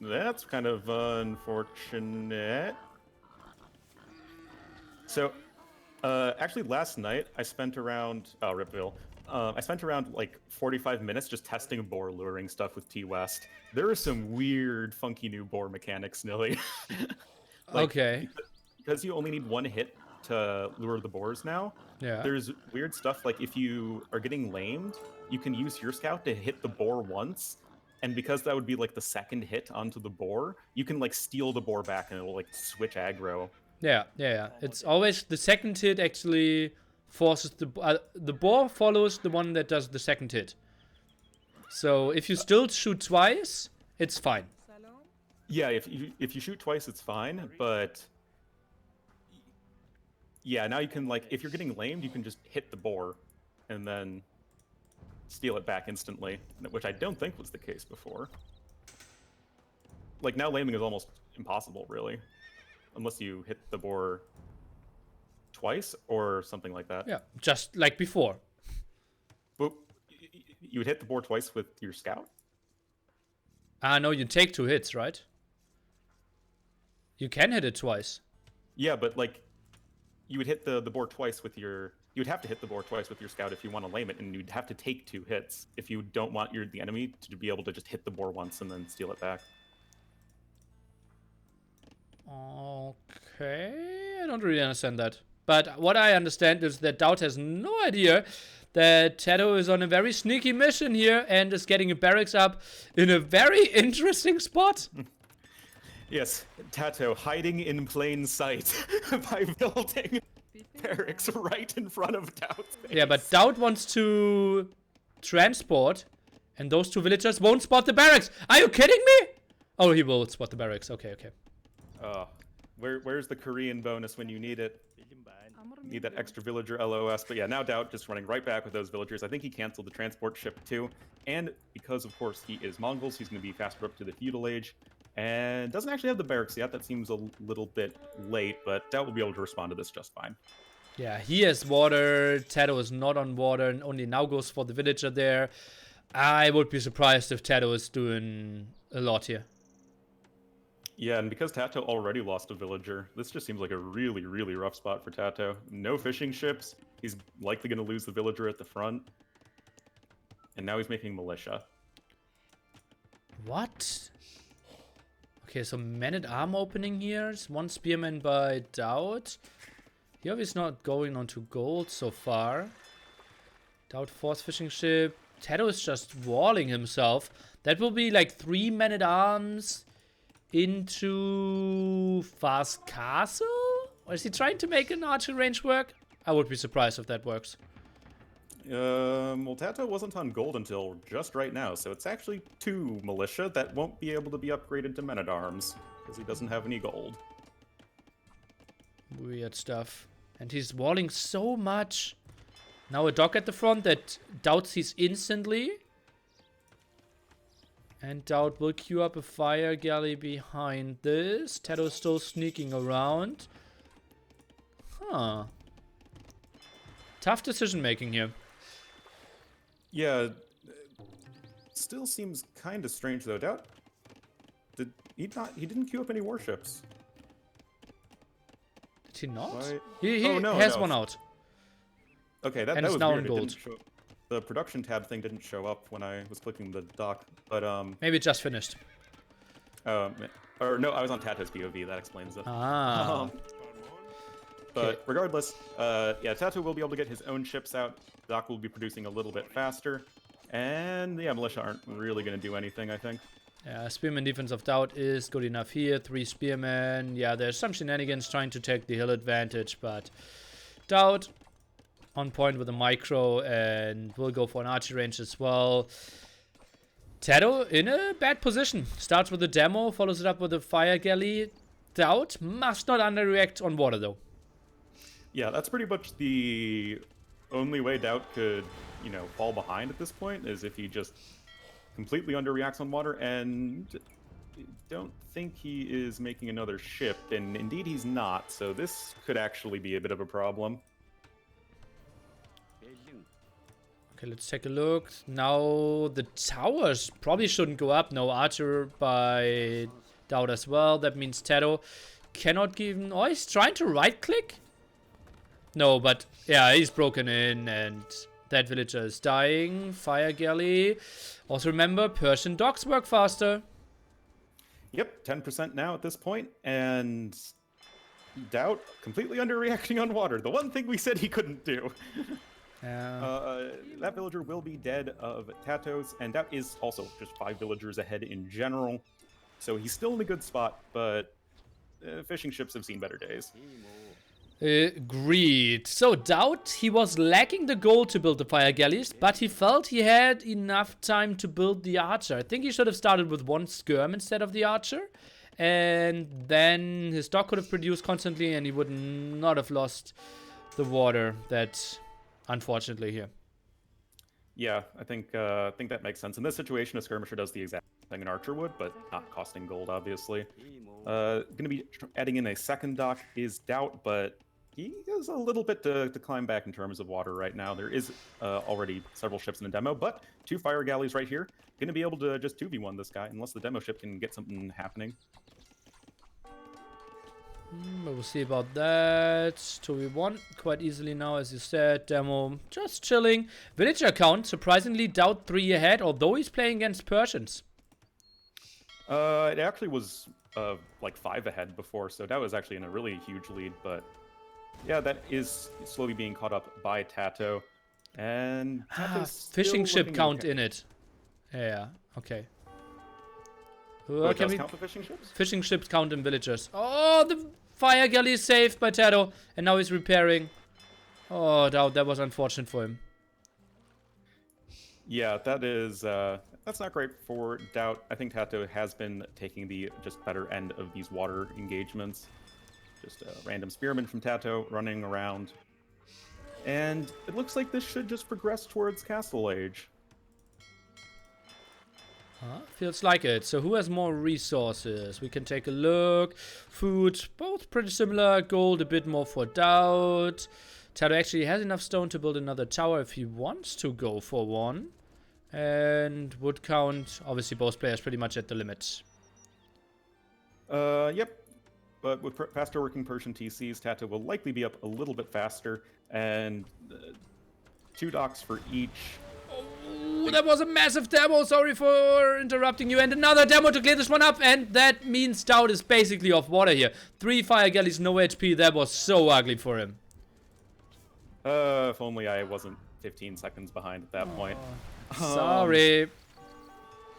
That's kind of unfortunate. So, actually, last night I spent around Ripville. I spent around like 45 minutes just testing boar luring stuff with T West. There are some weird, funky new boar mechanics, Nilly. Okay. Because you only need 1 hit to lure the boars now. Yeah. There's weird stuff like if you are getting lamed, you can use your scout to hit the boar once. And because that would be like the 2nd hit onto the boar, you can like steal the boar back and it'll like switch aggro. Yeah. It's always the 2nd hit actually forces the boar follows the one that does the 2nd hit. So if you still shoot twice, it's fine. Yeah, if you shoot twice, it's fine. But yeah, now you can like if you're getting lamed, you can just hit the boar, and then steal it back instantly, which I don't think was the case before. Like now, laming is almost impossible, really. Unless you hit the boar twice or something like that. Yeah, just like before. But you would hit the boar twice with your scout? No, you take 2 hits, right? You can hit it twice. Yeah, but like, you would hit the boar twice with your... You would have to hit the boar twice with your scout if you want to lame it, and you'd have to take 2 hits if you don't want the enemy to be able to just hit the boar once and then steal it back. Okay, I don't really understand that. But what I understand is that DauT has no idea that TaToH is on a very sneaky mission here and is getting a barracks up in a very interesting spot. Yes, TaToH hiding in plain sight by building barracks right in front of DauT's base. Yeah, but DauT wants to transport, and those 2 villagers won't spot the barracks. Are you kidding me? Oh, he will spot the barracks. Okay. Where's the Korean bonus when you need it? Need that extra villager LOS. But yeah, now DauT just running right back with those villagers. I think he canceled the transport ship too. And because, of course, he is Mongols, he's going to be faster up to the feudal age. And doesn't actually have the barracks yet. That seems a little bit late, but DauT will be able to respond to this just fine. Yeah, he has water. TaToH is not on water and only now goes for the villager there. I would be surprised if TaToH is doing a lot here. Yeah, and because TaToH already lost a villager, this just seems like a really, really rough spot for TaToH. No fishing ships. He's likely going to lose the villager at the front. And now he's making militia. What? Okay, so men-at-arm opening here. 1 spearman by DauT. Here he's not going on to gold so far. DauT force fishing ship. TaToH is just walling himself. That will be like 3 men-at-arms into fast castle? Or is he trying to make an archer range work? I would be surprised if that works. Well, TaToH wasn't on gold until just right now, so it's actually 2 militia that won't be able to be upgraded to men-at-arms, because he doesn't have any gold. Weird stuff. And he's walling so much. Now a dock at the front that DauT sees instantly. And DauT will queue up a fire galley behind this. TaToH still sneaking around. Huh. Tough decision making here. Yeah, still seems kind of strange though. DauT, he didn't queue up any warships. Did he not? Why? He Oh, no, has no. one out. Okay, that And was it's now weird. in It gold. didn't show, the production tab thing didn't show up when I was clicking the dock, but Maybe it just finished. or no, I was on TaToH's POV. That explains it. Ah. But Okay. regardless, yeah, TaToH will be able to get his own ships out. Dock will be producing a little bit faster, and yeah, militia aren't really going to do anything, I think. Yeah, spearman defense of DauT is good enough here. 3 spearmen. Yeah, there's some shenanigans trying to take the hill advantage, but DauT on point with a micro, and will go for an archer range as well. TaToH in a bad position. Starts with a demo, follows it up with a fire galley. DauT must not underreact on water though. Yeah, that's pretty much the only way DauT could, you know, fall behind at this point, is if he just completely underreacts on water, and don't think he is making another ship, and indeed he's not, so this could actually be a bit of a problem. Okay, let's take a look. Now the towers probably shouldn't go up. No archer by DauT as well. That means TaToH cannot give... Oh, he's trying to right-click? No, but yeah, he's broken in and that villager is dying. Fire galley. Also remember, Persian docks work faster. Yep, 10% now at this point, and DauT completely underreacting on water. The one thing we said he couldn't do. That villager will be dead of TaToH's, and DauT is also just 5 villagers ahead in general. So he's still in a good spot, but fishing ships have seen better days. Agreed. So DauT, he was lacking the gold to build the fire galleys, but he felt he had enough time to build the archer. I think he should have started with 1 skirm instead of the archer, and then his dock could have produced constantly, and he would not have lost the water that, unfortunately, here. Yeah, I think that makes sense. In this situation, a skirmisher does the exact thing an archer would, but not costing gold, obviously. Going to be adding in a second dock is DauT, but he has a little bit to climb back in terms of water right now. There is already several ships in the demo, but 2 fire galleys right here. Going to be able to just 2v1 this guy, unless the demo ship can get something happening. But we'll see about that. 2v1 quite easily now, as you said. Demo just chilling. Villager count, surprisingly, DauT 3 ahead, although he's playing against Persians. It actually was like 5 ahead before, so that was actually in a really huge lead, but yeah, that is slowly being caught up by TaToH. And fishing ship count in it. Yeah, okay. Oh, it does count the fishing ships? Fishing ships count in villagers. Oh, the fire galley is saved by TaToH, and now he's repairing. Oh, that was unfortunate for him. Yeah, that is that's not great for DauT. I think TaToH has been taking the just better end of these water engagements. Just a random spearman from TaToH running around. And it looks like this should just progress towards Castle Age. Feels like it. So who has more resources? We can take a look. Food, both pretty similar. Gold, a bit more for DauT. TaToH actually has enough stone to build another tower if he wants to go for one. And wood count, obviously both players pretty much at the limit. Yep. But with faster working Persian TCs, TaToH will likely be up a little bit faster. And 2 docks for each. Oh, that was a massive demo. Sorry for interrupting you. And another demo to clear this one up. And that means DauT is basically off water here. 3 fire galleys, no HP. That was so ugly for him. If only I wasn't 15 seconds behind at that point. Sorry.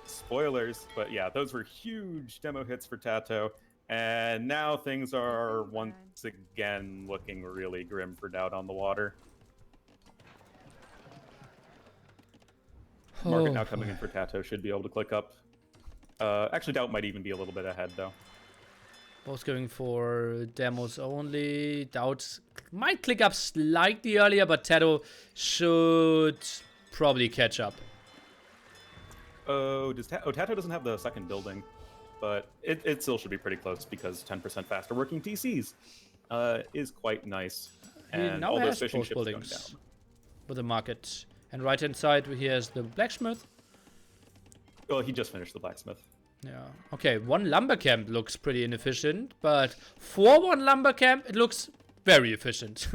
Spoilers, but yeah, those were huge demo hits for TaToH, and now things are once again looking really grim for DauT on the water. Market now coming in for TaToH should be able to click up. Actually, DauT might even be a little bit ahead, though. Both going for demos only. DauT might click up slightly earlier, but TaToH should probably catch up. Oh, TaToH doesn't have the second building, but it still should be pretty close because 10% faster working TCs is quite nice. He And now all those has fishing both ships going buildings down. with the market. And right hand side, he has the blacksmith. Well, he just finished the blacksmith. Yeah. Okay, one lumber camp looks pretty inefficient, but for one lumber camp, it looks very efficient.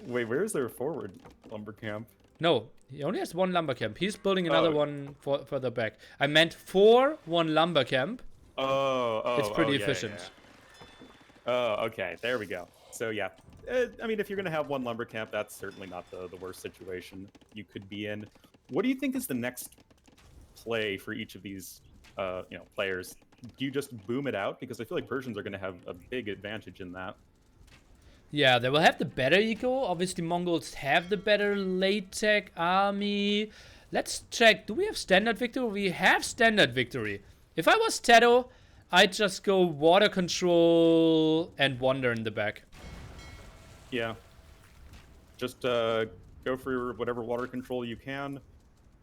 Wait, where is their forward lumber camp? No, he only has one lumber camp. He's building another one further back. I meant for one lumber camp. It's pretty efficient. Yeah. Oh, okay. There we go. So yeah, I mean, if you're gonna have one lumber camp, that's certainly not the worst situation you could be in. What do you think is the next play for each of these, players? Do you just boom it out? Because I feel like Persians are gonna have a big advantage in that. Yeah, they will have the better eco. Obviously, Mongols have the better late tech army. Let's check. Do we have standard victory? We have standard victory. If I was TaToH, I'd just go water control and wander in the back. Yeah. Just go for whatever water control you can,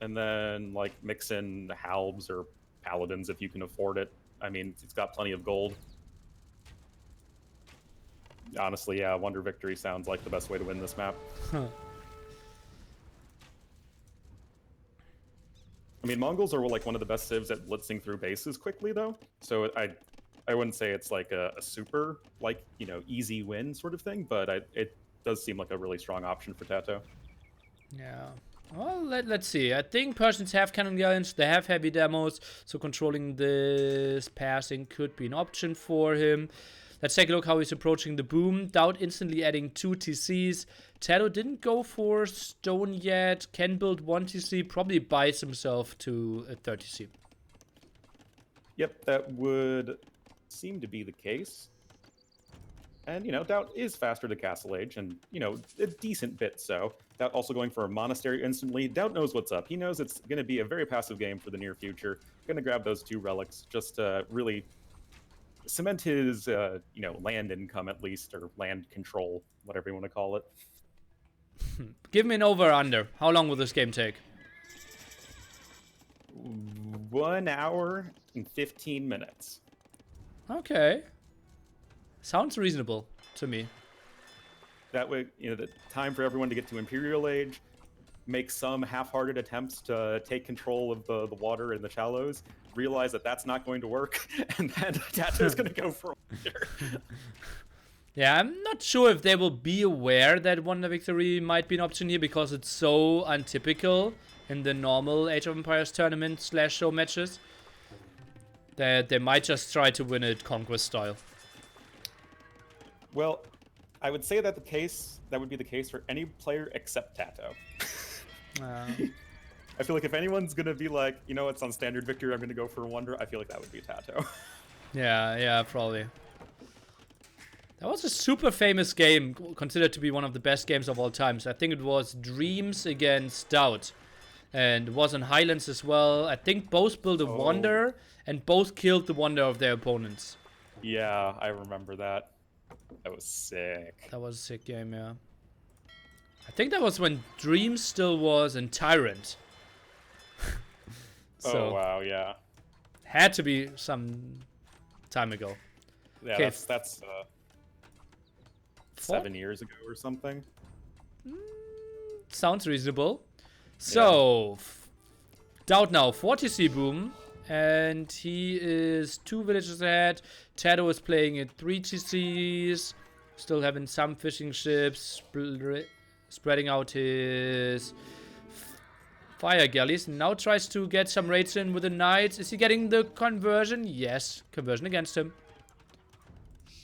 and then like mix in halbs or paladins if you can afford it. I mean, it's got plenty of gold. Honestly, yeah, Wonder Victory sounds like the best way to win this map. Huh. I mean, Mongols are like one of the best civs at blitzing through bases quickly, though. So I wouldn't say it's like a super, like, easy win sort of thing, but it does seem like a really strong option for TaToH. Yeah. Well, let's see. I think Persians have cannon galleons. They have heavy demos, so controlling this passing could be an option for him. Let's take a look how he's approaching the boom. DauT instantly adding 2 TCs. TaToH didn't go for stone yet. Can build 1 TC. Probably buys himself to a 3rd TC. Yep, that would seem to be the case. And, DauT is faster to Castle Age, and, a decent bit so. DauT also going for a monastery instantly. DauT knows what's up. He knows it's going to be a very passive game for the near future. Going to grab those 2 relics just to really cement his, land income at least, or land control, whatever you want to call it. Give me an over-under. How long will this game take? 1 hour and 15 minutes. Okay. Sounds reasonable to me. That way, the time for everyone to get to Imperial Age, make some half-hearted attempts to take control of the water and the shallows, realize that that's not going to work, and then TaToH's going to go for a wonder. Yeah, I'm not sure if they will be aware that Wonder Victory might be an option here because it's so untypical in the normal Age of Empires tournament / show matches that they might just try to win it Conquest style. Well, I would say that would be the case for any player except TaToH. I feel like if anyone's gonna be like, it's on standard victory, I'm gonna go for a wonder, I feel like that would be TaToH. Yeah, probably. That was a super famous game, considered to be one of the best games of all times. I think it was Dreams against DauT. And it was on Highlands as well. I think both built a wonder, and both killed the wonder of their opponents. Yeah, I remember that. That was sick. That was a sick game, yeah. I think that was when Dreams still was in Tyrant. So, oh, wow, yeah. Had to be some time ago. Yeah, okay. That's 7 years ago or something. Sounds reasonable. So, DauT now, 4 TC boom. And he is 2 villages ahead. TaToH is playing at 3 TCs. Still having some fishing ships. Spreading out his fire galleys. Now tries to get some raids in with the knights. Is he getting the conversion? Yes. Conversion against him.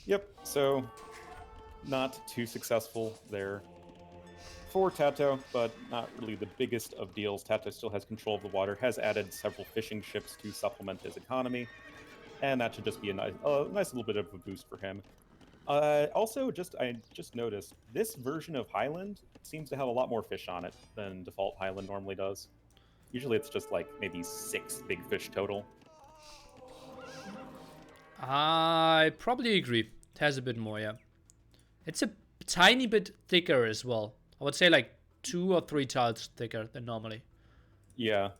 Yep. So not too successful there for TaToH, but not really the biggest of deals. TaToH still has control of the water, has added several fishing ships to supplement his economy, and that should just be a nice little bit of a boost for him. Also, I just noticed this version of Highland seems to have a lot more fish on it than default Highland normally does. Usually it's just like maybe 6 big fish total. I probably agree. It has a bit more, yeah. It's a tiny bit thicker as well. I would say like 2 or 3 tiles thicker than normally. Yeah,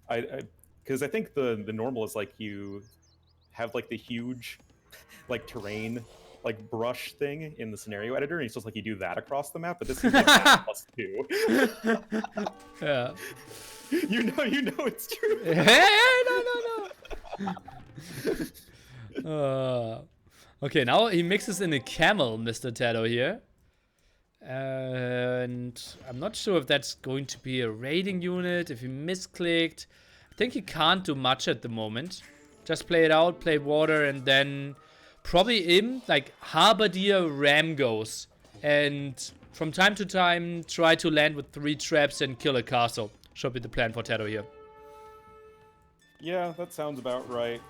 because I think the normal is like you have like the huge like terrain like brush thing in the scenario editor, and it's just like you do that across the map, but this is like that +2. Yeah. You know it's true. Hey, no. Okay, now he mixes in a camel, Mr. TaToH here. And I'm not sure if that's going to be a raiding unit, if he misclicked. I think he can't do much at the moment. Just play it out, play water, and then probably like Halberdier Ram goes. And from time to time, try to land with 3 traps and kill a castle. Should be the plan for TaToH here. Yeah, that sounds about right.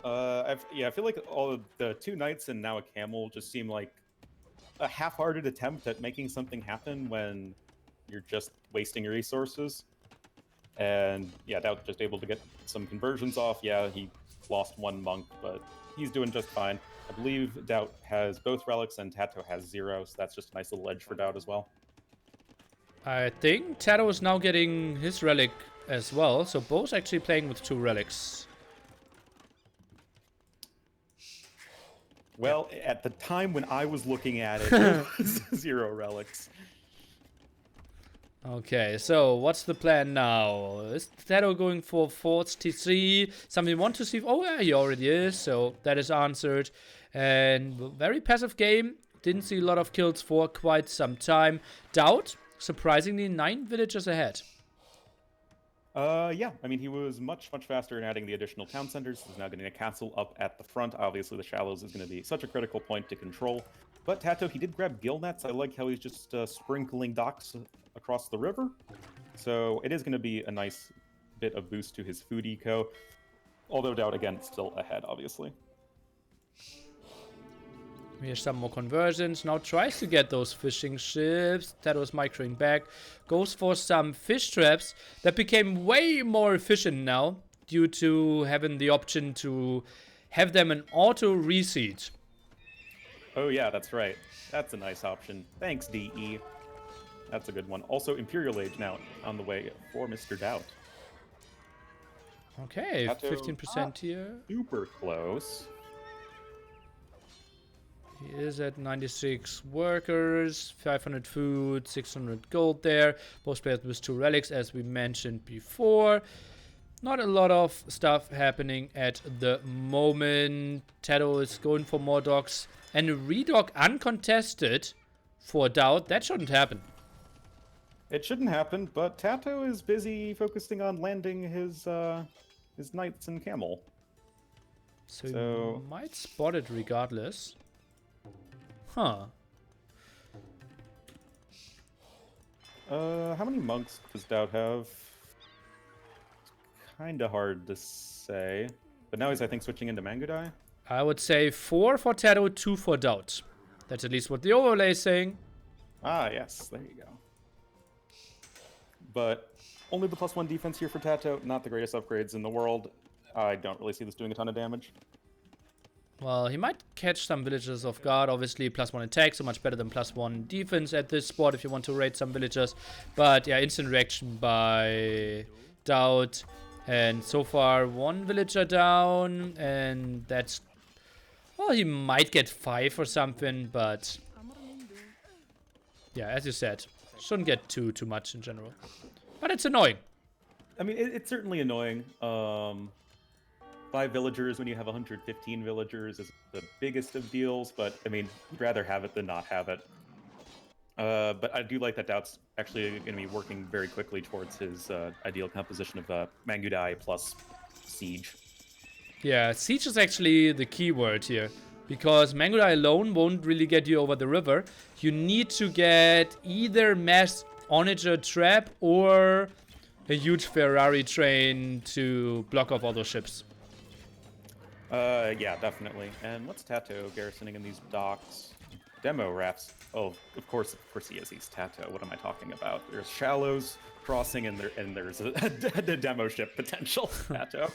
I feel like all of the 2 knights and now a camel just seem like a half-hearted attempt at making something happen when you're just wasting your resources. And yeah, DauT just able to get some conversions off. Yeah, he lost 1 monk, but he's doing just fine. I believe DauT has both relics and TaToH has 0, so that's just a nice little edge for DauT as well. I think TaToH is now getting his relic as well, so both actually playing with 2 relics. Well, at the time when I was looking at it, it was 0 relics. Okay, so what's the plan now? Is TaToH going for Forts T3? Something you want to see? Oh, yeah, he already is, so that is answered. And very passive game. Didn't see a lot of kills for quite some time. DauT, surprisingly, 9 villagers ahead. Yeah, I mean, he was much faster in adding the additional town centers. He's now getting a castle up at the front. Obviously, the shallows is going to be such a critical point to control. But TaToH, he did grab gill nets. I like how he's just sprinkling docks across the river. So it is going to be a nice bit of boost to his food eco. Although DauT, again, still ahead, obviously. Here's some more conversions. Now tries to get those fishing ships. TaToH's microing back. Goes for some fish traps that became way more efficient now due to having the option to have them an auto reseed. Oh yeah, that's right. That's a nice option. Thanks, DE. That's a good one. Also, Imperial Age now on the way for Mr. DauT. Okay, TaToH, 15% here. Super close. He is at 96 workers, 500 food, 600 gold there. Both players with 2 relics, as we mentioned before. Not a lot of stuff happening at the moment. TaToH is going for more docks. And a redock uncontested for DauT. That shouldn't happen. It shouldn't happen, but TaToH is busy focusing on landing his knights and camel. So you might spot it regardless. Huh. How many monks does DauT have? Kinda hard to say. But now he's, I think, switching into Mangudai. I would say 4 for TaToH, 2 for DauT. That's at least what the overlay is saying. Ah, yes, there you go. But only the +1 defense here for TaToH. Not the greatest upgrades in the world. I don't really see this doing a ton of damage. Well, he might catch some villagers off guard. Obviously, +1 attack, so much better than +1 defense at this spot if you want to raid some villagers. But yeah, instant reaction by DauT. And so far, 1 villager down. And that's... Well, he might get 5 or something, but... Yeah, as you said, shouldn't get too much in general. But it's annoying. I mean, it's certainly annoying. 5 villagers when you have 115 villagers is the biggest of deals, but I mean, you'd rather have it than not have it. But I do like that DauT's actually going to be working very quickly towards his ideal composition of Mangudai plus Siege. Yeah, Siege is actually the key word here. because Mangudai alone won't really get you over the river. You need to get either mass Onager trap or a huge Ferrari train to block off all those ships. Yeah, definitely. And what's TaToH garrisoning in these docks? Demo rafts. Oh, of course he is. He's TaToH. What am I talking about? There's shallows crossing, and there's a demo ship potential. TaToH.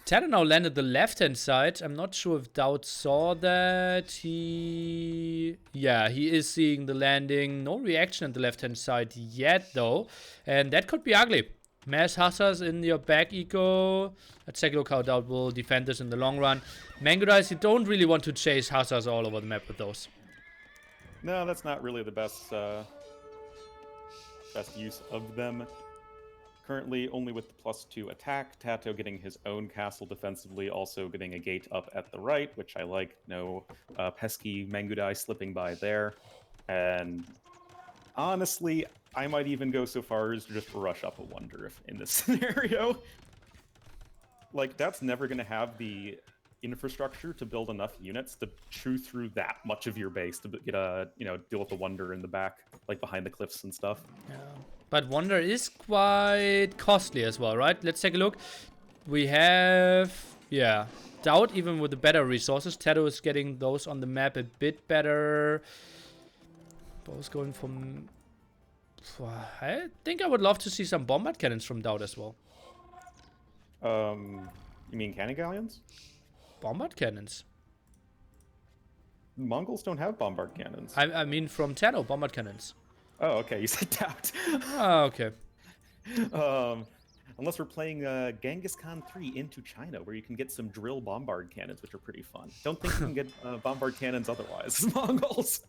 TaToH now landed the left-hand side. I'm not sure if DauT saw that. Yeah, he is seeing the landing. No reaction at the left-hand side yet, though. And that could be ugly. Mass hussars in your back eco. Let's take a look how DauT will defend this in the long run. Mangudais, you don't really want to chase hussars all over the map with those. No, that's not really the best use of them. Currently, only with the +2 attack. TaToH getting his own castle defensively, also getting a gate up at the right, which I like. No pesky Mangudai slipping by there. And honestly, I might even go so far as to just rush up a Wonder if in this scenario. Like, that's never going to have the infrastructure to build enough units to chew through that much of your base to get a, deal with the Wonder in the back, like behind the cliffs and stuff. Yeah. But Wonder is quite costly as well, right? Let's take a look. We have, yeah, DauT even with the better resources. TaToH is getting those on the map a bit better. Both going from... I think I would love to see some bombard cannons from DauT as well. You mean cannon galleons? Bombard cannons. Mongols don't have bombard cannons. I mean from TaToH, bombard cannons. Oh, okay. You said DauT. Oh, okay. Unless we're playing Genghis Khan 3 into China, where you can get some drill bombard cannons, which are pretty fun. Don't think you can get bombard cannons otherwise, Mongols.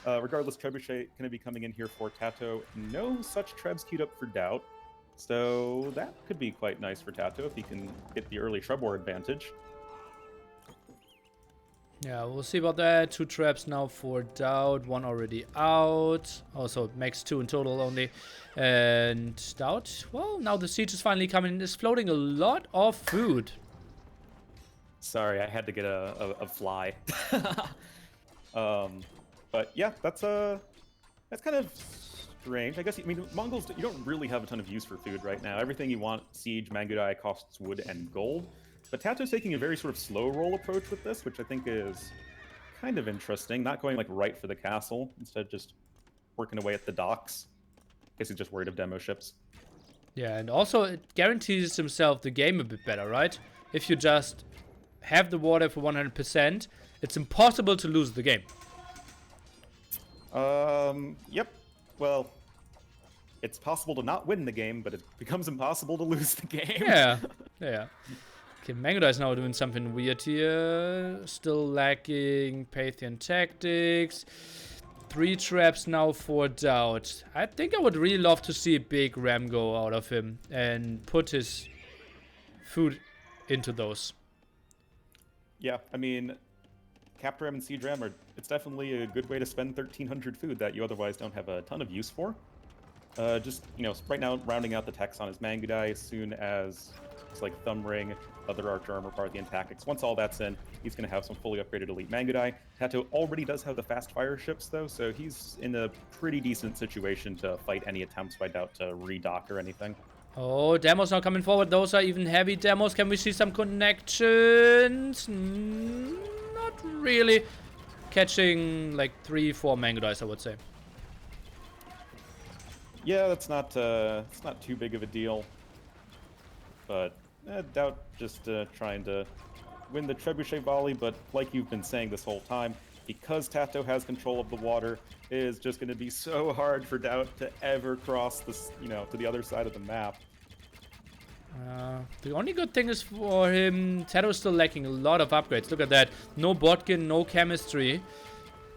Regardless, Trebuchet going to be coming in here for TaToH. No such Trebs queued up for DauT. So that could be quite nice for TaToH if he can get the early Treb war advantage. Yeah, we'll see about that. 2 traps now for DauT, 1 already out. Also, max 2 in total only. And DauT, well, now the siege is finally coming. It's floating a lot of food. Sorry, I had to get a fly. But yeah, that's kind of strange. I guess, Mongols, you don't really have a ton of use for food right now. Everything you want, siege, Mangudai, costs wood and gold. But TaToH's taking a very sort of slow roll approach with this, which I think is kind of interesting. Not going like right for the castle, instead just working away at the docks. Guess he's just worried of demo ships. Yeah, and also it guarantees himself the game a bit better, right? If you just have the water for 100%, it's impossible to lose the game. Yep. Well, it's possible to not win the game, but it becomes impossible to lose the game. Yeah, yeah. Okay, Mangudai is now doing something weird here. Still lacking Pathian tactics. 3 traps now for DauT. I think I would really love to see a big ram go out of him and put his food into those. Yeah, I mean, Cap Ram and Siege Ram it's definitely a good way to spend 1,300 food that you otherwise don't have a ton of use for. Just, right now, rounding out the techs on his Mangudai as soon as it's like Thumb Ring, other Archer Armor, Parthian Tactics. Once all that's in, he's going to have some fully upgraded Elite Mangudai. TaToH already does have the fast fire ships, though, so he's in a pretty decent situation to fight any attempts by DauT to redock or anything. Oh, demos now coming forward. Those are even heavy demos. Can we see some connections? Not really. Catching like 3-4 Mangudais, I would say. Yeah, that's not it's not too big of a deal. But DauT just trying to win the Trebuchet volley, but like you've been saying this whole time, because TaToH has control of the water, it is just going to be so hard for DauT to ever cross this, to the other side of the map. The only good thing is for him, TaToH is still lacking a lot of upgrades. Look at that. No Botkin, no chemistry.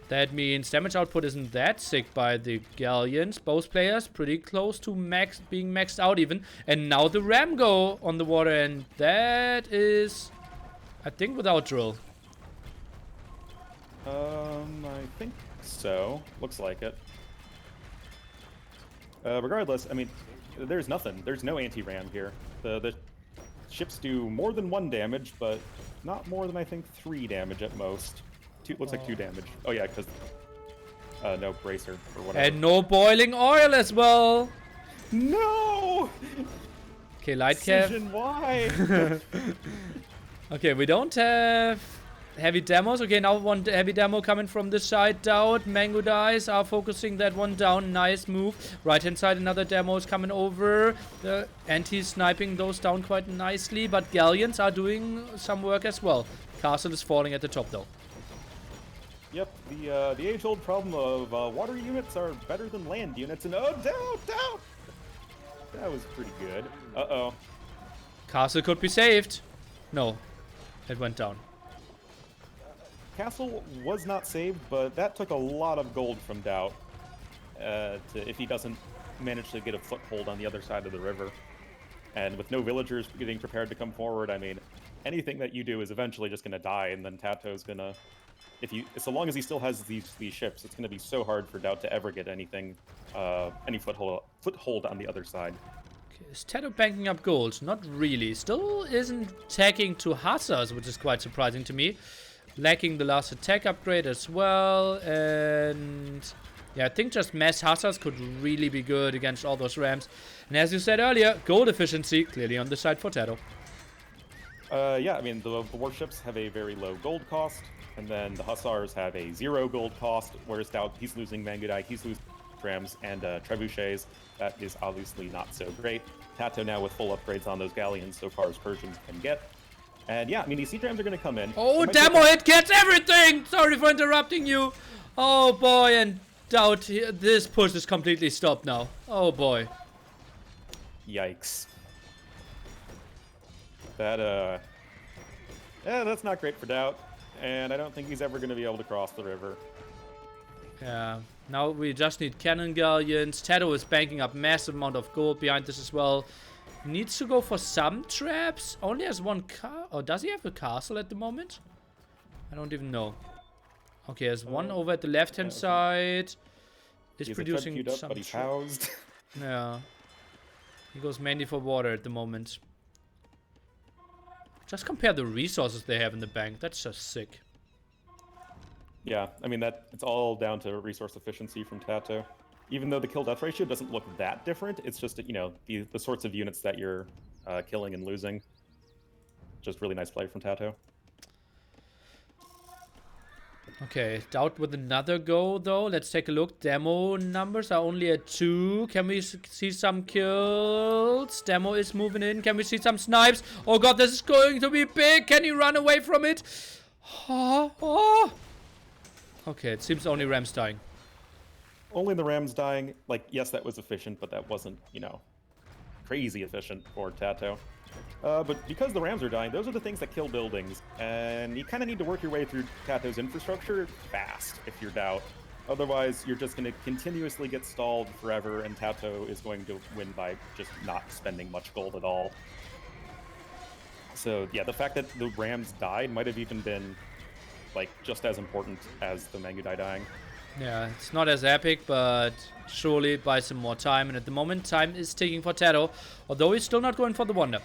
That means damage output isn't that sick by the Galleons. Both players pretty close to being maxed out even. And now the Ram go on the water, and that is, I think, without drill. I think so. Looks like it. Regardless, I mean, there's nothing. There's no anti-ram here. The ships do more than 1 damage, but not more than, I think, 3 damage at most. Looks like 2 damage. Oh yeah, because no bracer or whatever. And no boiling oil as well. No! Okay, light cav. Why? Okay, we don't have heavy demos. Okay, now one heavy demo coming from this side. DauT, Mango Dice are focusing that one down. Nice move. Right hand side, another demo is coming over. The anti-sniping those down quite nicely, but Galleons are doing some work as well. Castle is falling at the top though. Yep, the age-old problem of water units are better than land units, and oh, DauT! That was pretty good. Uh-oh. Castle could be saved. No, it went down. Castle was not saved, but that took a lot of gold from DauT if he doesn't manage to get a foothold on the other side of the river. And with no villagers getting prepared to come forward, I mean, anything that you do is eventually just going to die, and then TaToH's going to... so long as he still has these ships, it's going to be so hard for DauT to ever get anything, any foothold on the other side. Okay, is TaToH banking up gold? Not really. Still isn't tagging to Hussars, which is quite surprising to me. Lacking the last attack upgrade as well, and yeah, I think just mass Hussars could really be good against all those rams. And as you said earlier, gold efficiency clearly on the side for TaToH. Yeah, I mean, the warships have a very low gold cost, and then the Hussars have a 0 gold cost, whereas DauT, he's losing Mangudai, he's losing rams and trebuchets. That is obviously not so great. TaToH now with full upgrades on those galleons so far as Persians can get. And yeah, I mean, these siege rams are going to come in. Oh, demo hit gets everything! Sorry for interrupting you. Oh boy, and DauT, this push is completely stopped now. Oh boy. Yikes. That, yeah, that's not great for DauT. And I don't think he's ever going to be able to cross the river. Yeah, now we just need cannon galleons. TaToH is banking up massive amount of gold behind this as well. Needs to go for some traps. Only has 1 car. Oh, does he have a castle at the moment? I don't even know. Okay, there's 1 over at the left-hand side. He's producing up, some but he's housed. Yeah. He goes mainly for water at the moment. Just compare the resources they have in the bank. That's just sick. Yeah, I mean, it's all down to resource efficiency from TaToH. Even though the kill-death ratio doesn't look that different, it's just, you know, the sorts of units that you're killing and losing. Just really nice play from TaToH. Okay, DauT with another go, though. Let's take a look. Demo numbers are only at 2. Can we see some kills? Demo is moving in. Can we see some snipes? Oh god, this is going to be big. Can he run away from it? Oh. Okay, it seems only Rams dying. Only the Rams dying. Like, yes, that was efficient, but that wasn't, you know, crazy efficient for TaToH. But because the Rams are dying, those are the things that kill buildings. And you kind of need to work your way through TaToH's infrastructure fast if you're DauT. Otherwise, you're just going to continuously get stalled forever, and TaToH is going to win by just not spending much gold at all. So, yeah, the fact that the Rams died might have even been, like, just as important as the Mangudai dying. Yeah, it's not as epic, but surely buy some more time. And at the moment, time is ticking for TaToH, although he's still not going for the wonder.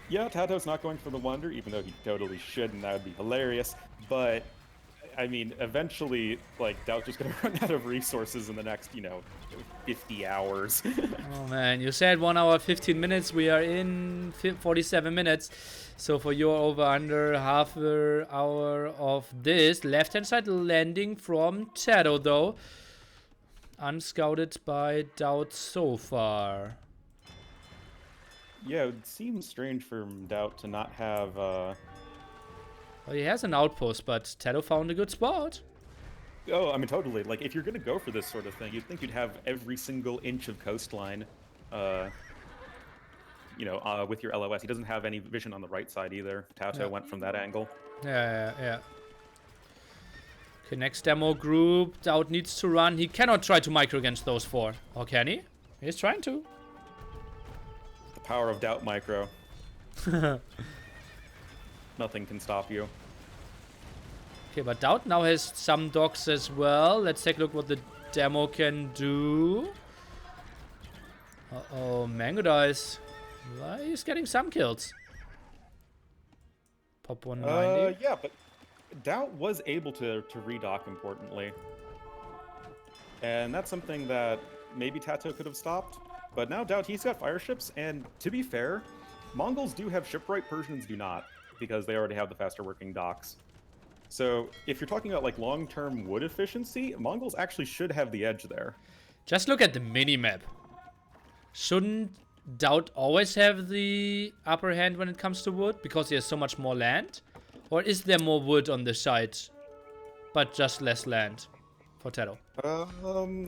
Yeah, TaToH's not going for the wonder, even though he totally should, and that would be hilarious. But, I mean, eventually, like, DauT's just going to run out of resources in the next, you know, 50 hours. Oh, man, you said 1 hour, 15 minutes. We are in 47 minutes. So for your over-under, half an hour of this. Left-hand side landing from TaToH, though. Unscouted by DauT so far. Yeah, it seems strange for DauT to not have, Well, he has an outpost, but TaToH found a good spot. Oh, I mean, totally. Like, if you're going to go for this sort of thing, you'd think you'd have every single inch of coastline, you know, with your LOS. He doesn't have any vision on the right side either. TaToH went from that angle. Yeah. Okay, next demo group. DauT needs to run. He cannot try to micro against those 4. Or can he? He's trying to. The power of DauT micro. Nothing can stop you. Okay, but DauT now has some docks as well. Let's take a look what the demo can do. Uh-oh, Mango Dice. Well, he's getting some kills. Pop 190. Yeah, but DauT was able to redock importantly. And that's something that maybe TaToH could have stopped. But now DauT, he's got fire ships, and to be fair, Mongols do have shipwright, Persians do not, because they already have the faster working docks. So if you're talking about like long-term wood efficiency, Mongols actually should have the edge there. Just look at the mini-map. Shouldn't DauT always have the upper hand when it comes to wood, because he has so much more land? Or is there more wood on the side, but just less land for TaToH?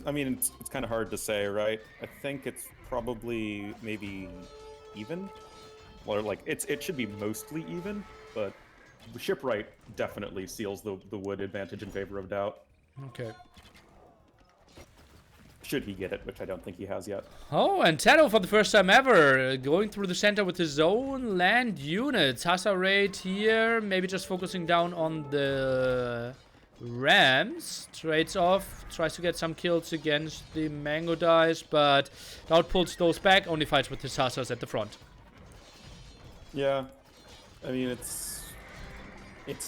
I mean, it's kind of hard to say, right? I think it's probably maybe even, or like it should be mostly even, but shipwright definitely seals the wood advantage in favor of DauT. Okay. Should he get it, which I don't think he has yet. Oh, and TaToH for the first time ever, going through the center with his own land units. Hussar raid here, maybe just focusing down on the Rams. Trades off, tries to get some kills against the Mango Dice, but DauT pulls those back, only fights with his Hussars at the front. Yeah, I mean, it's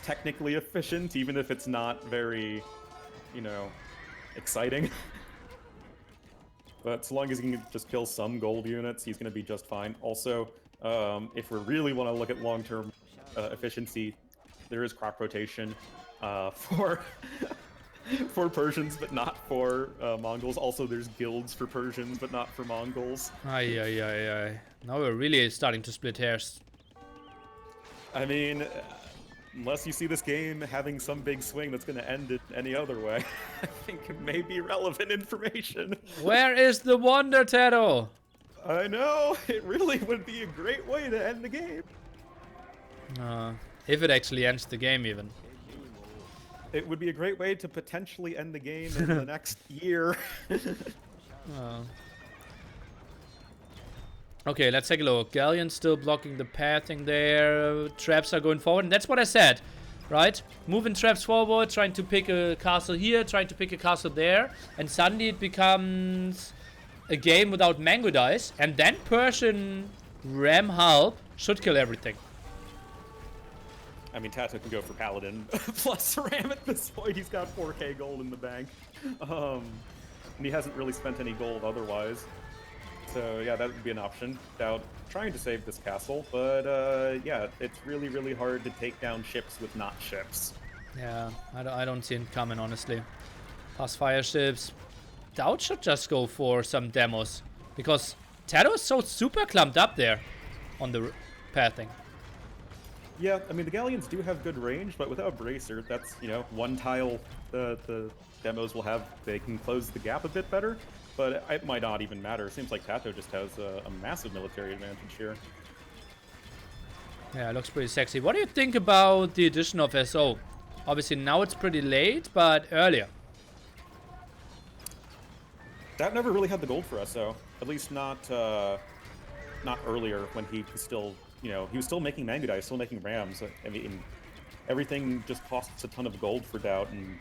technically efficient, even if it's not very, you know, exciting. But so long as he can just kill some gold units, he's going to be just fine. Also, if we really want to look at long-term efficiency, there is crop rotation for for Persians, but not for Mongols. Also, there's guilds for Persians, but not for Mongols. Ay. Now we're really starting to split hairs. I mean, unless you see this game having some big swing that's going to end it any other way, I think it may be relevant information. Where is the wonder, TaToH? I know, it really would be a great way to end the game. If it actually ends the game, even. It would be a great way to potentially end the game in the next year. Okay, let's take a look. Galleon's still blocking the pathing there. Traps are going forward, and that's what I said, right? Moving traps forward, trying to pick a castle here, trying to pick a castle there, and suddenly it becomes a game without Mango Dice, and then Persian Ram help should kill everything. I mean, TaToH can go for Paladin plus Ram at this point. He's got 4k gold in the bank. And he hasn't really spent any gold otherwise. So yeah, that would be an option. DauT trying to save this castle, but yeah, it's really, really hard to take down ships with not ships. Yeah, I don't see it coming, honestly. Plus fire ships. DauT should just go for some demos, because TaToH is so super clumped up there on the pathing. Yeah, I mean, the Galleons do have good range, but without Bracer, that's, you know, one tile the demos will have. They can close the gap a bit better. But it might not even matter. It seems like TaToH just has a massive military advantage here. Yeah, it looks pretty sexy. What do you think about the addition of SO? Obviously now it's pretty late, but earlier. That never really had the gold for SO. At least not earlier when he was still, you know, he was still making Mango Dice, still making Rams. I mean, everything just costs a ton of gold for DauT, and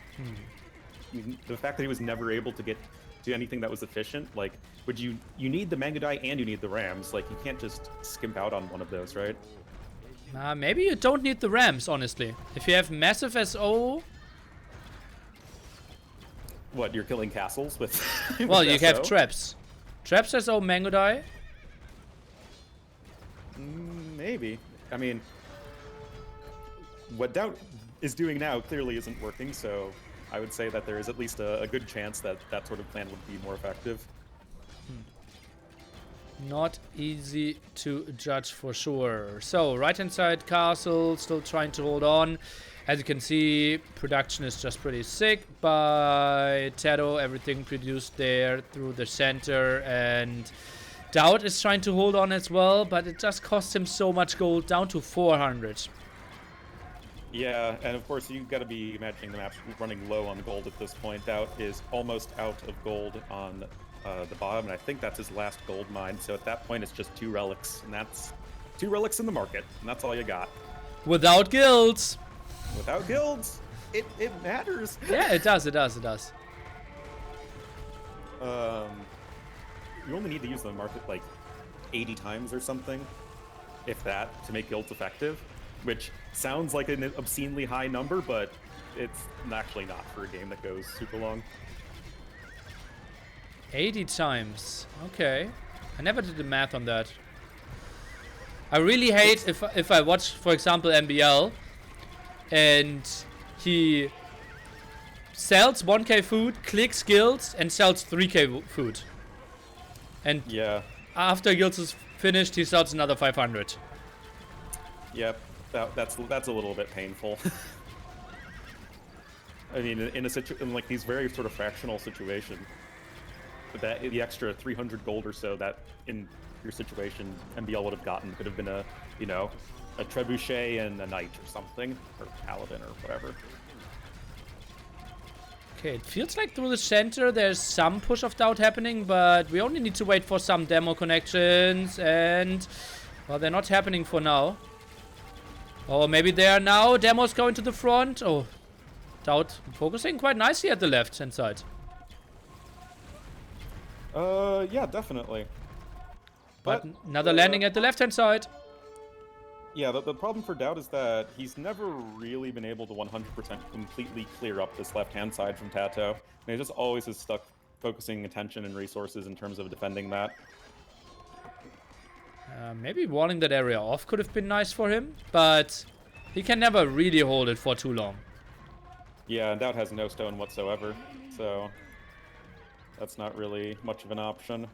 the fact that he was never able to get to anything that was efficient, like, you need the Mango Die and you need the Rams. Like, you can't just skimp out on one of those, right? Maybe you don't need the Rams, honestly. If you have massive SO... What, you're killing castles with Well, with you SO? have traps. Traps SO Mango Die? Maybe. I mean, what DauT is doing now clearly isn't working, so I would say that there is at least a good chance that that sort of plan would be more effective. Not easy to judge for sure. So, right-hand side castle, still trying to hold on. As you can see, production is just pretty sick by TaToH. Everything produced there through the center, and DauT is trying to hold on as well, but it just costs him so much gold, down to 400. Yeah, and of course you got to be imagining the map's running low on gold at this point. DauT is almost out of gold on the bottom, and I think that's his last gold mine. So at that point, it's just 2 relics, and that's 2 relics in the market, and that's all you got. Without guilds. Without guilds, it matters. Yeah, it does. You only need to use the market like 80 times or something, if that, to make guilds effective, which sounds like an obscenely high number, but it's actually not for a game that goes super long. 80 times. Okay. I never did the math on that. I really hate if I watch, for example, MBL, and he sells 1k food, clicks guilds, and sells 3k food. And Yeah. after guilds is finished, he sells another 500. Yep. That's a little bit painful. I mean, in like these very sort of fractional situation, that the extra 300 gold or so that in your situation MBL would have gotten could have been a, you know, a trebuchet and a knight or something, or paladin or whatever. Okay, it feels like through the center there's some push of DauT happening, but we only need to wait for some demo connections, and well, they're not happening for now. Or maybe they are now. Demos going to the front. Oh, DauT focusing quite nicely at the left hand side. Yeah, definitely. But another landing at the left hand side. Yeah, the problem for DauT is that he's never really been able to 100% completely clear up this left-hand side from TaToH. And he just always is stuck focusing attention and resources in terms of defending that. Maybe walling that area off could have been nice for him, but he can never really hold it for too long. Yeah, and DauT has no stone whatsoever, so that's not really much of an option.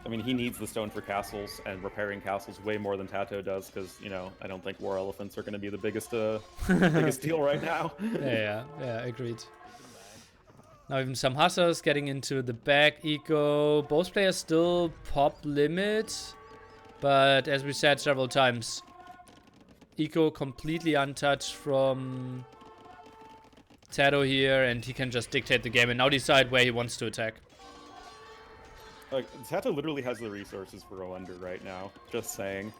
I mean, he needs the stone for castles and repairing castles way more than TaToH does, because, you know, I don't think war elephants are going to be the biggest biggest deal right now. Yeah, agreed. Now even some hussars getting into the back eco. Both players still pop limit, but as we said several times, eco completely untouched from TaToH here, and he can just dictate the game and now decide where he wants to attack. Like, TaToH literally has the resources for a wonder right now, just saying.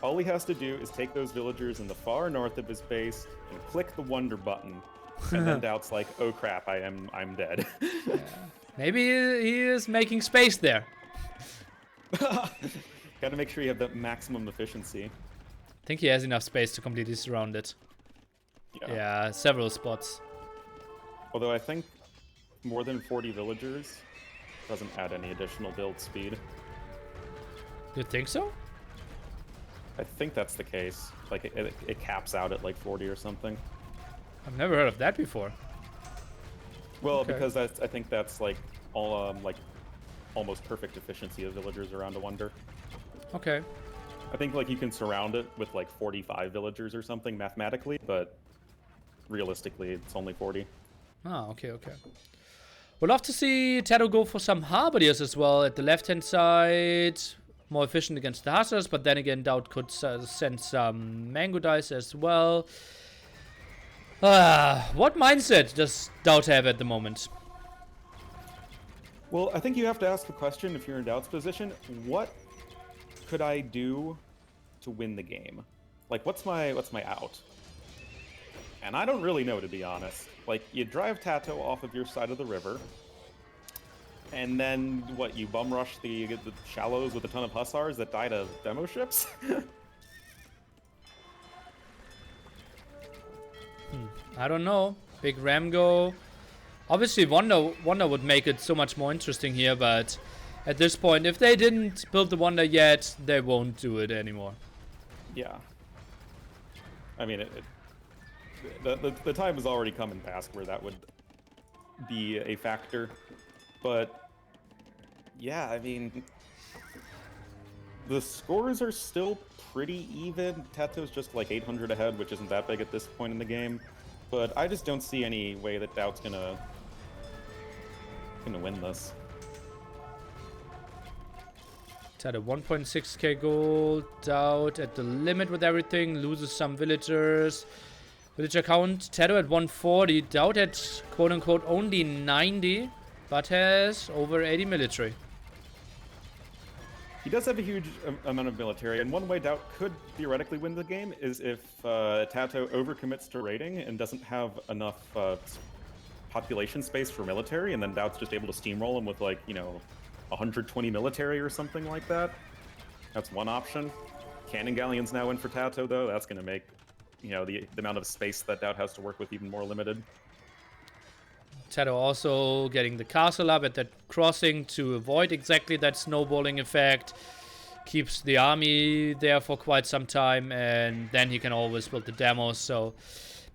All he has to do is take those villagers in the far north of his base and click the wonder button. And then DauT's like, oh crap, I'm dead. Yeah. Maybe he is making space there. Gotta make sure you have the maximum efficiency. I think he has enough space to completely surround it. Yeah, several spots. Although I think more than 40 villagers doesn't add any additional build speed. You think so? I think that's the case. Like, it caps out at like 40 or something. I've never heard of that before. Well, Okay. because I think that's like all like almost perfect efficiency of villagers around a wonder. Okay. I think like you can surround it with like 45 villagers or something mathematically, but realistically it's only 40. Ah, okay. We'll love to see TaToH go for some Harbiers as well at the left-hand side. More efficient against the Hussars, but then again, DauT could send some Mango Dice as well. What mindset does DauT have at the moment? Well, I think you have to ask the question, if you're in DauT's position, what could I do to win the game? Like, what's my out? And I don't really know, to be honest. Like, you drive TaToH off of your side of the river, and then, what, you bum rush the shallows with a ton of hussars that die to demo ships? I don't know. Big Ramgo. Obviously, Wonder would make it so much more interesting here, but at this point, if they didn't build the Wonder yet, they won't do it anymore. Yeah. I mean, the time has already come and passed where that would be a factor. But, yeah, I mean, the scores are still pretty even. TaToH's just like 800 ahead, which isn't that big at this point in the game. But I just don't see any way that DauT's gonna win this. TaToH 1.6k gold. DauT at the limit with everything. Loses some villagers. Villager count. TaToH at 140. DauT at quote-unquote only 90. But has over 80 military. He does have a huge amount of military, and one way DauT could theoretically win the game is if TaToH overcommits to raiding and doesn't have enough population space for military, and then DauT's just able to steamroll him with, like, you know, 120 military or something like that. That's one option. Cannon Galleon's now in for TaToH, though. That's going to make, you know, the amount of space that DauT has to work with even more limited. TaToH also getting the castle up at that crossing to avoid exactly that snowballing effect. Keeps the army there for quite some time, and then he can always build the demos, so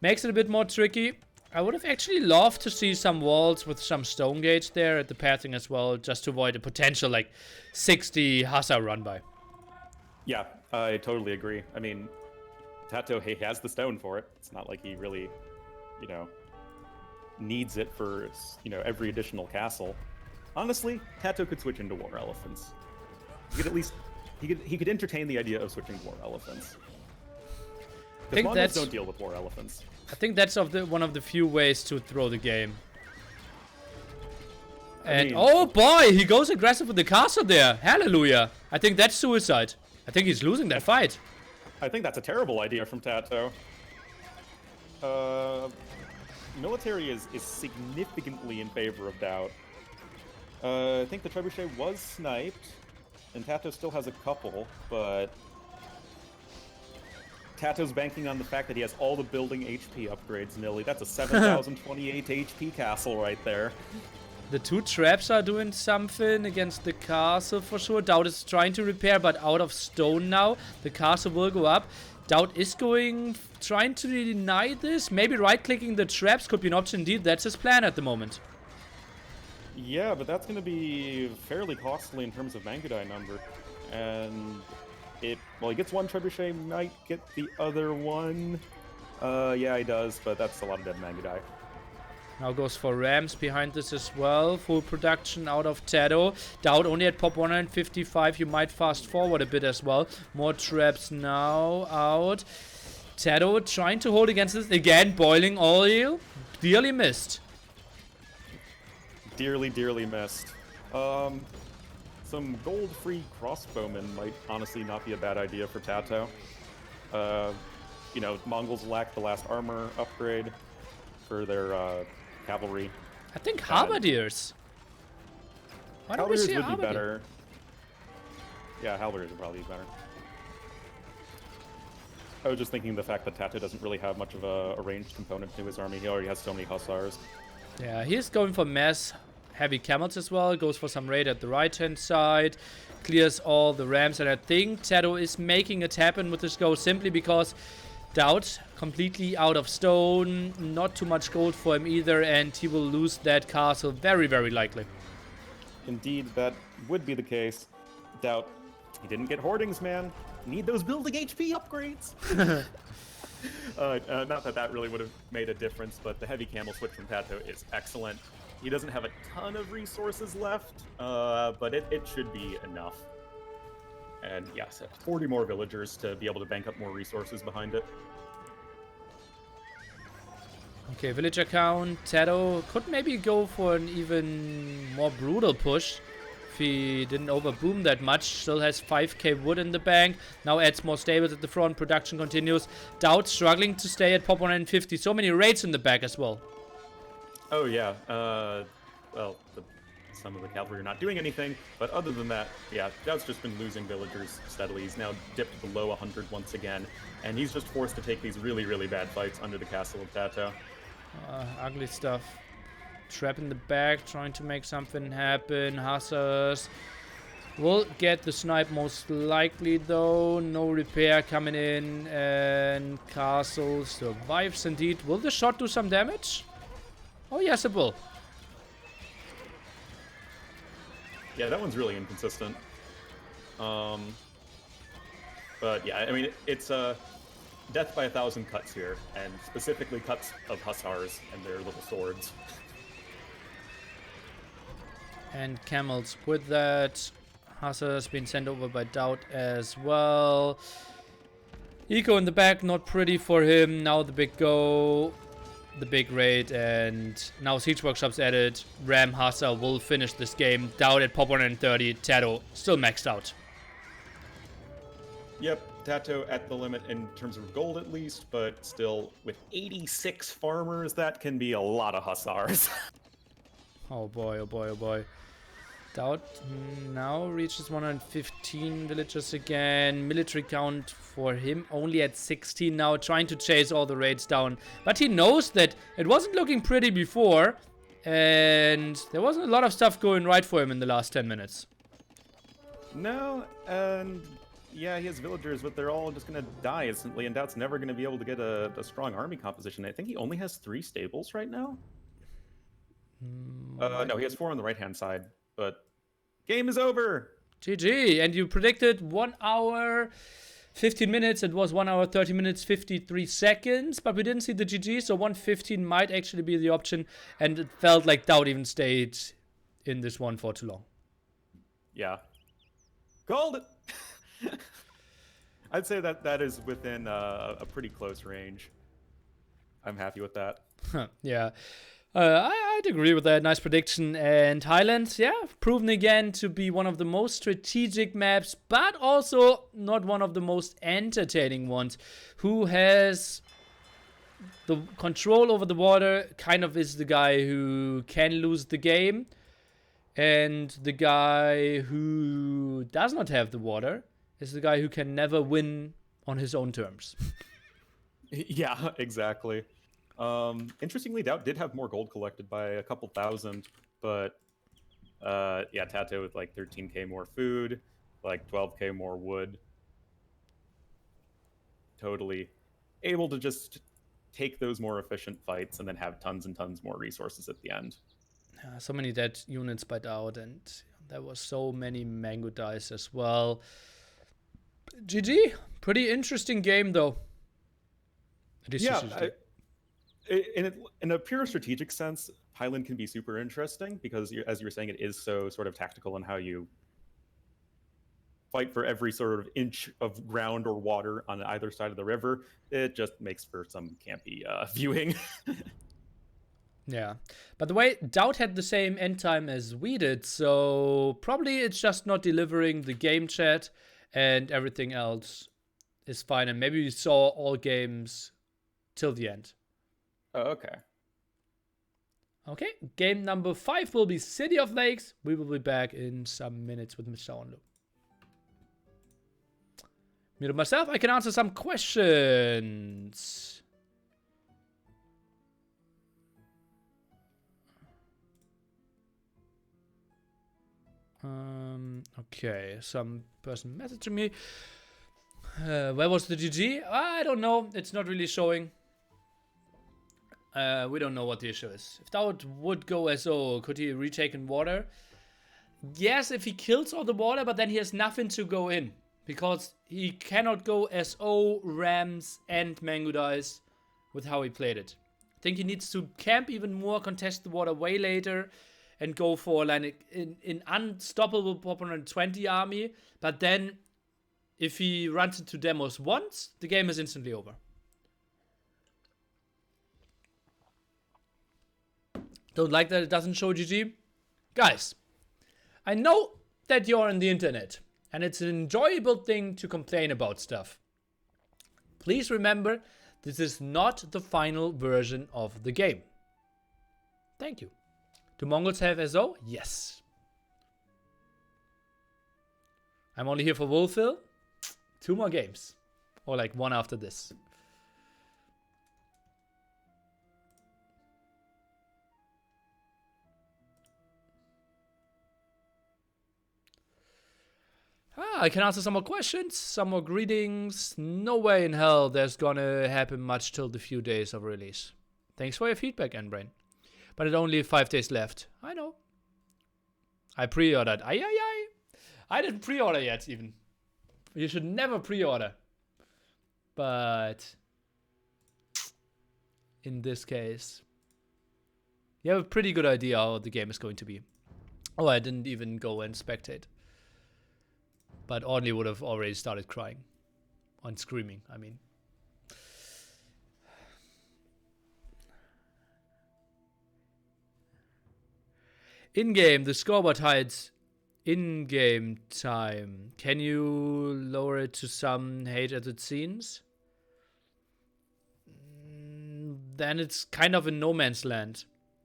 makes it a bit more tricky. I would have actually loved to see some walls with some stone gates there at the pathing as well, just to avoid a potential like 60 Hussar run by. Yeah, I totally agree. I mean, TaToH, he has the stone for it. It's not like he really, you know, needs it for, you know, every additional castle. Honestly, TaToH could switch into war elephants. He could at least, he could entertain the idea of switching to war elephants. I think Mongols that's, don't deal with war elephants. I think that's one of the few ways to throw the game. And oh boy, he goes aggressive with the castle there. Hallelujah. I think that's suicide. I think he's losing that fight. I think that's a terrible idea from TaToH. Military is significantly in favor of DauT. I think the trebuchet was sniped, and TaToH still has a couple, but TaToH's banking on the fact that he has all the building HP upgrades, Nilly. That's a 7,028 HP castle right there. The two traps are doing something against the castle for sure. DauT is trying to repair, but out of stone now. The castle will go up. DauT is trying to deny this. Maybe right-clicking the traps could be an option indeed. That's his plan at the moment. Yeah, but that's going to be fairly costly in terms of Mangudai number. And well, he gets one trebuchet, might get the other one. Yeah, he does, but that's a lot of dead Mangudai. Now goes for Rams behind this as well. Full production out of TaToH. DauT only at pop 155. You might fast forward a bit as well. More traps now out. TaToH trying to hold against this. Again, boiling oil. Dearly missed. Dearly, dearly missed. Some gold-free crossbowmen might honestly not be a bad idea for TaToH. You know, Mongols lack the last armor upgrade for their cavalry. I think halberdiers. Why don't we see would be halberdier? better. Yeah, halberdiers would probably be better. I was just thinking the fact that TaToH doesn't really have much of a ranged component to his army. He already has so many hussars. Yeah, he's going for mass heavy camels as well. Goes for some raid at the right-hand side. Clears all the rams. And I think TaToH is making it happen with this go simply because DauT completely out of stone. Not too much gold for him either. And he will lose that castle very, very likely. Indeed, that would be the case. DauT, he didn't get hoardings, man. Need those building HP upgrades. Not that that really would have made a difference, but the heavy camel switch from TaToH is excellent. He doesn't have a ton of resources left, but it should be enough. And yes, 40 more villagers to be able to bank up more resources behind it. Okay, villager count. TaToH could maybe go for an even more brutal push. If he didn't overboom that much. Still has 5k wood in the bank. Now adds more stables at the front. Production continues. DauT struggling to stay at pop 150. So many raids in the back as well. Oh yeah. Well, some of the cavalry are not doing anything, but other than that, yeah, DauT's just been losing villagers steadily. He's now dipped below 100 once again, and he's just forced to take these really, really bad fights under the castle of TaToH. Ugly stuff. Trap in the back, trying to make something happen. Hussars will get the snipe most likely though. No repair coming in, and castle survives indeed. Will the shot do some damage? Oh yes, it will. Yeah, that one's really inconsistent. But yeah, I mean, it's death by 1,000 cuts here, and specifically cuts of hussars and their little swords. And camels with that. Hussars been sent over by DauT as well. Eco in the back, not pretty for him. Now the big go. The big raid, and now Siege Workshop's added. Ram Hussar will finish this game. DauT at pop 130. TaToH still maxed out. Yep, TaToH at the limit in terms of gold at least, but still with 86 farmers, that can be a lot of hussars. Oh boy, oh boy, oh boy. DauT now reaches 115 villagers again. Military count for him only at 16 now, trying to chase all the raids down. But he knows that it wasn't looking pretty before, and there wasn't a lot of stuff going right for him in the last 10 minutes. No, and yeah, he has villagers, but they're all just gonna die instantly, and DauT's never gonna be able to get a strong army composition. I think he only has 3 stables right now. No, he has 4 on the right-hand side, but game is over! GG, and you predicted 1 hour, 15 minutes. It was 1 hour, 30 minutes, 53 seconds, but we didn't see the GG, so 1:15 might actually be the option, and it felt like DauT even stayed in this one for too long. Yeah. Called it! I'd say that is within a pretty close range. I'm happy with that. Yeah. I'd agree with that. Nice prediction. And Highlands, yeah, proven again to be one of the most strategic maps, but also not one of the most entertaining ones. Who has the control over the water kind of is the guy who can lose the game. And the guy who does not have the water is the guy who can never win on his own terms. Yeah, exactly. Interestingly, DauT did have more gold collected by a couple thousand, but yeah, TaToH with like 13k more food, like 12k more wood. Totally able to just take those more efficient fights and then have tons and tons more resources at the end. So many dead units by DauT, and there was so many mango dice as well. GG. Pretty interesting game, though. Yeah, in a pure strategic sense, Highland can be super interesting because, as you were saying, it is so sort of tactical in how you fight for every sort of inch of ground or water on either side of the river. It just makes for some campy viewing. Yeah. By the way, DauT had the same end time as we did, so probably it's just not delivering the game chat and everything else is fine. And maybe we saw all games till the end. Oh, okay. Okay, game number 5 will be City of Lakes. We will be back in some minutes with Mr. Onlu. Muted myself, I can answer some questions. Okay, some person messaging me. Where was the GG? I don't know. It's not really showing. We don't know what the issue is. If DauT would go SO, could he retake in water? Yes, if he kills all the water, but then he has nothing to go in. Because he cannot go SO, Rams, and Mango Dice with how he played it. I think he needs to camp even more, contest the water way later, and go for like an unstoppable Pop 120 army. But then, if he runs into demos once, the game is instantly over. Don't like that it doesn't show GG? Guys, I know that you're on the internet, and it's an enjoyable thing to complain about stuff. Please remember, this is not the final version of the game. Thank you. Do Mongols have SO? Yes. I'm only here for Wolfville. 2 more games. Or like 1 after this. I can answer some more questions, some more greetings. No way in hell there's gonna happen much till the few days of release. Thanks for your feedback, Nbrain. But it's only 5 days left. I know. I pre-ordered. I didn't pre-order yet, even. You should never pre-order. But in this case, you have a pretty good idea how the game is going to be. Oh, I didn't even go and spectate. But Audley would have already started crying. And screaming, I mean. In-game, the scoreboard hides in-game time. Can you lower it to some hate-edited scenes? Then it's kind of in no man's land.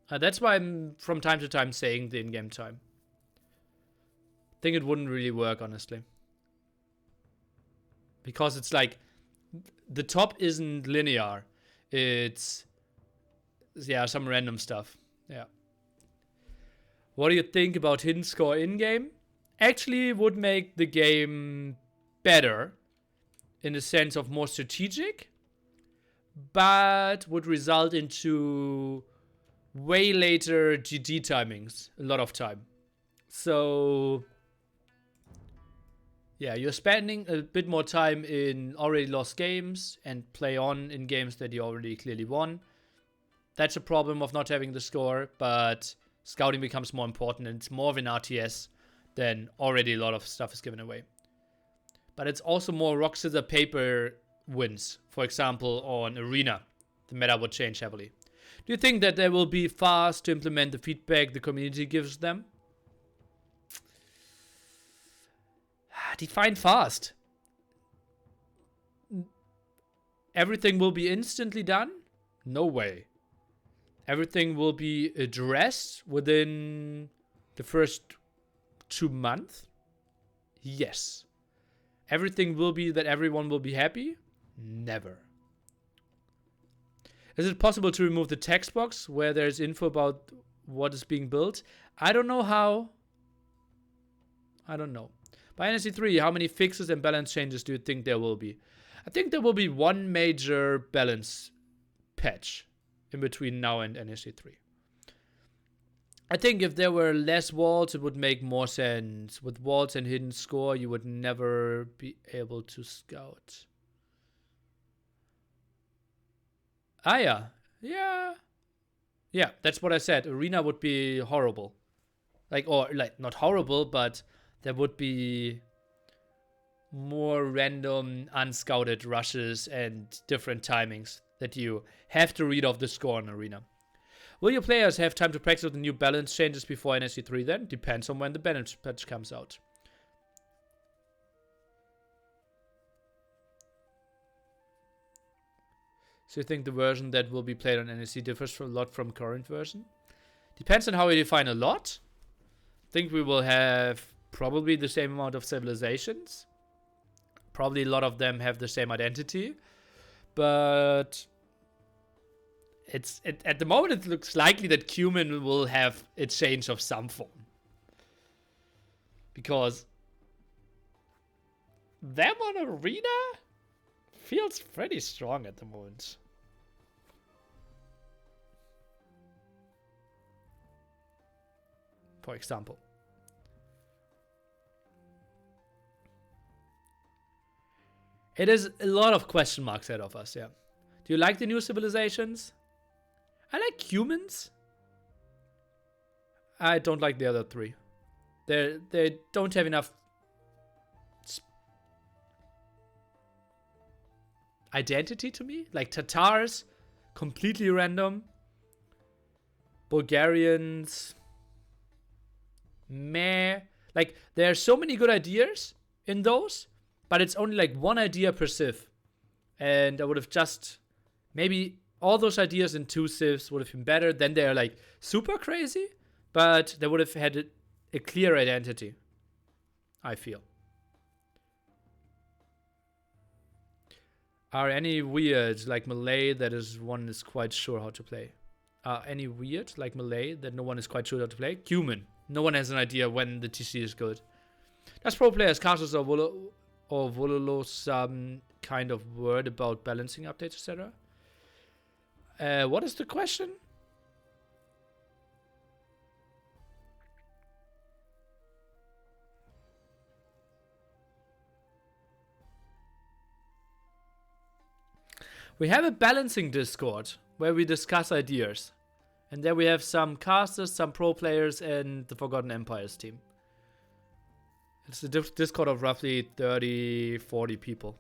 That's why I'm from time to time saying the in-game time. think it wouldn't really work, honestly. Because it's like, the top isn't linear. It's, yeah, some random stuff. Yeah. What do you think about hidden score in-game? Actually would make the game better in the sense of more strategic, but would result into way later GG timings, a lot of time. So yeah, you're spending a bit more time in already lost games and play on in games that you already clearly won. That's a problem of not having the score, but scouting becomes more important and it's more of an RTS than already a lot of stuff is given away. But it's also more rock, scissors, paper wins. For example, on Arena, the meta would change heavily. Do you think that they will be fast to implement the feedback the community gives them? Define fast. Everything will be instantly done? No way. Everything will be addressed within the first 2 months? Yes. Everything will be that everyone will be happy? Never. Is it possible to remove the text box where there's info about what is being built? I don't know how. I don't know. By NSC3, how many fixes and balance changes do you think there will be? I think there will be one major balance patch in between now and NSC3. I think if there were less walls, it would make more sense. With walls and hidden score, you would never be able to scout. Ah, yeah. Yeah. Yeah, that's what I said. Arena would be horrible. Or not horrible, but there would be more random, unscouted rushes and different timings that you have to read off the score in Arena. Will your players have time to practice with the new balance changes before NSC3 then? Depends on when the balance patch comes out. So you think the version that will be played on NSC differs a lot from current version? Depends on how you define a lot. I think we will have probably the same amount of civilizations. Probably a lot of them have the same identity. But at the moment it looks likely that Cumin will have a change of some form. Because them on Arena feels pretty strong at the moment. For example. It is a lot of question marks ahead of us, yeah. Do you like the new civilizations? I like humans. I don't like the other three. They don't have enough identity to me. Like Tatars, completely random. Bulgarians, meh. Like, there are so many good ideas in those, but it's only like one idea per civ. And I would have just, maybe all those ideas in 2 civs would have been better. Then they're like super crazy, but they would have had a clear identity, I feel. Are any weird, like Malay, that is one is quite sure how to play? Any weird, like Malay, that no one is quite sure how to play? Cumin. No one has an idea when the TC is good. Does pro players Castles or Vololo some kind of word about balancing updates, etc.? What is the question? We have a balancing Discord where we discuss ideas. And there we have some casters, some pro players, and the Forgotten Empires team. It's a Discord of roughly 30, 40 people.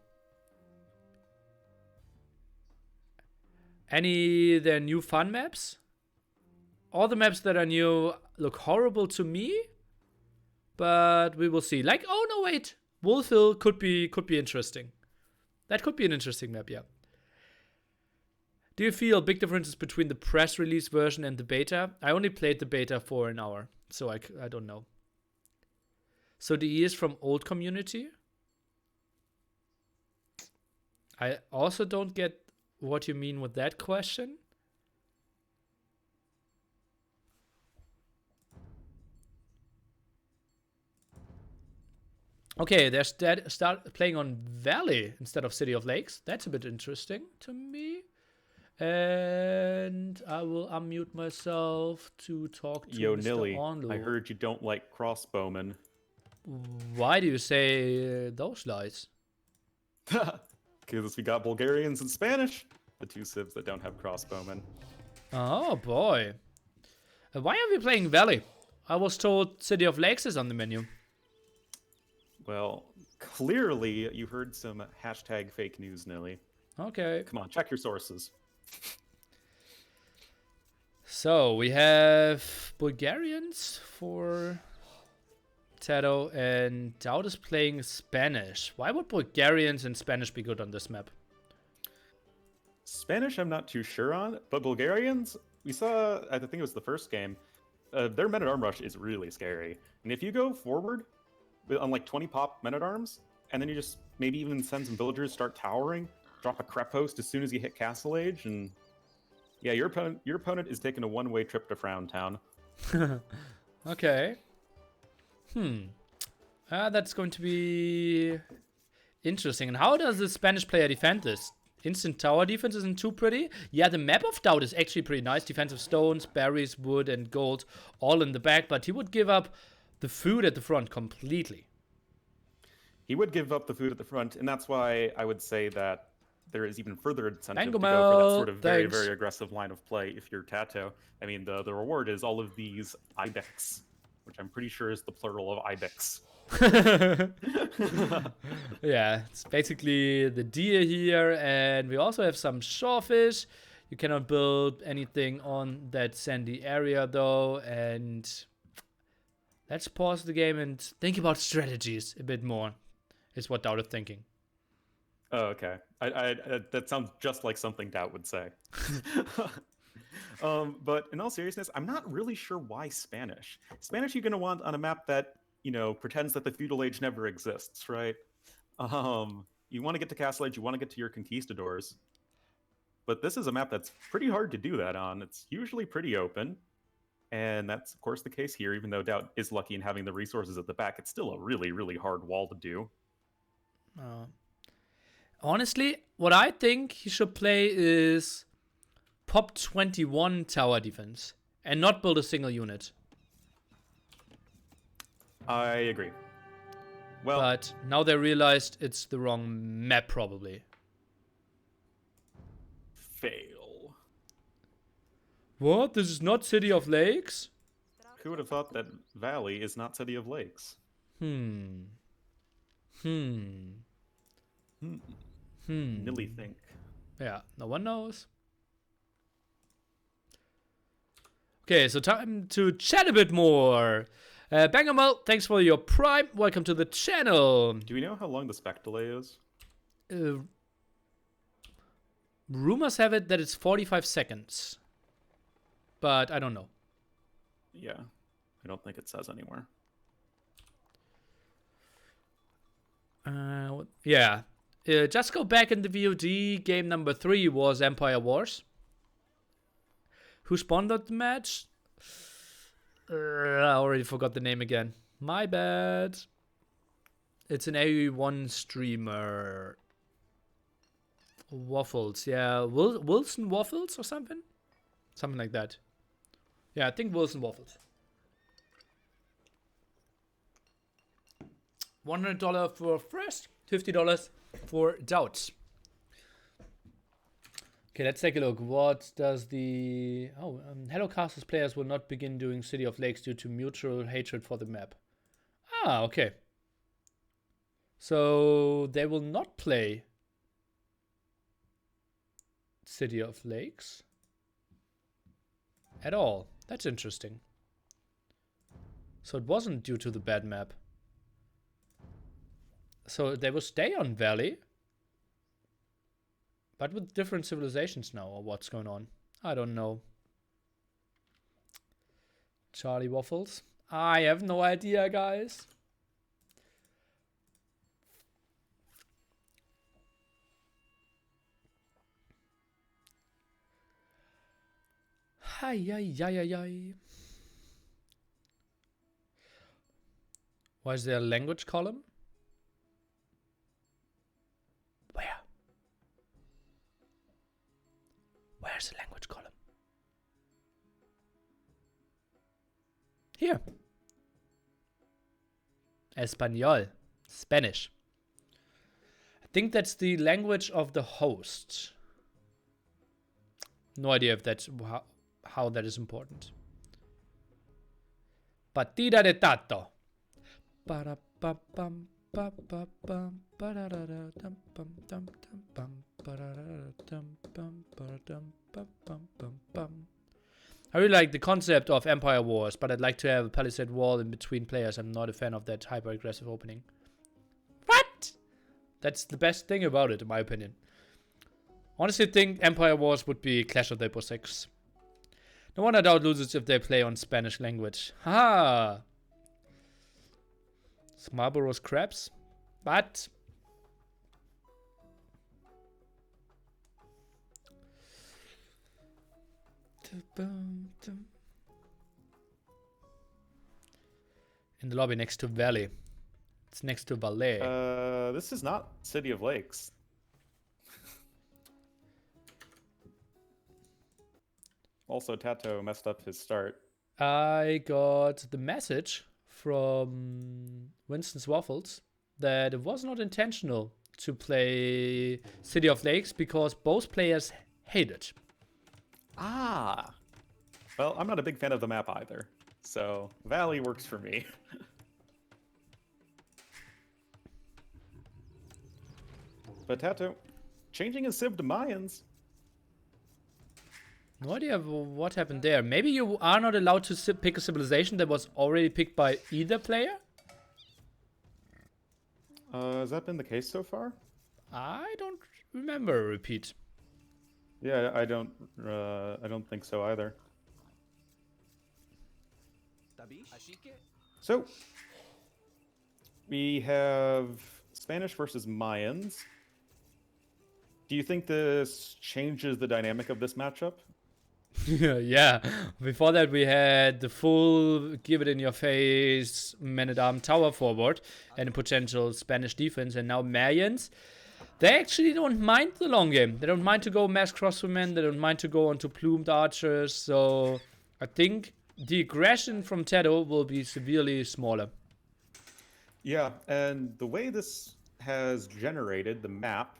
There new fun maps? All the maps that are new look horrible to me, but we will see. Like, oh no, wait, Wolf Hill could be interesting. That could be an interesting map, yeah. Do you feel big differences between the press release version and the beta? I only played the beta for an hour, so I don't know. So the E is from old community. I also don't get what you mean with that question. Okay, they're start playing on Valley instead of City of Lakes. That's a bit interesting to me. And I will unmute myself to talk to Yo, Mr. Nilly, Onlu. I heard you don't like crossbowmen. Why do you say those lies? Because we got Bulgarians and Spanish, the two civs that don't have crossbowmen. Oh boy. Why are we playing Valley? I was told City of Lakes is on the menu. Well, clearly you heard some hashtag fake news, Nilly. Okay. Come on, check your sources. So we have Bulgarians for TaToH, and DauT is playing Spanish. Why would Bulgarians and Spanish be good on this map? Spanish, I'm not too sure on, but Bulgarians, we saw, I think it was the first game, their men-at-arm rush is really scary. And if you go forward on like 20 pop men-at-arms, and then you just maybe even send some villagers, start towering, drop a crep post as soon as you hit Castle Age, and yeah, your opponent is taking a one-way trip to Frown Town. Okay. That's going to be interesting. And how does the Spanish player defend this? Instant tower defense isn't too pretty. Yeah, the map of DauT is actually pretty nice. Defensive stones, berries, wood, and gold all in the back. But he would give up the food at the front completely. He would give up the food at the front, and that's why I would say that there is even further incentive to go for that sort of very, very aggressive line of play if you're TaToH. I mean, the reward is all of these ibex, which I'm pretty sure is the plural of ibex. Yeah, it's basically the deer here, and we also have some shawfish. You cannot build anything on that sandy area though, and let's pause the game and think about strategies a bit more, is what DauT is thinking. Oh, okay. I that sounds just like something DauT would say. But in all seriousness, I'm not really sure why Spanish. Spanish you're going to want on a map that, you know, pretends that the feudal age never exists, right? You want to get to Castle Age, you want to get to your conquistadors. But this is a map that's pretty hard to do that on. It's usually pretty open. And that's, of course, the case here. Even though DauT is lucky in having the resources at the back, it's still a really, really hard wall to do. Honestly, what I think he should play is pop 21 tower defense and not build a single unit. I agree. Well, but now they realized it's the wrong map, probably. Fail. What? This is not City of Lakes? Who would have thought that Valley is not City of Lakes? Nilly think. Yeah, no one knows. Okay, so time to chat a bit more. Bangamel, thanks for your prime. Welcome to the channel. Do we know how long the spec delay is? Rumors have it that it's 45 seconds. But I don't know. Yeah, I don't think it says anywhere. Yeah. Just go back in the VOD. Game number 3 was Empire Wars. Who sponsored the match? I already forgot the name again. My bad. It's an AE1 streamer. Waffles, yeah. Wilson Waffles or something? Something like that. Yeah, I think Wilson Waffles. $100 for first, $50 for DauT. Okay, let's take a look. What does the... Hello Castles players will not begin doing City of Lakes due to mutual hatred for the map. Ah, okay. So they will not play City of Lakes at all. That's interesting. So it wasn't due to the bad map. So they will stay on Valley, but with different civilizations now, or what's going on? I don't know. Charlie Waffles? I have no idea, guys. Hi, hi, hi, hi, hi. Why is there a language column? Where? Where's the language column? Here. Espanol. Spanish. I think that's the language of the host. No idea if that's how that is important. Partida de TaToH. I really like the concept of Empire Wars, but I'd like to have a palisade wall in between players. I'm not a fan of that hyper-aggressive opening. What? That's the best thing about it, in my opinion. Honestly, I think Empire Wars would be Clash of the Epo 6. No wonder DauT loses if they play on Spanish language. Haha! Marlboro's crabs? But... in the lobby next to Valley. It's next to Valet. This is not City of Lakes. Also, TaToH messed up his start. I got the message from Winston's Waffles that it was not intentional to play City of Lakes because both players hate it. Ah. Well, I'm not a big fan of the map either, so Valley works for me. But TaToH, changing his civ to Mayans. No idea what happened there. Maybe you are not allowed to pick a civilization that was already picked by either player? Has that been the case so far? I don't remember a repeat. Yeah, I don't think so either. So, we have Spanish versus Mayans. Do you think this changes the dynamic of this matchup? Yeah, before that we had the full give it in your face man-at-arm tower forward and a potential Spanish defense, and now Mayans, they actually don't mind the long game. They don't mind to go mass crossbowmen, they don't mind to go onto plumed archers, so I think the aggression from TaToH will be severely smaller. Yeah, and the way this has generated the map,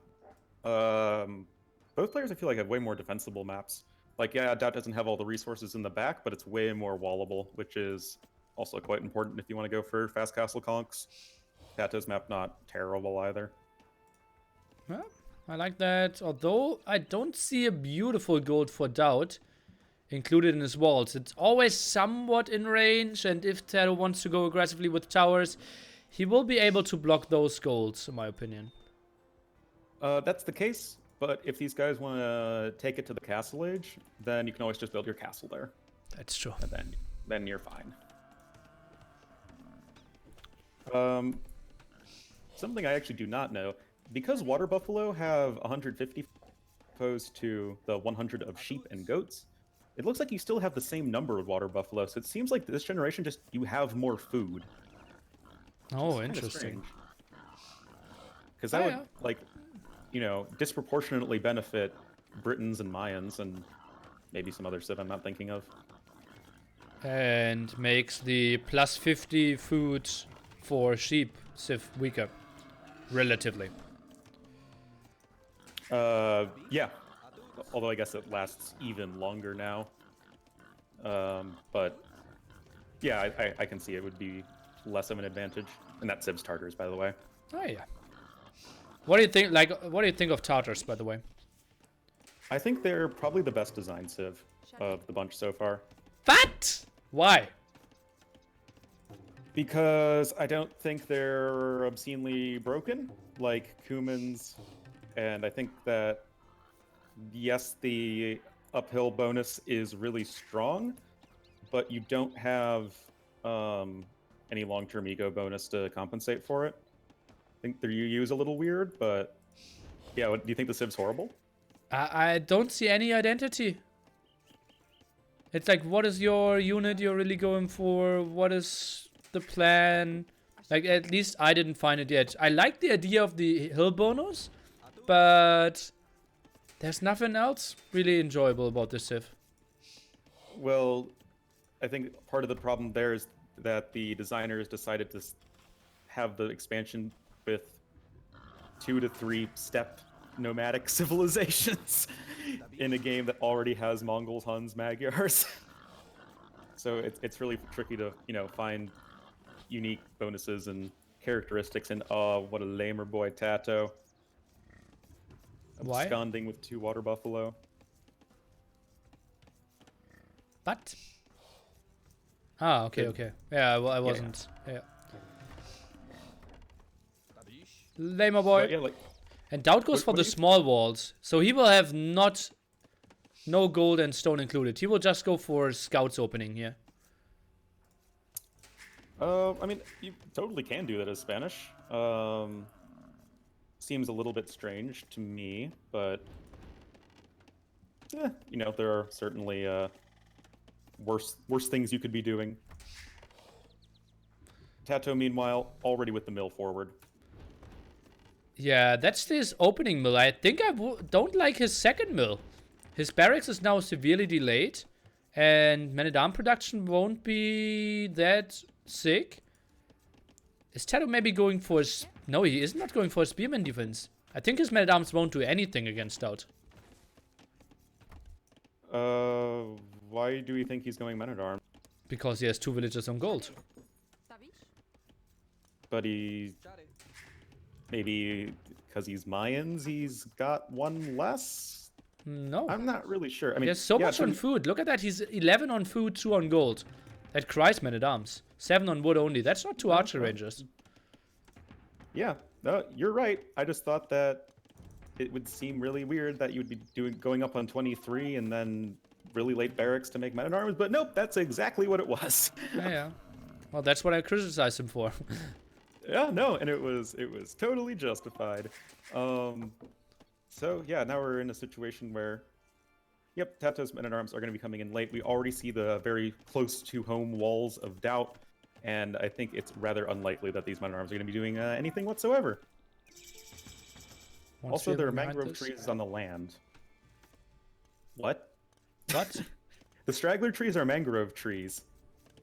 both players I feel like have way more defensible maps. Like, yeah, DauT doesn't have all the resources in the back, but it's way more wallable, which is also quite important if you want to go for fast castle conks. TaToH's map not terrible either. Well, I like that, although I don't see a beautiful gold for DauT included in his walls. It's always somewhat in range, and if TaToH wants to go aggressively with towers, he will be able to block those golds, in my opinion. That's the case, but if these guys want to take it to the castle age, then you can always just build your castle there. That's true. And then you're fine. Something I actually do not know, because water buffalo have 150 opposed to the 100 of sheep and goats, it looks like you still have the same number of water buffalo, so it seems like this generation just you have more food. Oh, interesting. Because that would, like, you know, disproportionately benefit Britons and Mayans and maybe some other civ I'm not thinking of. And makes the plus 50 food for sheep civ weaker, relatively. Yeah. Although I guess it lasts even longer now. But yeah, I can see it would be less of an advantage. And that's civ's Tartars, by the way. Oh yeah. What do you think? Like, what do you think of Tartars, by the way? I think they're probably the best designed civ of the bunch so far. What? Why? Because I don't think they're obscenely broken like Cuman's, and I think that yes, the uphill bonus is really strong, but you don't have any long-term ego bonus to compensate for it. I think their UU is a little weird, but yeah, do you think the civ's horrible? I don't see any identity It's like, what is your unit you're really going for? What is the plan? Like, at least I didn't find it yet. I like the idea of the hill bonus, but there's nothing else really enjoyable about this civ. Well, I think part of the problem there is that the designers decided to have the expansion with 2 to 3 step nomadic civilizations in a game that already has Mongols, Huns, Magyars. So it's really tricky to, you know, find unique bonuses and characteristics. And oh, what a lamer boy, TaToH. Why? Absconding with 2 water buffalo. But ah, okay, Good. okay. Yeah, well, I wasn't. Yeah. Lamer boy. But yeah, like And DauT goes for what the do you- small walls, so he will have no gold and stone included. He will just go for scouts opening here. I mean, you totally can do that as Spanish. Seems a little bit strange to me, but you know, there are certainly worse things you could be doing. TaToH, meanwhile, already with the mill forward. Yeah, that's his opening mill. I think I don't like his second mill. His barracks is now severely delayed, and man-at-arm production won't be that sick. Is TaToH maybe going for his... No, he is not going for a spearman defense. I think his man-at-arms won't do anything against DauT. Why do we think he's going men-at-arms? Because he has 2 villagers on gold. But he... Maybe because he's Mayans, he's got 1 less? No. I'm not really sure. I mean, He has so yeah, much on food. Look at that. He's 11 on food, 2 on gold. That cries man-at-arms. 7 on wood only. That's not 2 archer rangers. Yeah, no, you're right. I just thought that it would seem really weird that you would be going up on 23 and then really late barracks to make men-at-arms, but nope, that's exactly what it was. Yeah. Well, that's what I criticized him for. Yeah, no, and it was totally justified. So yeah, now we're in a situation where, yep, TaToH's men-at-arms are going to be coming in late. We already see the very close to home walls of DauT, and I think it's rather unlikely that these men-at-arms are going to be doing anything whatsoever. Also, there are mangrove trees on the land. What? What? The straggler trees are mangrove trees,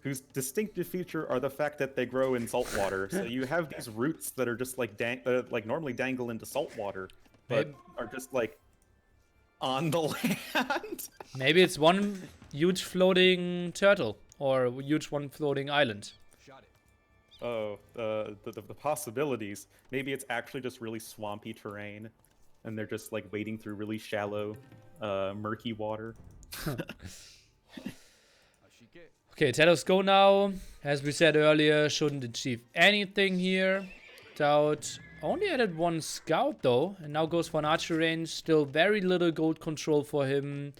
whose distinctive feature are the fact that they grow in salt water. So you have these roots that are just like like normally dangle into salt water, but are just like on the land. Maybe it's one huge floating turtle or a huge one floating island. Oh, the possibilities. Maybe it's actually just really swampy terrain, and they're just like wading through really shallow, murky water. Okay, TaToH's go now. As we said earlier, shouldn't achieve anything here. DauT only added 1 scout though, and now goes for an archer range. Still very little gold control for him.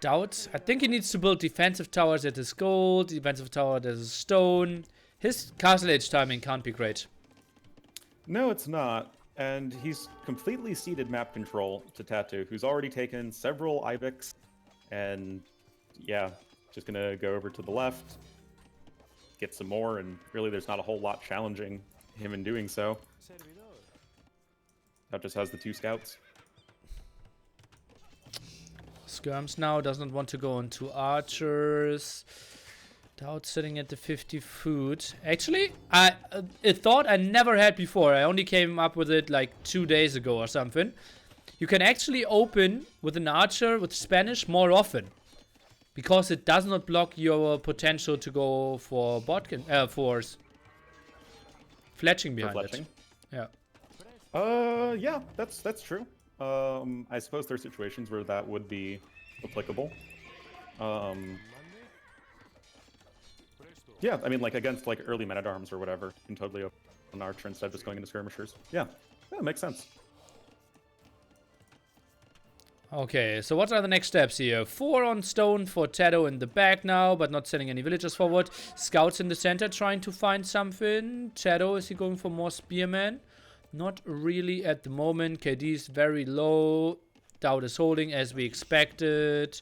DauT, I think he needs to build defensive towers at his gold, defensive tower at his stone. His castle age timing can't be great. No, it's not. And he's completely ceded map control to TaToH, who's already taken several Ibex, and yeah, just gonna go over to the left, get some more, and really there's not a whole lot challenging him in doing so. That just has the 2 scouts. Skirms now does not want to go into archers. DauT sitting at the 50 food. Actually, a thought I never had before. I only came up with it like 2 days ago or something. You can actually open with an archer with Spanish more often, because it does not block your potential to go for for fletching behind it. Yeah. Yeah, that's true. I suppose there are situations where that would be applicable. Yeah, I mean, like against like early men-at-arms or whatever, you can totally open an archer instead of just going into skirmishers. Yeah, that makes sense. Okay, so what are the next steps here? 4 on stone for TaToH in the back now, but not sending any villagers forward. Scouts in the center trying to find something. TaToH, is he going for more spearmen? Not really at the moment. KD is very low. DauT is holding as we expected.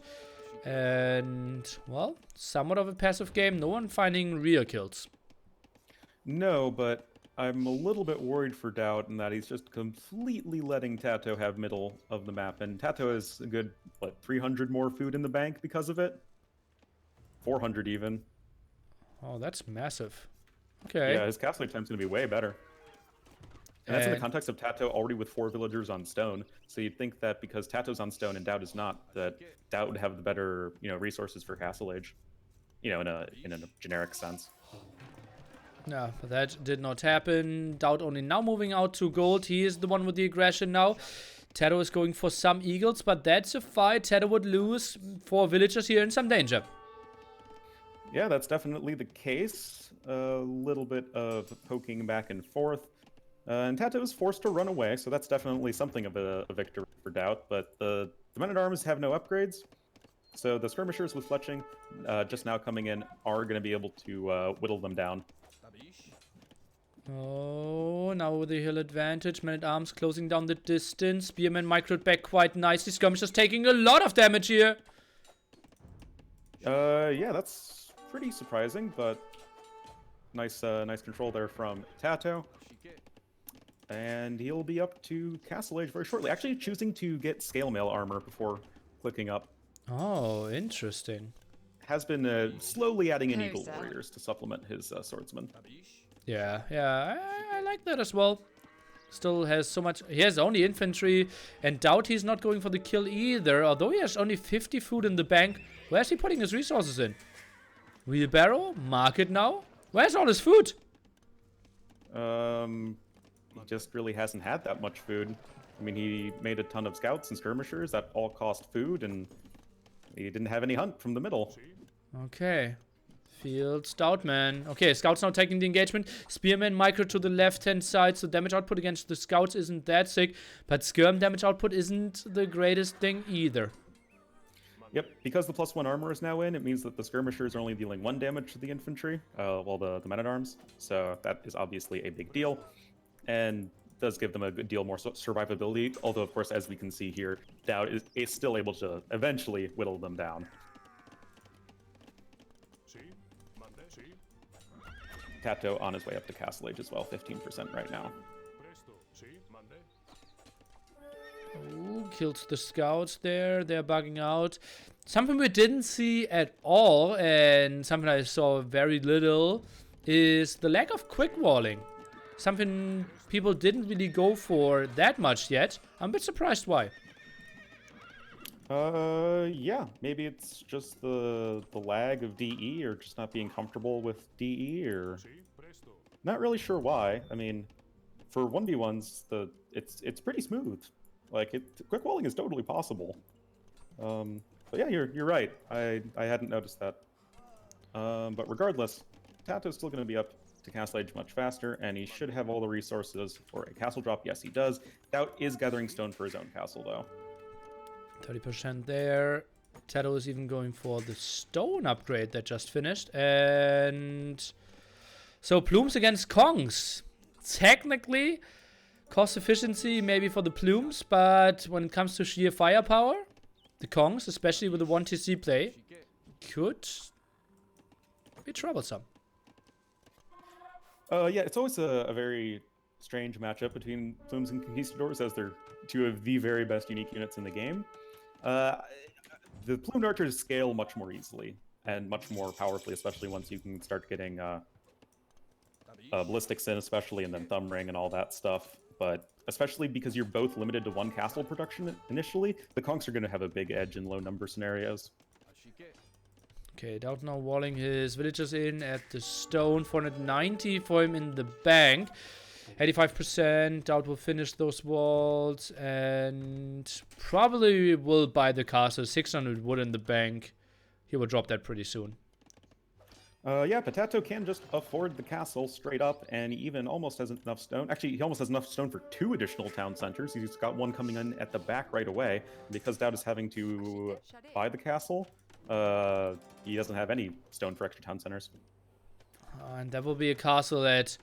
And, well, somewhat of a passive game. No one finding real kills. No, but I'm a little bit worried for DauT in that he's just completely letting TaToH have middle of the map. And TaToH has a good, what, 300 more food in the bank because of it? 400 even. Oh, that's massive. Okay. Yeah, his castle time's going to be way better. And that's in the context of TaToH already with 4 villagers on stone. So you'd think that because TaToH's on stone and DauT is not, that DauT would have the better, resources for Castle Age. In a generic sense. Yeah, but that did not happen. DauT only now moving out to gold. He is the one with the aggression now. TaToH is going for some eagles, but that's a fight. TaToH would lose 4 villagers here in some danger. Yeah, that's definitely the case. A little bit of poking back and forth. And TaToH is forced to run away, so that's definitely something of a victory for DauT. But the men-at-arms have no upgrades, so the skirmishers with fletching just now coming in are going to be able to whittle them down. Oh, now with the hill advantage. Men-at-arms closing down the distance. Spearman microed back quite nicely. Skirmishers taking a lot of damage here. Yeah, that's pretty surprising, but nice control there from TaToH. And he'll be up to Castle Age very shortly. Actually choosing to get scale mail armor before clicking up. Oh, interesting. Has been slowly adding in Eagle Warriors to supplement his swordsman. Yeah, I like that as well. Still has so much. He has only infantry, and DauT he's not going for the kill either. Although he has only 50 food in the bank. Where's he putting his resources in? Wheelbarrow? Market now? Where's all his food? He just really hasn't had that much food. I mean, he made a ton of scouts and skirmishers that all cost food, and he didn't have any hunt from the middle. Okay. Field Scout man. Okay, scouts now taking the engagement. Spearman micro to the left-hand side, so damage output against the scouts isn't that sick, but skirm damage output isn't the greatest thing either. Yep, because the +1 armor is now in, it means that the skirmishers are only dealing 1 damage to the infantry, while the men-at-arms. So that is obviously a big deal, and does give them a good deal more survivability. Although, of course, as we can see here, DauT is still able to eventually whittle them down. TaToH on his way up to Castle Age as well, 15% right now. Ooh, killed the scouts there. They're bugging out. Something we didn't see at all, and something I saw very little, is the lack of quick walling. Something people didn't really go for that much yet. I'm a bit surprised why. Yeah, maybe it's just the lag of DE, or just not being comfortable with DE, or not really sure why. I mean, for 1v1s, it's pretty smooth. Like, quick walling is totally possible. But yeah, you're right. I hadn't noticed that. But regardless, TaToH's still going to be up to Castle Age much faster, and he should have all the resources for a castle drop. Yes, he does. DauT is gathering stone for his own castle, though. 30% there. TaToH is even going for the stone upgrade that just finished. And so plumes against Kongs. Technically, cost efficiency maybe for the plumes, but when it comes to sheer firepower, the Kongs, especially with the 1TC play, could be troublesome. Yeah, it's always a very strange matchup between plumes and conquistadors, as they're 2 of the very best unique units in the game. The plumed archers scale much more easily and much more powerfully, especially once you can start getting ballistics in, especially, and then thumb ring and all that stuff. But especially because you're both limited to 1 castle production initially, the Kongs are going to have a big edge in low number scenarios. Okay, DauT now walling his villagers in at the stone. 490 for him in the bank. 85%. DauT will finish those walls and probably will buy the castle. 600 wood in the bank. He will drop that pretty soon. Yeah, but TaToH can just afford the castle straight up, and he even almost has enough stone. Actually, he almost has enough stone for 2 additional town centers. He's got 1 coming in at the back right away. Because DauT is having to buy the castle, he doesn't have any stone for extra town centers. And that will be a castle at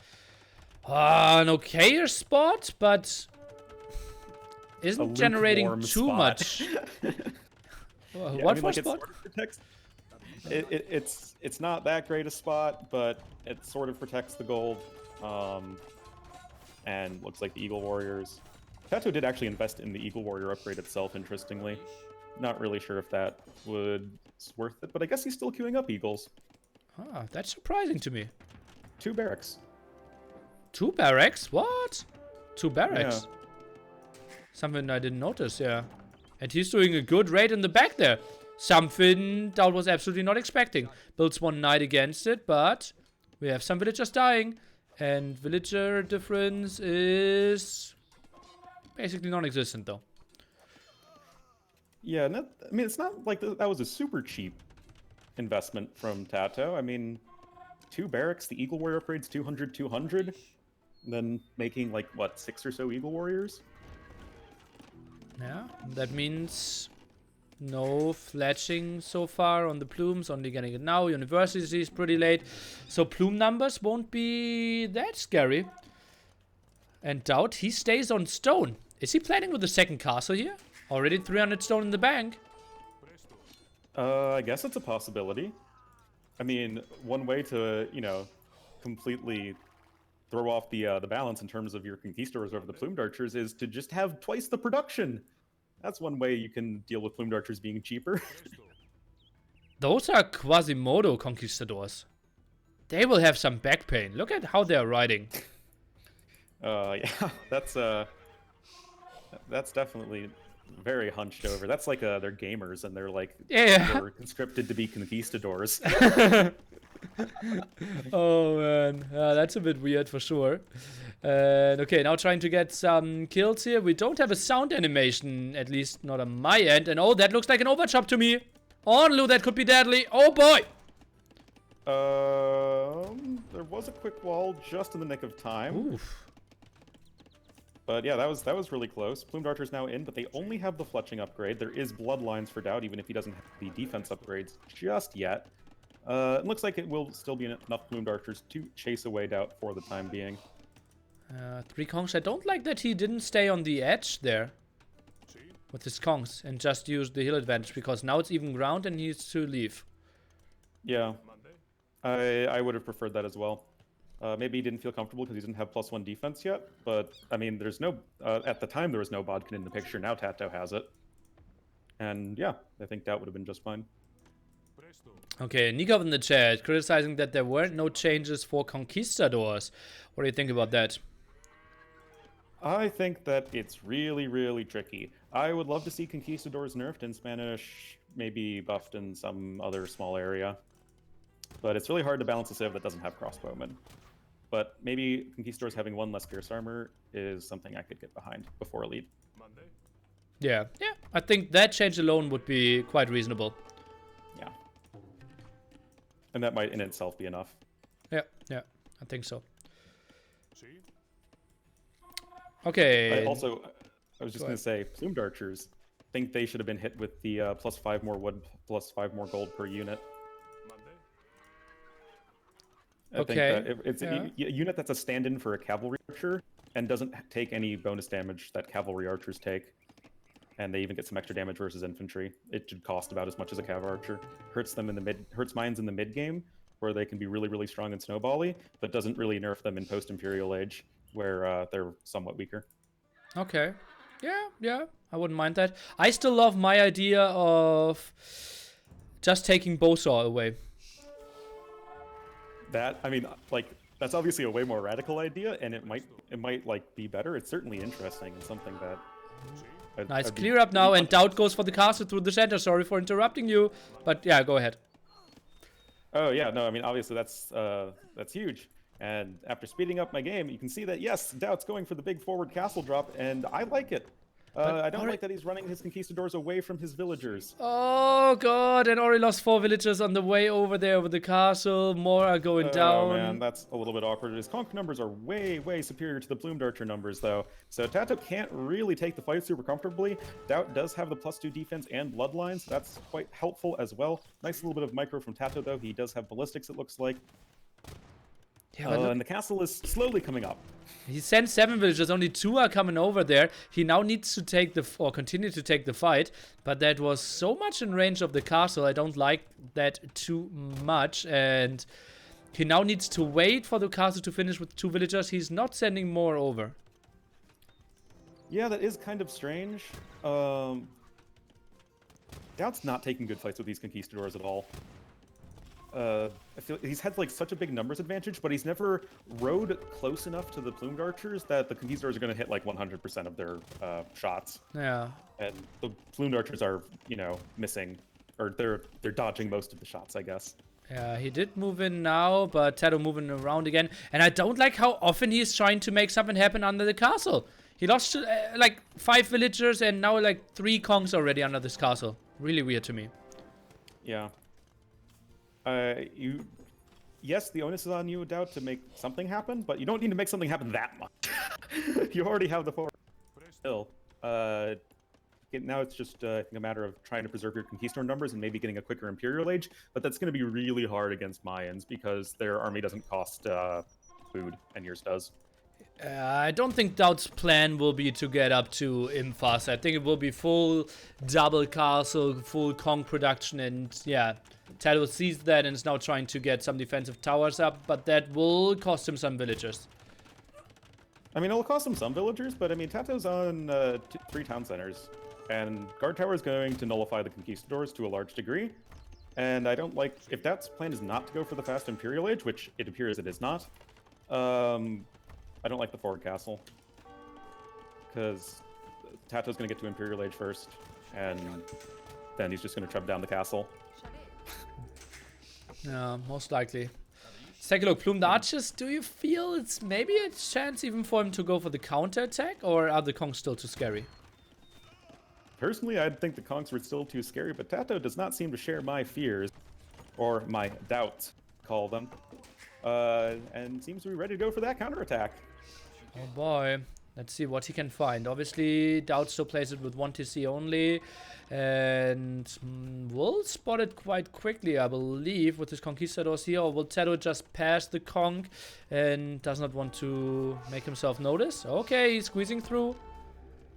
an okayer spot, but isn't generating too much. Yeah, What I mean, for like, it spot? sort of protects. It's not that great a spot, but it sort of protects the gold. And looks like the Eagle Warriors. TaToH did actually invest in the Eagle Warrior upgrade itself, interestingly. Not really sure if that was worth it, but I guess he's still queuing up Eagles. Ah, that's surprising to me. 2 barracks. 2 barracks? What? 2 barracks? Yeah. Something I didn't notice, yeah. And he's doing a good raid in the back there. Something DauT was absolutely not expecting. Builds 1 knight against it, but we have some villagers dying. And villager difference is basically non-existent, though. Yeah, I mean, it's not like that was a super cheap investment from TaToH. I mean, 2 barracks, the Eagle Warrior upgrades 200, 200. And then making, like, what, 6 or so Eagle Warriors? Yeah, that means no fletching so far on the plumes, only getting it now. University is pretty late, so plume numbers won't be that scary. And DauT, he stays on stone. Is he planning with the second castle here? Already 300 stone in the bank. I guess it's a possibility. I mean, one way to, you know, completely throw off the balance in terms of your conquistadors over the plumed archers is to just have twice the production. That's one way you can deal with plumed archers being cheaper. Those are Quasimodo conquistadors. They will have some back pain. Look at how they're riding. Yeah, that's definitely very hunched over. That's like they're gamers and they're like they're conscripted to be conquistadors. Oh man, that's a bit weird for sure. Okay, now trying to get some kills here. We don't have a sound animation, at least not on my end. And oh, that looks like an overchop to me. Onlu, that could be deadly. Oh boy. There was a quick wall just in the nick of time. Oof. But yeah, that was really close. Plumed Archer's now in, but they only have the fletching upgrade. There is bloodlines for DauT, even if he doesn't have the defense upgrades just yet. It looks like it will still be enough Plumed Archers to chase away DauT for the time being. 3 Kongs. I don't like that he didn't stay on the edge there with his Kongs and just use the hill advantage, because now it's even ground and he needs to leave. Yeah, I would have preferred that as well. Maybe he didn't feel comfortable because he didn't have +1 defense yet, but I mean, there's no at the time there was no Bodkin in the picture. Now TaToH has it, and yeah, I think DauT would have been just fine. Okay, Nikov in the chat criticizing that there weren't no changes for conquistadors. What do you think about that? I think that it's really, really tricky. I would love to see conquistadors nerfed in Spanish, maybe buffed in some other small area. But it's really hard to balance a civ that doesn't have crossbowmen. But maybe conquistadors having 1 less fierce armor is something I could get behind before Elite. Yeah, I think that change alone would be quite reasonable. Yeah. And that might in itself be enough. Yeah, I think so. Okay. I was just going to say, Plumed Archers, think they should have been hit with the +5 more wood, +5 more gold per unit. I think that it's a unit that's a stand-in for a cavalry archer and doesn't take any bonus damage that cavalry archers take. And they even get some extra damage versus infantry. It should cost about as much as a cav archer. Hurts them in the hurts mines in the mid game, where they can be really, really strong and snowbally, but doesn't really nerf them in post-Imperial Age, where they're somewhat weaker. Okay. Yeah, I wouldn't mind that. I still love my idea of just taking Bowsaw away. That, I mean, like, that's obviously a way more radical idea, and it might like be better. It's certainly interesting and something that nice, clear up now, and DauT goes for the castle through the center. Sorry for interrupting you, but yeah, go ahead. Oh yeah, no, I mean, obviously that's huge. And after speeding up my game, you can see that yes, DauT's going for the big forward castle drop, and I like it. I don't like that he's running his conquistadors away from his villagers. Oh god, and Ori lost 4 villagers on the way over there over the castle. More are going down. Oh man, that's a little bit awkward. His conk numbers are way, way superior to the Plumed Archer numbers, though. So TaToH can't really take the fight super comfortably. DauT does have the +2 defense and bloodlines. That's quite helpful as well. Nice little bit of micro from TaToH, though. He does have ballistics, it looks like. Yeah, but look, And the castle is slowly coming up. he sent 7 villagers, only 2 are coming over there. He now needs to take or continue to take the fight, but that was so much in range of the castle. I don't like that too much, and he now needs to wait for the castle to finish with 2 villagers. He's not sending more over. Yeah, that is kind of strange. DauT's not taking good fights with these conquistadors at all. I feel he's had like such a big numbers advantage, but he's never rode close enough to the plumed archers that the conquistadors are going to hit like 100% of their shots. Yeah. And the plumed archers are, you know, missing, or they're dodging most of the shots, I guess. Yeah, he did move in now, but TaToH moving around again. And I don't like how often he's trying to make something happen under the castle. He lost like 5 villagers and now like 3 Kongs already under this castle. Really weird to me. Yeah. Yes, the onus is on you, DauT, to make something happen, but you don't need to make something happen that much. You already have the forward. Still, now it's just I think a matter of trying to preserve your conquistador numbers and maybe getting a quicker Imperial Age, but that's going to be really hard against Mayans because their army doesn't cost food, and yours does. I don't think DauT's plan will be to get up to Imphas. I think it will be full double castle, full Kong production, and yeah, TaToH sees that and is now trying to get some defensive towers up, but that will cost him some villagers. I mean, it'll cost him some villagers, but I mean, TaToH's on 3 town centers, and Guard Tower is going to nullify the conquistadors to a large degree. And I don't like, if DauT's plan is not to go for the fast Imperial Age, which it appears it is not, I don't like the forward castle, because TaToH's going to get to Imperial Age first, and then he's just going to trap down the castle. Yeah, most likely. Let's take a look. Plumed Archers, do you feel it's maybe a chance even for him to go for the counter attack, or are the Kongs still too scary? Personally, I'd think the Kongs were still too scary, but TaToH does not seem to share my fears, or my doubts, call them, and seems to be ready to go for that counterattack. Oh boy, let's see what he can find. Obviously, DauT still plays it with 1 TC only, and will spot it quite quickly, I believe, with his conquistadors here. Or will TaToH just pass the Kong and does not want to make himself notice? Okay, he's squeezing through.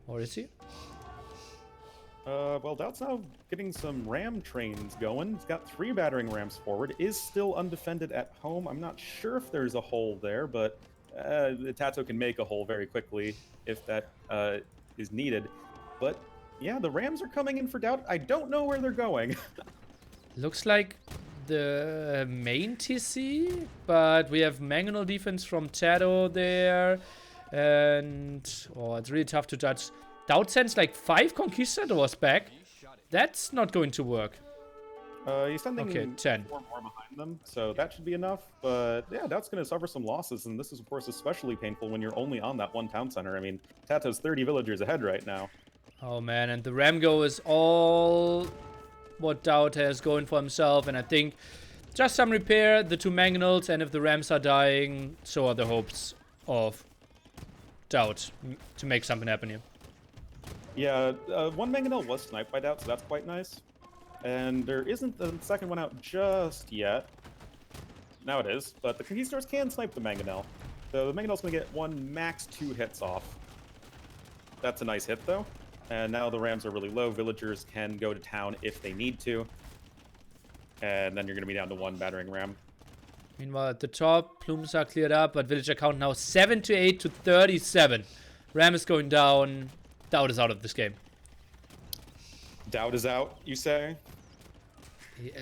Or is he? Well, DauT's now getting some ram trains going. He's got 3 battering rams forward. Is still undefended at home. I'm not sure if there's a hole there, but TaToH can make a hole very quickly if that is needed. But yeah, the rams are coming in for DauT. I don't know where they're going. Looks like the main TC, but we have mangonel defense from TaToH there. And oh, it's really tough to judge. DauT sends like 5 conquistadors back. That's not going to work. He's sending 10 more behind them, so that should be enough. But yeah, DauT's going to suffer some losses, and this is, of course, especially painful when you're only on that 1 town center. I mean, TaToH's 30 villagers ahead right now. Oh man, and the Ramgo is all what DauT has going for himself, and I think just some repair, the 2 mangonels, and if the rams are dying, so are the hopes of DauT to make something happen here. Yeah, 1 mangonel was sniped by DauT, so that's quite nice. And there isn't the second one out just yet. Now it is, but the conquistadors can snipe the mangonel. So the mangonel's going to get 1 max 2 hits off. That's a nice hit, though. And now the rams are really low. Villagers can go to town if they need to. And then you're going to be down to 1 battering ram. Meanwhile, at the top, plumes are cleared up, but villager count now 78 to 37. Ram is going down. DauT is out of this game. DauT is out, you say?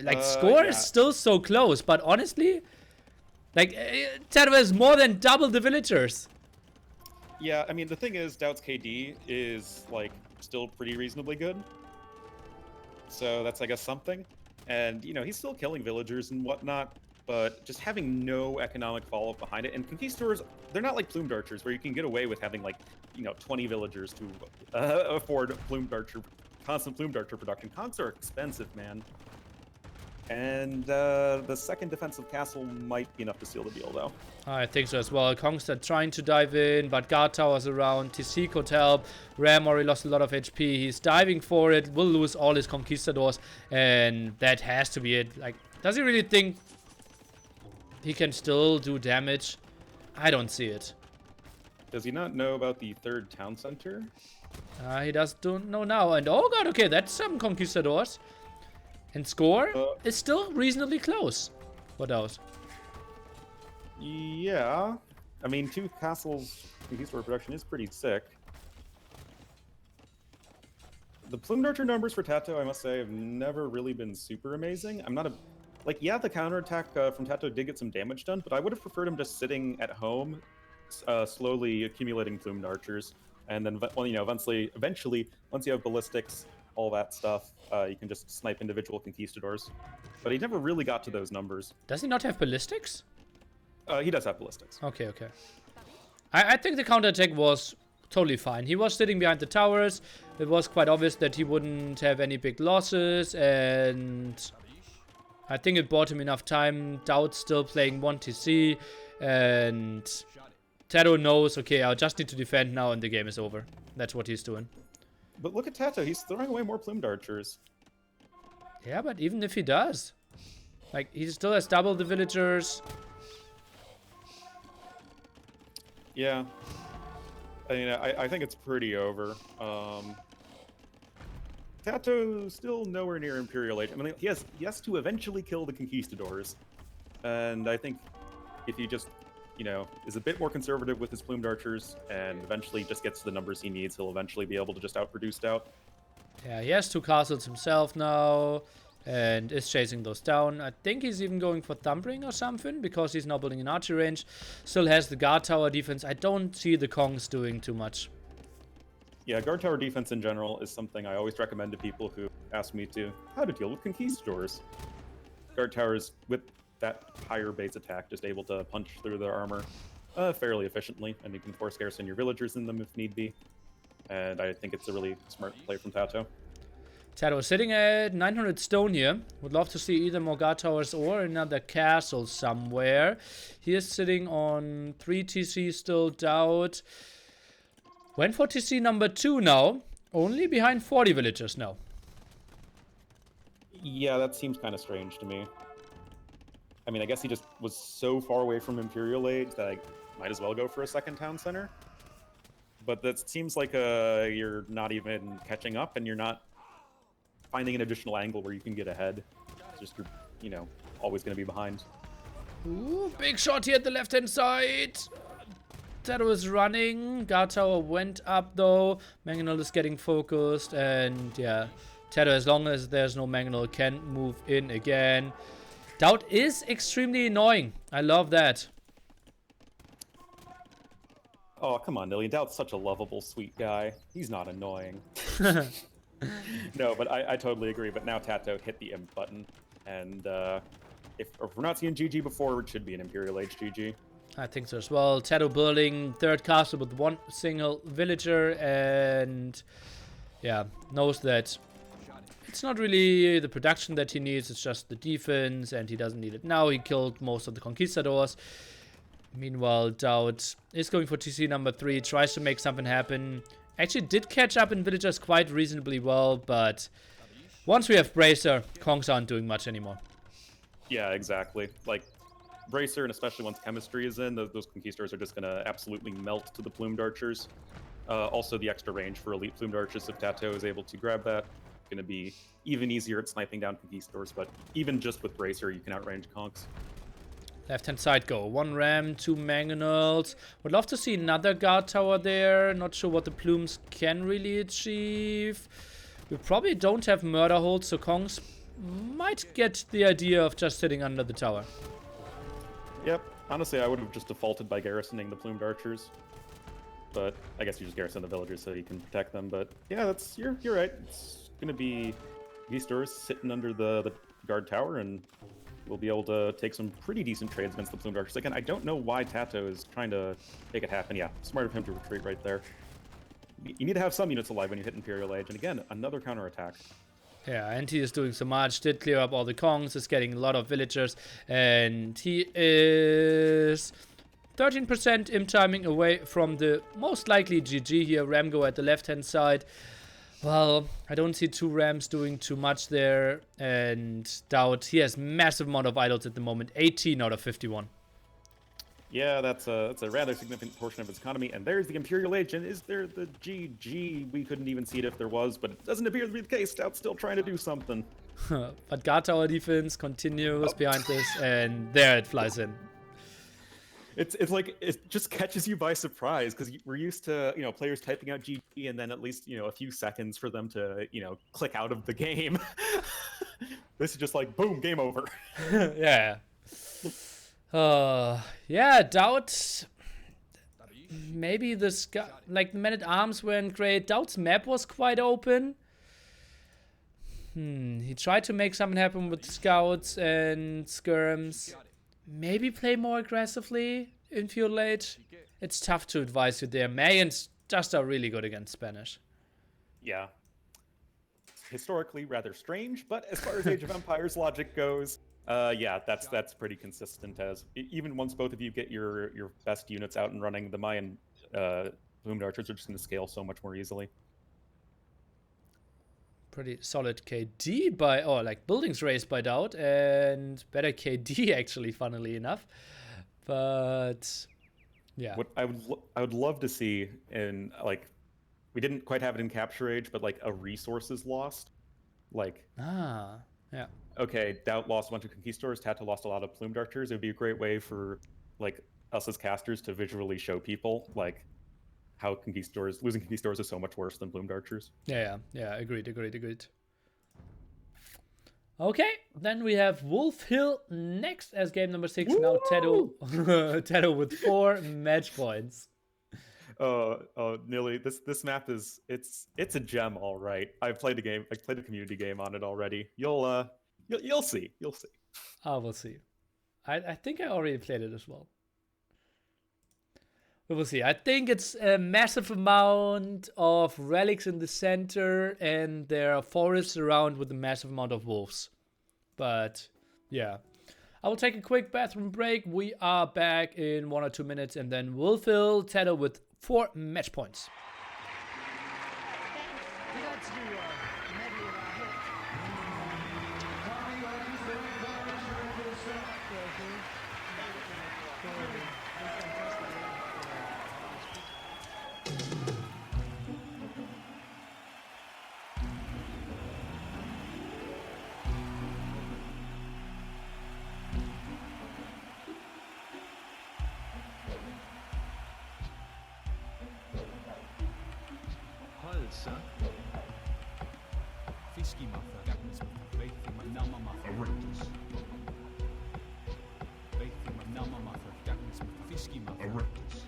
Like, score is still so close, but honestly, like, TaToH has more than double the villagers. Yeah, I mean, the thing is, DauT's KD is, like, still pretty reasonably good. So that's, I guess, something. And, you know, he's still killing villagers and whatnot, but just having no economic follow-up behind it. And conquistadors, they're not like plumed archers, where you can get away with having, like, you know, 20 villagers to afford constant plumed archer production. Kongs are expensive, man. And the second defensive castle might be enough to seal the deal, though. I think so as well. Kongs are trying to dive in, but guard towers around. TC could help. Ram already lost a lot of HP. He's diving for it. Will lose all his conquistadors, and that has to be it. Like, does he really think he can still do damage. I don't see it. Does he not know about the third town center? He don't know now. And oh god, okay, that's some conquistadors. And score is still reasonably close. What else? Yeah. I mean, 2 castles conquistador production is pretty sick. The Plumed Archer numbers for TaToH, I must say, have never really been super amazing. I'm not a... Like, yeah, the counterattack from TaToH did get some damage done, but I would have preferred him just sitting at home, slowly accumulating Plumed Archers. And then, well, you know, eventually, once you have ballistics, all that stuff, you can just snipe individual conquistadors. But he never really got to those numbers. Does he not have ballistics? He does have ballistics. Okay, okay. I think the counterattack was totally fine. He was sitting behind the towers. It was quite obvious that he wouldn't have any big losses, and I think it bought him enough time. DauT still playing 1 TC, and TaToH knows, okay, I just need to defend now and the game is over. That's what he's doing. But look at TaToH, he's throwing away more Plumed Archers. Yeah, but even if he does, like, he still has double the villagers. Yeah. I mean, I think it's pretty over. TaToH still nowhere near Imperial Age. I mean, he has to eventually kill the conquistadors. And I think if he just, you know, is a bit more conservative with his Plumed Archers and eventually just gets the numbers he needs, he'll eventually be able to just outproduce DauT. Yeah, he has 2 castles himself now and is chasing those down. I think he's even going for Thumbring or something because he's now building an archery range. Still has the guard tower defense. I don't see the Kongs doing too much. Yeah, guard tower defense in general is something I always recommend to people who ask me how to deal with conquistadors. Guard towers with that higher base attack, just able to punch through their armor fairly efficiently, and you can force garrison your villagers in them if need be. And I think it's a really smart play from TaToH. TaToH sitting at 900 stone here. Would love to see either more guard towers or another castle somewhere. He is sitting on 3 TC still, DauT. Went for TC number 2 now. Only behind 40 villagers now. Yeah, that seems kind of strange to me. I mean, I guess he just was so far away from Imperial Age that I might as well go for a second town center. But that seems like you're not even catching up, and you're not finding an additional angle where you can get ahead. It's just, you're, you know, always going to be behind. Ooh, big shot here at the left-hand side. TaToH is running. Guard tower went up, though. Mangonel is getting focused, and yeah, TaToH, as long as there's no Mangonel, can move in again. DauT is extremely annoying. I love that. Oh, come on, Nilly. DauT's such a lovable, sweet guy. He's not annoying. No, but I totally agree. But now TaToH hit the imp button. And if we're not seeing GG before, it should be an Imperial Age GG. I think so as well. TaToH building 3rd castle with 1 single villager. And yeah, knows that it's not really the production that he needs. It's just the defense. And he doesn't need it now. He killed most of the conquistadors. Meanwhile, DauT is going for TC number 3. Tries to make something happen. Actually did catch up in villagers quite reasonably well, but once we have Bracer, Kongs aren't doing much anymore. Yeah, exactly. Like, Bracer, and especially once Chemistry is in, those Conquistadors are just going to absolutely melt to the Plumed Archers. Also, the extra range for Elite Plumed Archers, if TaToH is able to grab that, going to be even easier at sniping down Conquistadors, but even just with Bracer, you can outrange Kongs. Left-hand side go. 1 ram, 2 mangonels. Would love to see another guard tower there. Not sure what the plumes can really achieve. We probably don't have murder holds, so Kongs might get the idea of just sitting under the tower. Yep. Honestly, I would have just defaulted by garrisoning the Plumed Archers. But I guess you just garrison the villagers so you can protect them. But yeah, you're right. It's going to be Conquistadors sitting under the guard tower, and we'll be able to take some pretty decent trades against the Plumed Archers. Again, I don't know why TaToH is trying to make it happen. Yeah, smart of him to retreat right there. You need to have some units alive when you hit Imperial Age. And again, another counterattack. Yeah, and he is doing so much. Did clear up all the Kongs, is getting a lot of villagers. And he is 13% imp timing away from the most likely GG here. Ramgo at the left-hand side. Well, I don't see two Rams doing too much there. And DauT, he has massive amount of idols at the moment. 18 out of 51. Yeah, that's a rather significant portion of its economy. And there's the Imperial Age. And is there the GG? We couldn't even see it if there was, but it doesn't appear to be the case. DauT's still trying to do something. But guard tower defense continues behind this, and there it flies in. It's like it just catches you by surprise because we're used to players typing out GG and then at least a few seconds for them to click out of the game. This is just like boom, game over. Yeah. Yeah, DauT. Maybe the Men at Arms weren't great. DauT's map was quite open. He tried to make something happen with scouts and skirms. Maybe play more aggressively in field late. It's tough to advise you there. Mayans just are really good against Spanish. Yeah. Historically rather strange, but as far as Age of Empires logic goes, yeah, that's pretty consistent. As even once both of you get your best units out and running, the Mayan Bloomed Archers are just going to scale so much more easily. Pretty solid KD by, buildings raised by DauT, and better KD actually, funnily enough. But yeah, what I would love to see in we didn't quite have it in Capture Age, but a resources lost, yeah. Okay, DauT lost a bunch of conquistadors, TaToH lost a lot of plumed archers. It would be a great way for us as casters to visually show people how losing conquistadors is so much worse than plumed archers. Yeah, agreed. Okay, then we have Wolf Hill next as game number 6. Woo! Now TaToH with 4 match points. Nearly. This map is it's a gem, all right. I've played a game. I played a community game on it already. You'll see. You'll see. We'll see. I think I already played it as well. We will see. I think it's a massive amount of relics in the center, and there are forests around with a massive amount of wolves. But yeah, I will take a quick bathroom break. We are back in 1 or 2 minutes, and then we'll fill TaToH with 4 match points. Son. Fisky mother, faith in my nama mother. Erectus. Faith in my nama mother, fisky mother. Erectus.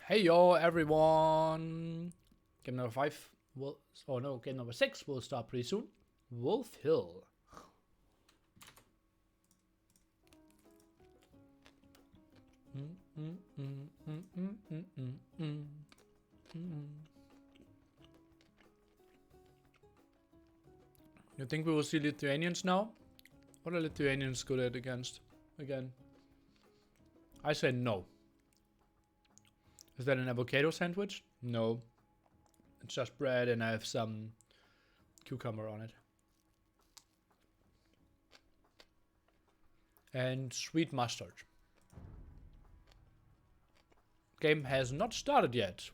Hey yo everyone! Game number 5 Well, oh no, game number 6 will start pretty soon. Wolf Hill. You think we will see Lithuanians now? What are Lithuanians good at again? I say no. Is that an avocado sandwich? No. It's just bread and I have some cucumber on it. And sweet mustard. Game has not started yet.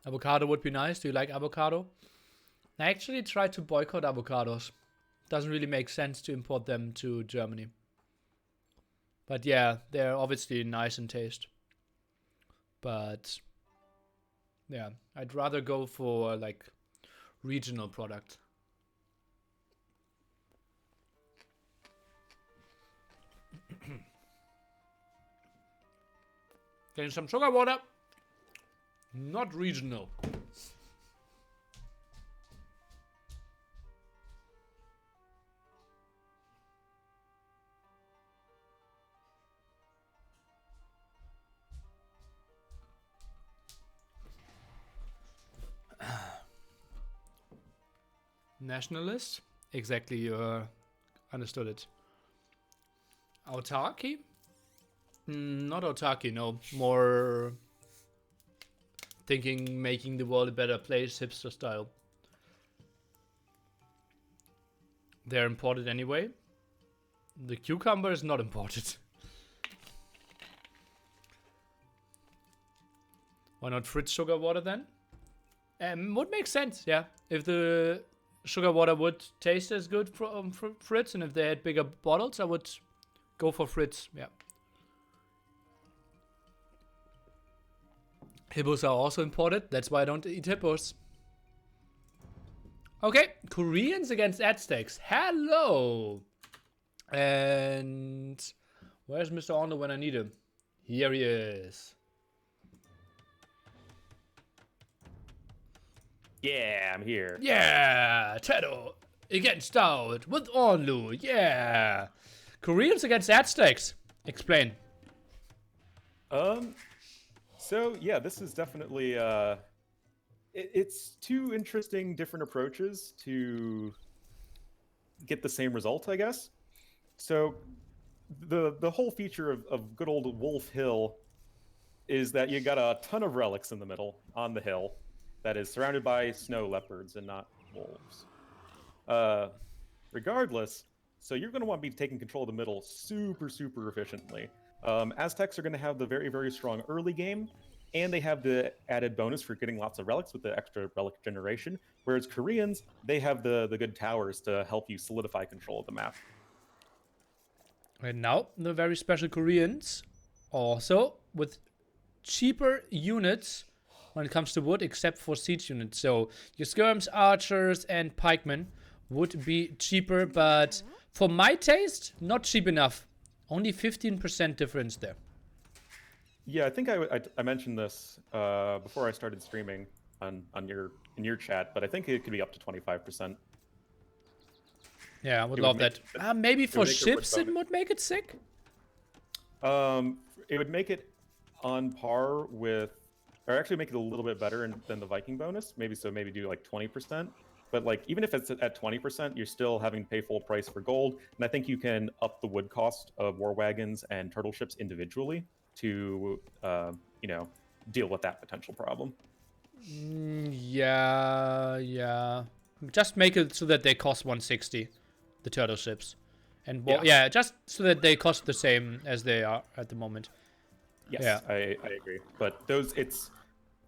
Avocado would be nice. Do you like avocado? I actually tried to boycott avocados. Doesn't really make sense to import them to Germany. But yeah, they're obviously nice in taste. But yeah, I'd rather go for like regional product. Getting some sugar water. Not regional. Nationalist? Exactly, you understood it. Autarky? Not autarky, no. More thinking making the world a better place, hipster style. They're imported anyway. The cucumber is not imported. Why not fridge sugar water then? Would make sense, yeah. If the sugar water would taste as good from Fritz, and if they had bigger bottles, I would go for Fritz, yeah. Hippos are also imported, that's why I don't eat hippos. Okay, Koreans against Aztecs, hello! And where's Mr. Ondo when I need him? Here he is. Yeah, I'm here. Yeah, TaToH against DauT with Onlu. Yeah, Koreans against Aztecs. Explain. So yeah, this is definitely it's two interesting different approaches to get the same result, I guess. So the whole feature of good old Wolf Hill is that you got a ton of relics in the middle on the hill that is surrounded by snow leopards and not wolves. Regardless, so you're going to want to be taking control of the middle super efficiently. Aztecs are going to have the very strong early game, and they have the added bonus for getting lots of relics with the extra relic generation, whereas Koreans, they have the good towers to help you solidify control of the map. And now, the very special Koreans, also with cheaper units when it comes to wood, except for siege units. So your skirms, archers, and pikemen would be cheaper, but for my taste, not cheap enough. Only 15% difference there. Yeah, I think I mentioned this before I started streaming in your chat, but I think it could be up to 25%. Yeah, I would love that. Maybe for ships it would make it sick? It would make it on par with, or actually make it a little bit better than the Viking bonus. Maybe do like 20%. But like even if it's at 20%, you're still having to pay full price for gold. And I think you can up the wood cost of war wagons and turtle ships individually to deal with that potential problem. Yeah. Just make it so that they cost 160, the turtle ships. And just so that they cost the same as they are at the moment. Yes, yeah. I agree. But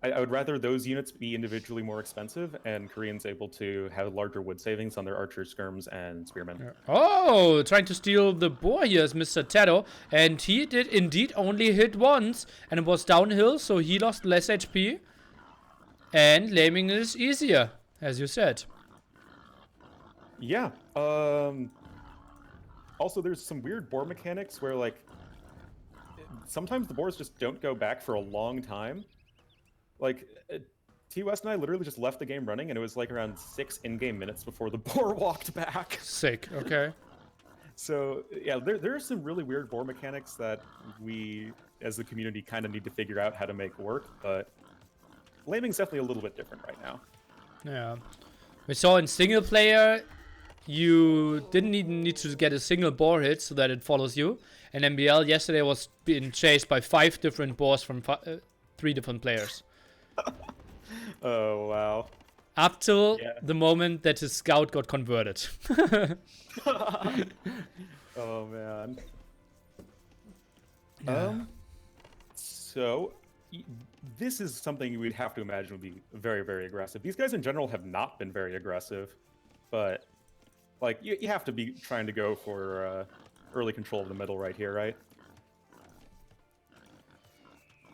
I would rather those units be individually more expensive and Koreans able to have larger wood savings on their archers, skirms, and spearmen. Oh, trying to steal the boar here is Mr. TaToH, and he did indeed only hit once, and it was downhill, so he lost less HP. And laming is easier, as you said. Yeah. Also, there's some weird boar mechanics where, like, sometimes the boars just don't go back for a long time. Like, TOS and I literally just left the game running, and it was like around 6 in-game minutes before the boar walked back. Sick. Okay. So, yeah, there are some really weird boar mechanics that we, as the community, kind of need to figure out how to make work, but Laming's definitely a little bit different right now. Yeah. We saw in single player, you didn't even need to get a single boar hit so that it follows you. And MBL yesterday was being chased by 5 different boars from 3 different players. Oh, wow. Up till Yeah. the moment that his scout got converted. Oh, man. Yeah. So, this is something we'd have to imagine would be very, very aggressive. These guys in general have not been very aggressive, but, like, you have to be trying to go for early control of the middle right here, right?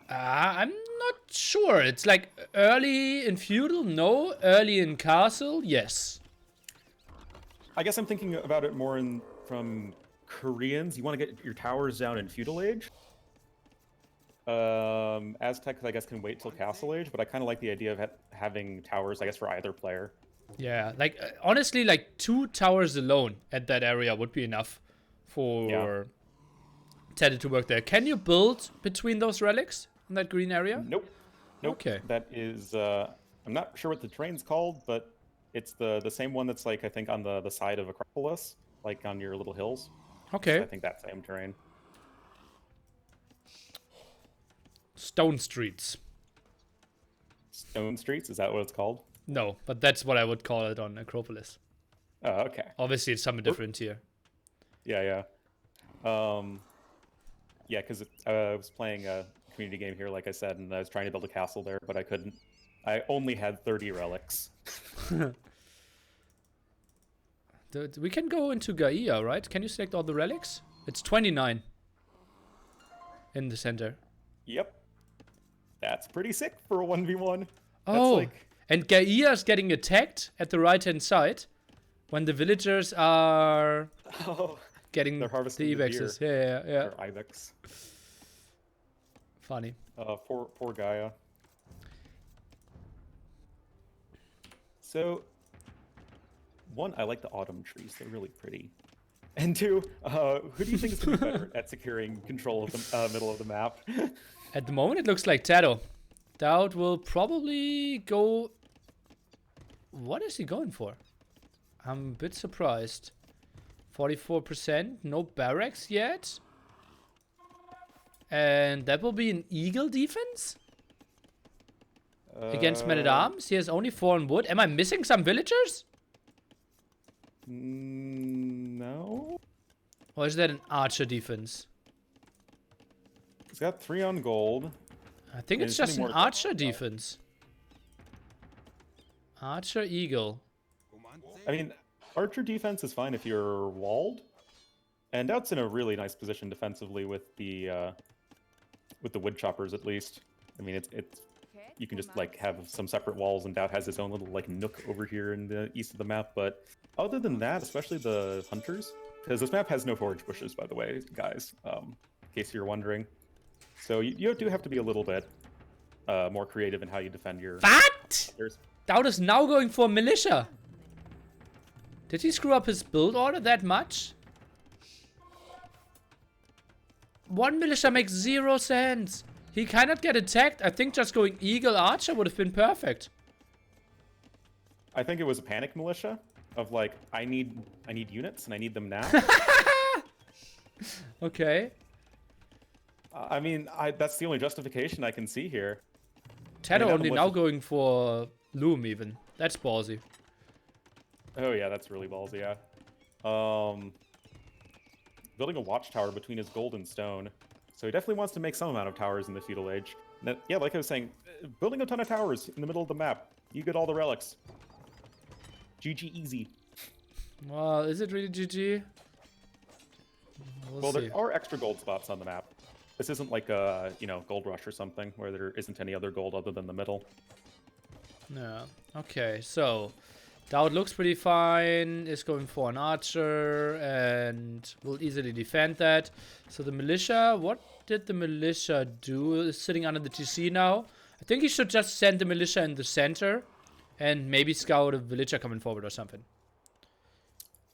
I'm not sure. It's like early in feudal, no. Early in castle, yes. I guess I'm thinking about it more from Koreans. You want to get your towers down in feudal age. Aztecs, I guess, can wait till castle age, but I kind of like the idea of having towers, I guess, for either player. Yeah, like honestly, like 2 towers alone at that area would be enough for TaToH to work there. Can you build between those relics in that green area? Nope. Nope. Okay. That is, I'm not sure what the terrain's called, but it's the same one that's, like, I think on the side of Acropolis, like on your little hills. Okay. So I think that same terrain. Stone streets. Stone Streets, is that what it's called? No, but that's what I would call it on Acropolis. Oh, okay. Obviously, it's something different here. Yeah, yeah. Yeah, because I was playing a community game here, like I said, and I was trying to build a castle there, but I couldn't. I only had 30 relics. We can go into Gaia, right? Can you select all the relics? It's 29 in the center. Yep. That's pretty sick for a 1v1. Oh, That's like... and Gaia is getting attacked at the right-hand side when the villagers are getting They're harvesting the the ibexes. deer. Yeah. Or ibex. Funny. Poor Gaia. So, 1, I like the autumn trees. They're really pretty. And 2, who do you think is going to be better at securing control of the middle of the map? At the moment, it looks like TaToH. DauT will probably go... What is he going for? I'm a bit surprised. 44%. No barracks yet. And that will be an eagle defense? Against men-at-arms? He has only 4 on wood. Am I missing some villagers? No. Or is that an archer defense? He's got 3 on gold. I think it's There's just any an more- archer defense. Archer eagle. I mean, archer defense is fine if you're walled. And DauT's in a really nice position defensively with the wood choppers, at least. I mean, it's you can just like have some separate walls, and DauT has its own little like nook over here in the east of the map. But other than that, especially the hunters, because this map has no forage bushes, by the way, guys, in case you're wondering. So you do have to be a little bit more creative in how you defend your What? hunters. DauT is now going for militia. Did he screw up his build order that much? 1 militia makes 0 sense. He cannot get attacked. I think just going eagle archer would have been perfect. I think it was a panic militia of like, I need units and I need them now. Okay. I mean, that's the only justification I can see here. TaToH that only now militia- going for loom even. That's ballsy. Oh yeah, that's really ballsy, yeah. Building a watchtower between his gold and stone. So he definitely wants to make some amount of towers in the feudal age. Yeah, like I was saying, building a ton of towers in the middle of the map. You get all the relics. GG easy. Well, is it really GG? We'll Well, see. there are extra gold spots on the map. This isn't like a, gold rush or something where there isn't any other gold other than the middle. Yeah. Okay, so DauT looks pretty fine, is going for an archer, and will easily defend that. So the militia, what did the militia do? Is sitting under the TC now. I think he should just send the militia in the center, and maybe scout a villager coming forward or something.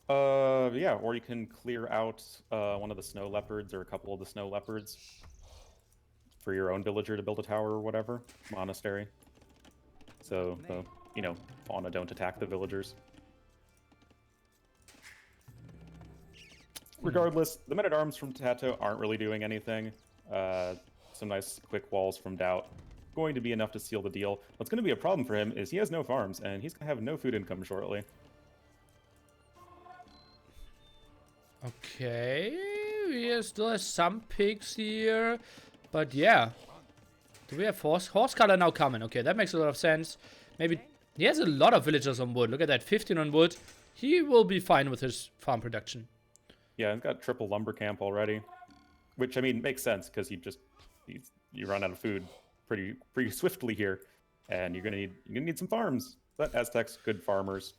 Yeah, or you can clear out one of the snow leopards or a couple of the snow leopards for your own villager to build a tower or whatever, monastery. So the fauna don't attack the villagers. Regardless, the men-at-arms from TaToH aren't really doing anything. Some nice quick walls from DauT. Going to be enough to seal the deal. What's going to be a problem for him is he has no farms, and he's going to have no food income shortly. Okay, we still have some pigs here, but yeah. Do we have horse color now coming? Okay, that makes a lot of sense. Maybe he has a lot of villagers on wood. Look at that, 15 on wood. He will be fine with his farm production. Yeah, he's got triple lumber camp already, which I mean makes sense because you run out of food pretty swiftly here, and you're gonna need some farms. But Aztecs, good farmers,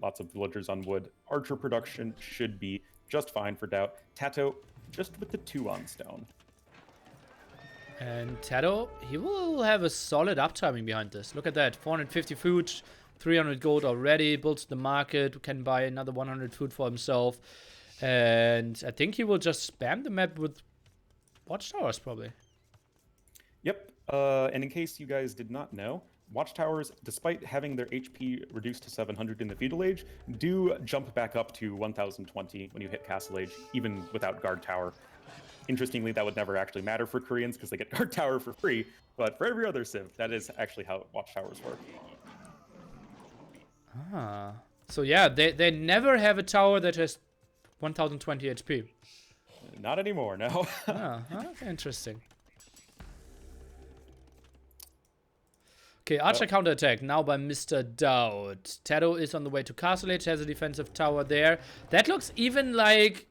lots of villagers on wood. Archer production should be just fine for DauT. TaToH just with the 2 on stone. And TaToH, he will have a solid uptiming behind this. Look at that, 450 food, 300 gold already, builds the market, can buy another 100 food for himself. And I think he will just spam the map with watchtowers probably. Yep, and in case you guys did not know, watchtowers, despite having their HP reduced to 700 in the feudal age, do jump back up to 1020 when you hit castle age, even without guard tower. Interestingly, that would never actually matter for Koreans because they get guard tower for free, but for every other civ, that is actually how watchtowers work. Ah, so yeah, they never have a tower that has 1020 HP. Not anymore, no. Okay, interesting. Okay, archer counterattack now by Mr. DauT. TaToH is on the way to Castle Age, has a defensive tower there. That looks even like...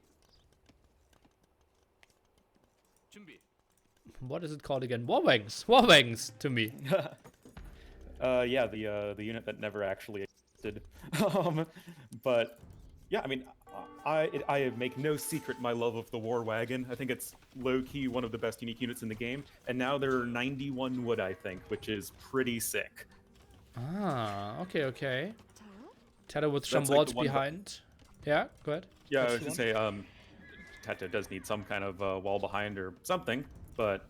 What is it called again? War wagons to me. Yeah, the unit that never actually existed. But yeah, I mean, I make no secret my love of the War Wagon. I think it's low-key one of the best unique units in the game. And now there are 91 wood, I think, which is pretty sick. Ah, okay. TaToH with some That's walls like behind. Yeah, go ahead. Yeah, What's I was the gonna one? say, TaToH does need some kind of wall behind or something, but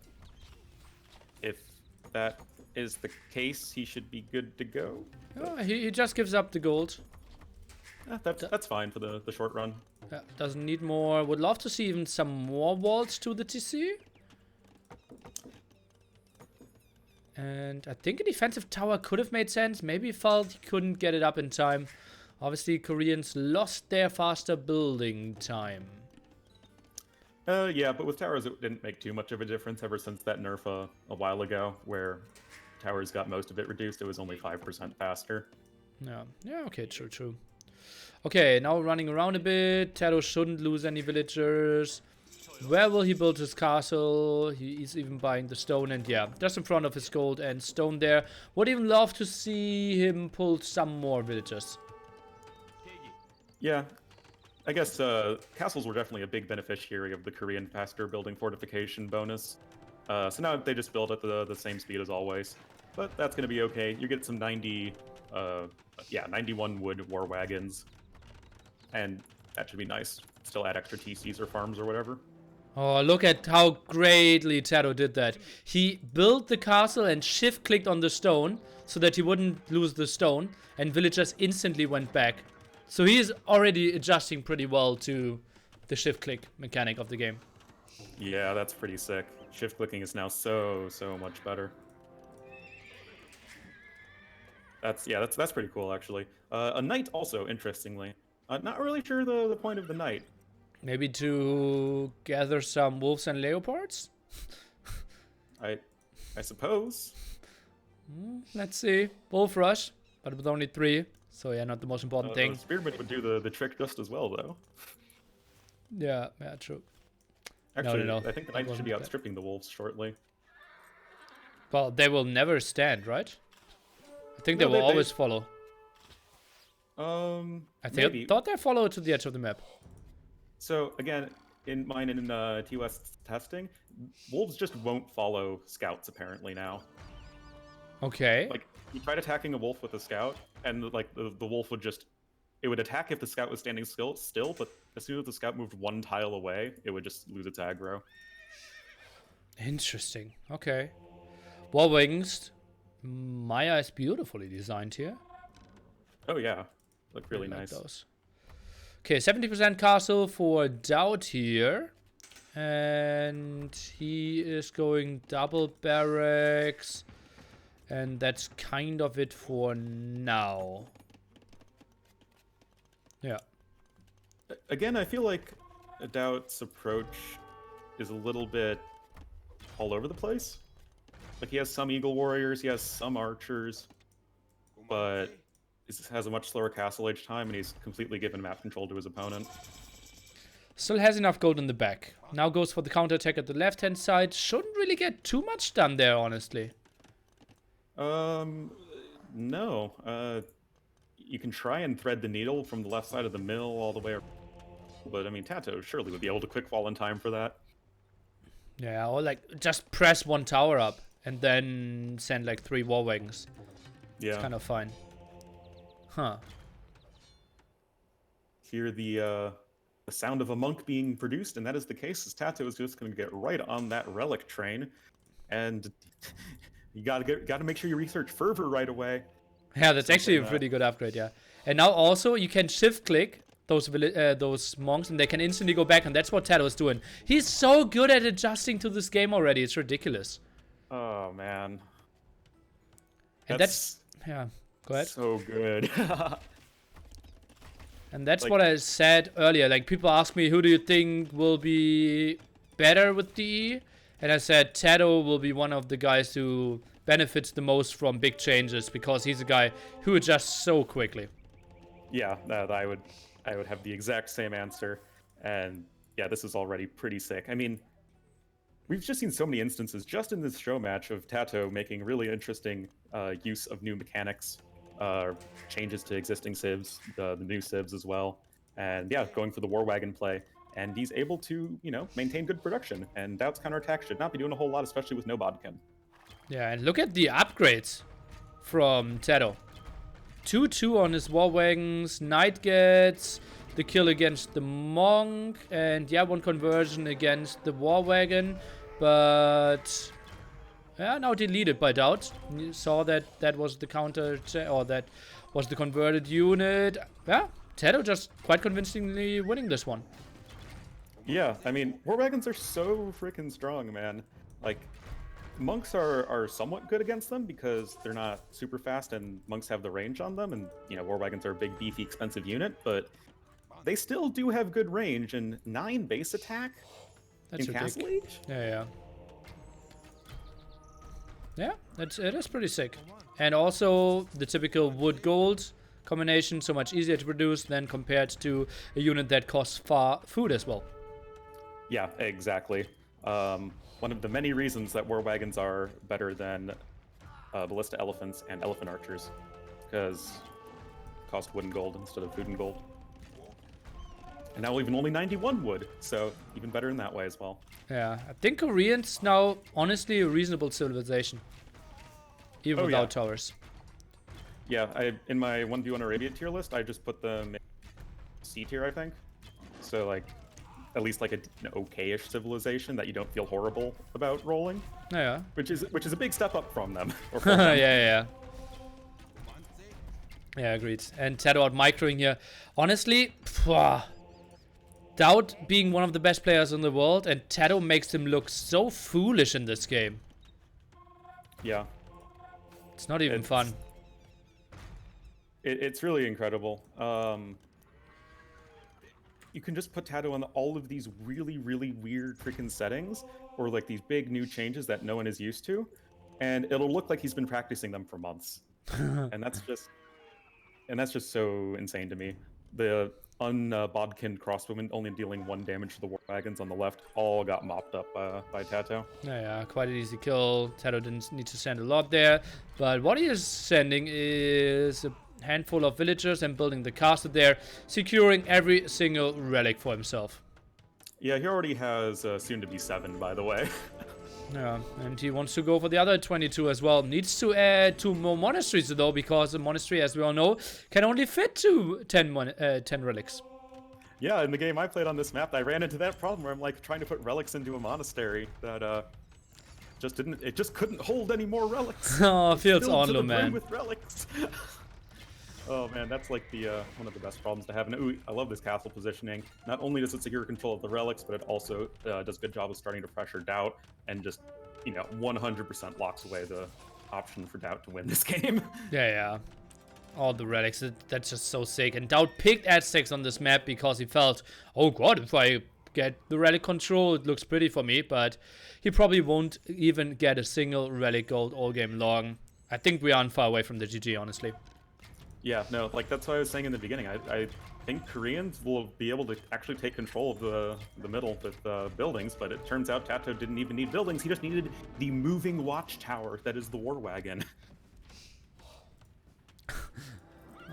if that is the case, he should be good to go. Oh, he just gives up the gold. That's fine for the short run. Yeah, doesn't need more. Would love to see even some more walls to the TC. And I think a defensive tower could have made sense. Maybe he felt he couldn't get it up in time. Obviously, Koreans lost their faster building time. Yeah, but with towers, it didn't make too much of a difference ever since that nerf a while ago, where towers got most of it reduced. It was only 5% faster. Yeah, okay, true. Okay, now running around a bit. TaToH shouldn't lose any villagers. Where will he build his castle? He's even buying the stone, and yeah, just in front of his gold and stone there. Would even love to see him pull some more villagers. Yeah, I guess castles were definitely a big beneficiary of the Korean faster building fortification bonus. So now they just build at the same speed as always. But that's going to be okay. You get some 91 wood war wagons. And that should be nice. Still add extra TCs or farms or whatever. Oh, look at how greatly TaToH did that. He built the castle and shift-clicked on the stone so that he wouldn't lose the stone. And villagers instantly went back. So he is already adjusting pretty well to the shift-click mechanic of the game. Yeah, that's pretty sick. Shift-clicking is now so much better. That's pretty cool, actually. A knight also, interestingly. Not really sure the point of the knight. Maybe to gather some wolves and leopards? I suppose. Let's see. Wolf rush, but with only 3. So yeah, not the most important thing. The spearman would do the trick just as well, though. Yeah, true. Actually, No. I think the knight should be outstripping the wolves shortly. Well, they will never stand, right? I think they will always follow. Maybe. thought they followed to the edge of the map. So again, in TOS testing, wolves just won't follow scouts apparently now. Okay. Like you tried attacking a wolf with a scout, and like the wolf would just it would attack if the scout was standing still, but as soon as the scout moved one tile away, it would just lose its aggro. Interesting. Okay. War wings. Maya is beautifully designed here. Oh yeah, look really Like nice. those. Okay, 70% castle for DauT here. And he is going double barracks. And that's kind of it for now. Yeah. Again, I feel like DauT's approach is a little bit all over the place. Like he has some Eagle Warriors, he has some Archers, but he has a much slower castle age time, and he's completely given map control to his opponent. Still has enough gold in the back. Now goes for the counterattack at the left-hand side. Shouldn't really get too much done there, honestly. No. You can try and thread the needle from the left side of the mill all the way, but I mean, TaToH surely would be able to quick fall in time for that. Yeah, or like just press one tower up and then send like 3 war wagons. Yeah. It's kind of fine. Huh. Hear the sound of a monk being produced, and that is the case, as TaToH is just going to get right on that relic train, and you gotta make sure you research Fervor right away. Yeah, that's actually a pretty good upgrade, yeah. And now also you can shift click those monks and they can instantly go back, and that's what TaToH is doing. He's so good at adjusting to this game already, it's ridiculous. Oh man. And that's yeah, go ahead. So good. And that's like, what I said earlier. Like, people ask me, who do you think will be better with DE? And I said TaToH will be one of the guys who benefits the most from big changes, because he's a guy who adjusts so quickly. Yeah, I would have the exact same answer. And yeah, this is already pretty sick. I mean, we've just seen so many instances just in this show match of TaToH making really interesting use of new mechanics, changes to existing civs, the new civs as well. And yeah, going for the War Wagon play. And he's able to, maintain good production. And DauT's counterattack should not be doing a whole lot, especially with no Bodkin. Yeah, and look at the upgrades from TaToH. 2-2 on his War Wagons. Knight gets the kill against the Monk. And yeah, 1 conversion against the War Wagon. But yeah, now deleted by DauT. You saw that was the counter, or that was the converted unit. Yeah, TaToH just quite convincingly winning this one. Yeah, I mean, War Wagons are so freaking strong, man. Like, monks are somewhat good against them because they're not super fast and monks have the range on them, and War Wagons are a big, beefy, expensive unit, but they still do have good range, and 9 base attack in Castle Age? Yeah. Yeah, it is pretty sick. And also the typical wood gold combination, so much easier to produce than compared to a unit that costs food as well. Yeah, exactly. One of the many reasons that War Wagons are better than Ballista Elephants and Elephant Archers, because cost wood and gold instead of food and gold. And now even only 91 wood, so even better in that way as well. Yeah, I think Koreans now, honestly, a reasonable civilization. Even without towers. Yeah, in my 1v1 Arabia tier list, I just put them in C tier, I think. So, like, at least like an okay-ish civilization that you don't feel horrible about rolling. Yeah. Which is a big step up from them. Yeah, agreed. And TaToH out microing here. Honestly, DauT being one of the best players in the world, and TaToH makes him look so foolish in this game. Yeah. It's not even fun. It's really incredible. You can just put TaToH on all of these really, really weird freaking settings, or like these big new changes that no one is used to, and it'll look like he's been practicing them for months. and that's just so insane to me. The unbodkin crossbowmen only dealing 1 damage to the War Wagons on the left all got mopped up by TaToH. Yeah, quite an easy kill. TaToH didn't need to send a lot there, but what he is sending is handful of villagers and building the castle there, securing every single relic for himself. Yeah, he already has soon to be 7, by the way. Yeah, and he wants to go for the other 22 as well. Needs to add 2 more monasteries though, because the monastery, as we all know, can only fit to 10 relics. Yeah, in the game I played on this map, I ran into that problem where I'm like trying to put relics into a monastery that just couldn't hold any more relics. Oh, feels Filled on to the low, brim man. with relics. Oh man, that's like the one of the best problems to have. And ooh, I love this castle positioning. Not only does it secure control of the relics, but it also does a good job of starting to pressure DauT and just, 100% locks away the option for DauT to win this game. Yeah. All the relics, that's just so sick. And DauT picked Aztecs on this map because he felt, oh god, if I get the relic control, it looks pretty for me. But he probably won't even get a single relic gold all game long. I think we aren't far away from the GG, honestly. Yeah, no, like that's what I was saying in the beginning. I think Koreans will be able to actually take control of the middle with buildings, but it turns out TaToH didn't even need buildings. He just needed the moving watchtower that is the war wagon.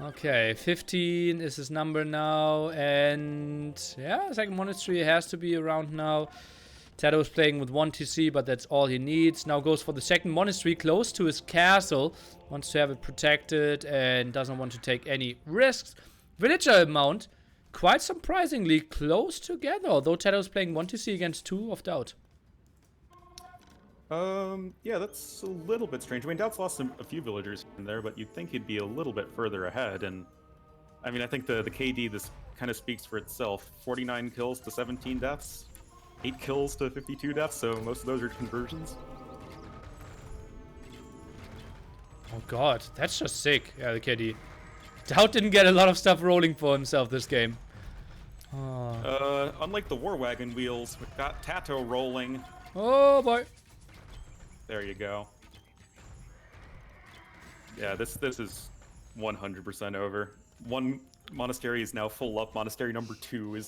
Okay, 15 is his number now, and yeah, second monastery has to be around now. TaToH is playing with 1 TC, but that's all he needs. Now goes for the second monastery close to his castle. Wants to have it protected and doesn't want to take any risks. Villager amount, quite surprisingly close together, although TaToH is playing 1 TC against 2 of DauT. Yeah, that's a little bit strange. I mean, DauT's lost a few villagers in there, but you'd think he'd be a little bit further ahead. And I mean, I think the KD, this kind of speaks for itself. 49 kills to 17 deaths, 8 kills to 52 deaths, so most of those are conversions. Oh god, that's just sick. Yeah, the KD. DauT didn't get a lot of stuff rolling for himself this game. Unlike the war wagon wheels, we've got TaToH rolling. Oh boy. There you go. Yeah, this is 100% over. One monastery is now full up. Monastery number 2 is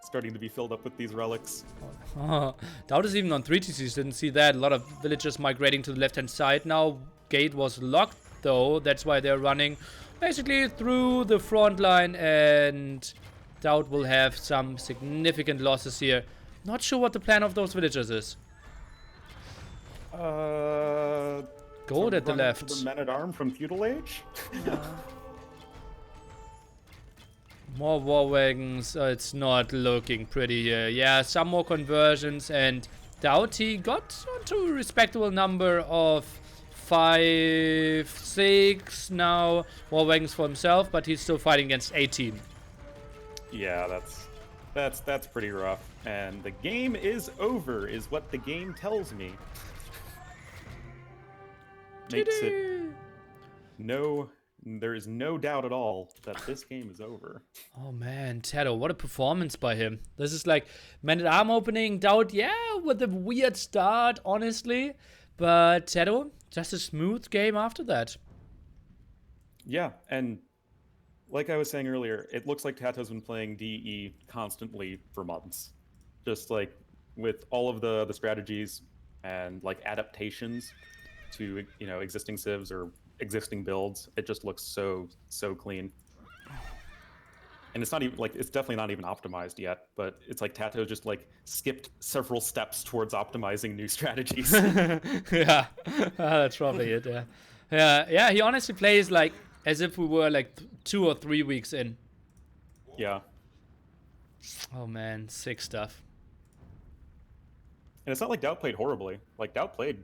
starting to be filled up with these relics. DauT is even on 3 TCs, didn't see that. A lot of villagers migrating to the left-hand side now. Gate was locked though, that's why they're running basically through the front line, and DauT will have some significant losses here. Not sure what the plan of those villagers is. Gold at the left. The men-at-arm from feudal age? More war wagons. It's not looking pretty here. Yeah, some more conversions, and DauT got to a respectable number of 5, 6 now war wagons for himself, but he's still fighting against 18. Yeah, that's pretty rough. And the game is over, is what the game tells me. Makes it there is no doubt at all that this game is over. Oh man, TaToH, what a performance by him. This is like man-at-arm opening, DauT, yeah, with a weird start, honestly. But TaToH, just a smooth game after that. Yeah, and like I was saying earlier, it looks like TaToH's been playing DE constantly for months. Just like with all of the strategies and like adaptations to existing civs or existing builds, it just looks so clean. And it's not even like, it's definitely not even optimized yet, but it's like TaToH just like skipped several steps towards optimizing new strategies. Yeah, that's probably it. Yeah. He honestly plays like as if we were like 2 or 3 weeks in. Yeah. Oh man, sick stuff. And it's not like DauT played horribly. Like DauT played,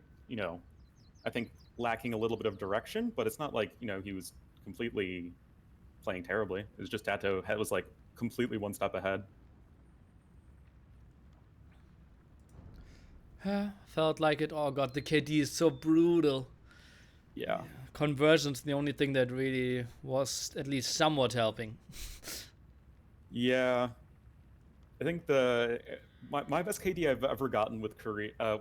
I think lacking a little bit of direction, but it's not like, he was completely playing terribly. It was just TaToH was like completely one step ahead. Felt like it. Oh god, the KD is so brutal. Yeah. Conversion's the only thing that really was at least somewhat helping. Yeah. I think my best KD I've ever gotten with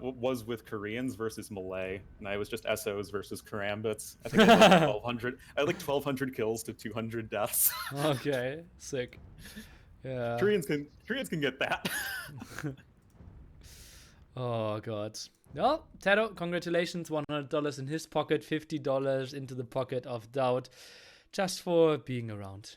was with Koreans versus Malay, and I was just SOs versus Karambits. I think I had like 1,200. I had like 1,200 kills to 200 deaths. Okay, sick. Yeah. Koreans can get that. Oh god. Well, TaToH, congratulations, $100 in his pocket, $50 into the pocket of DauT. just for being around.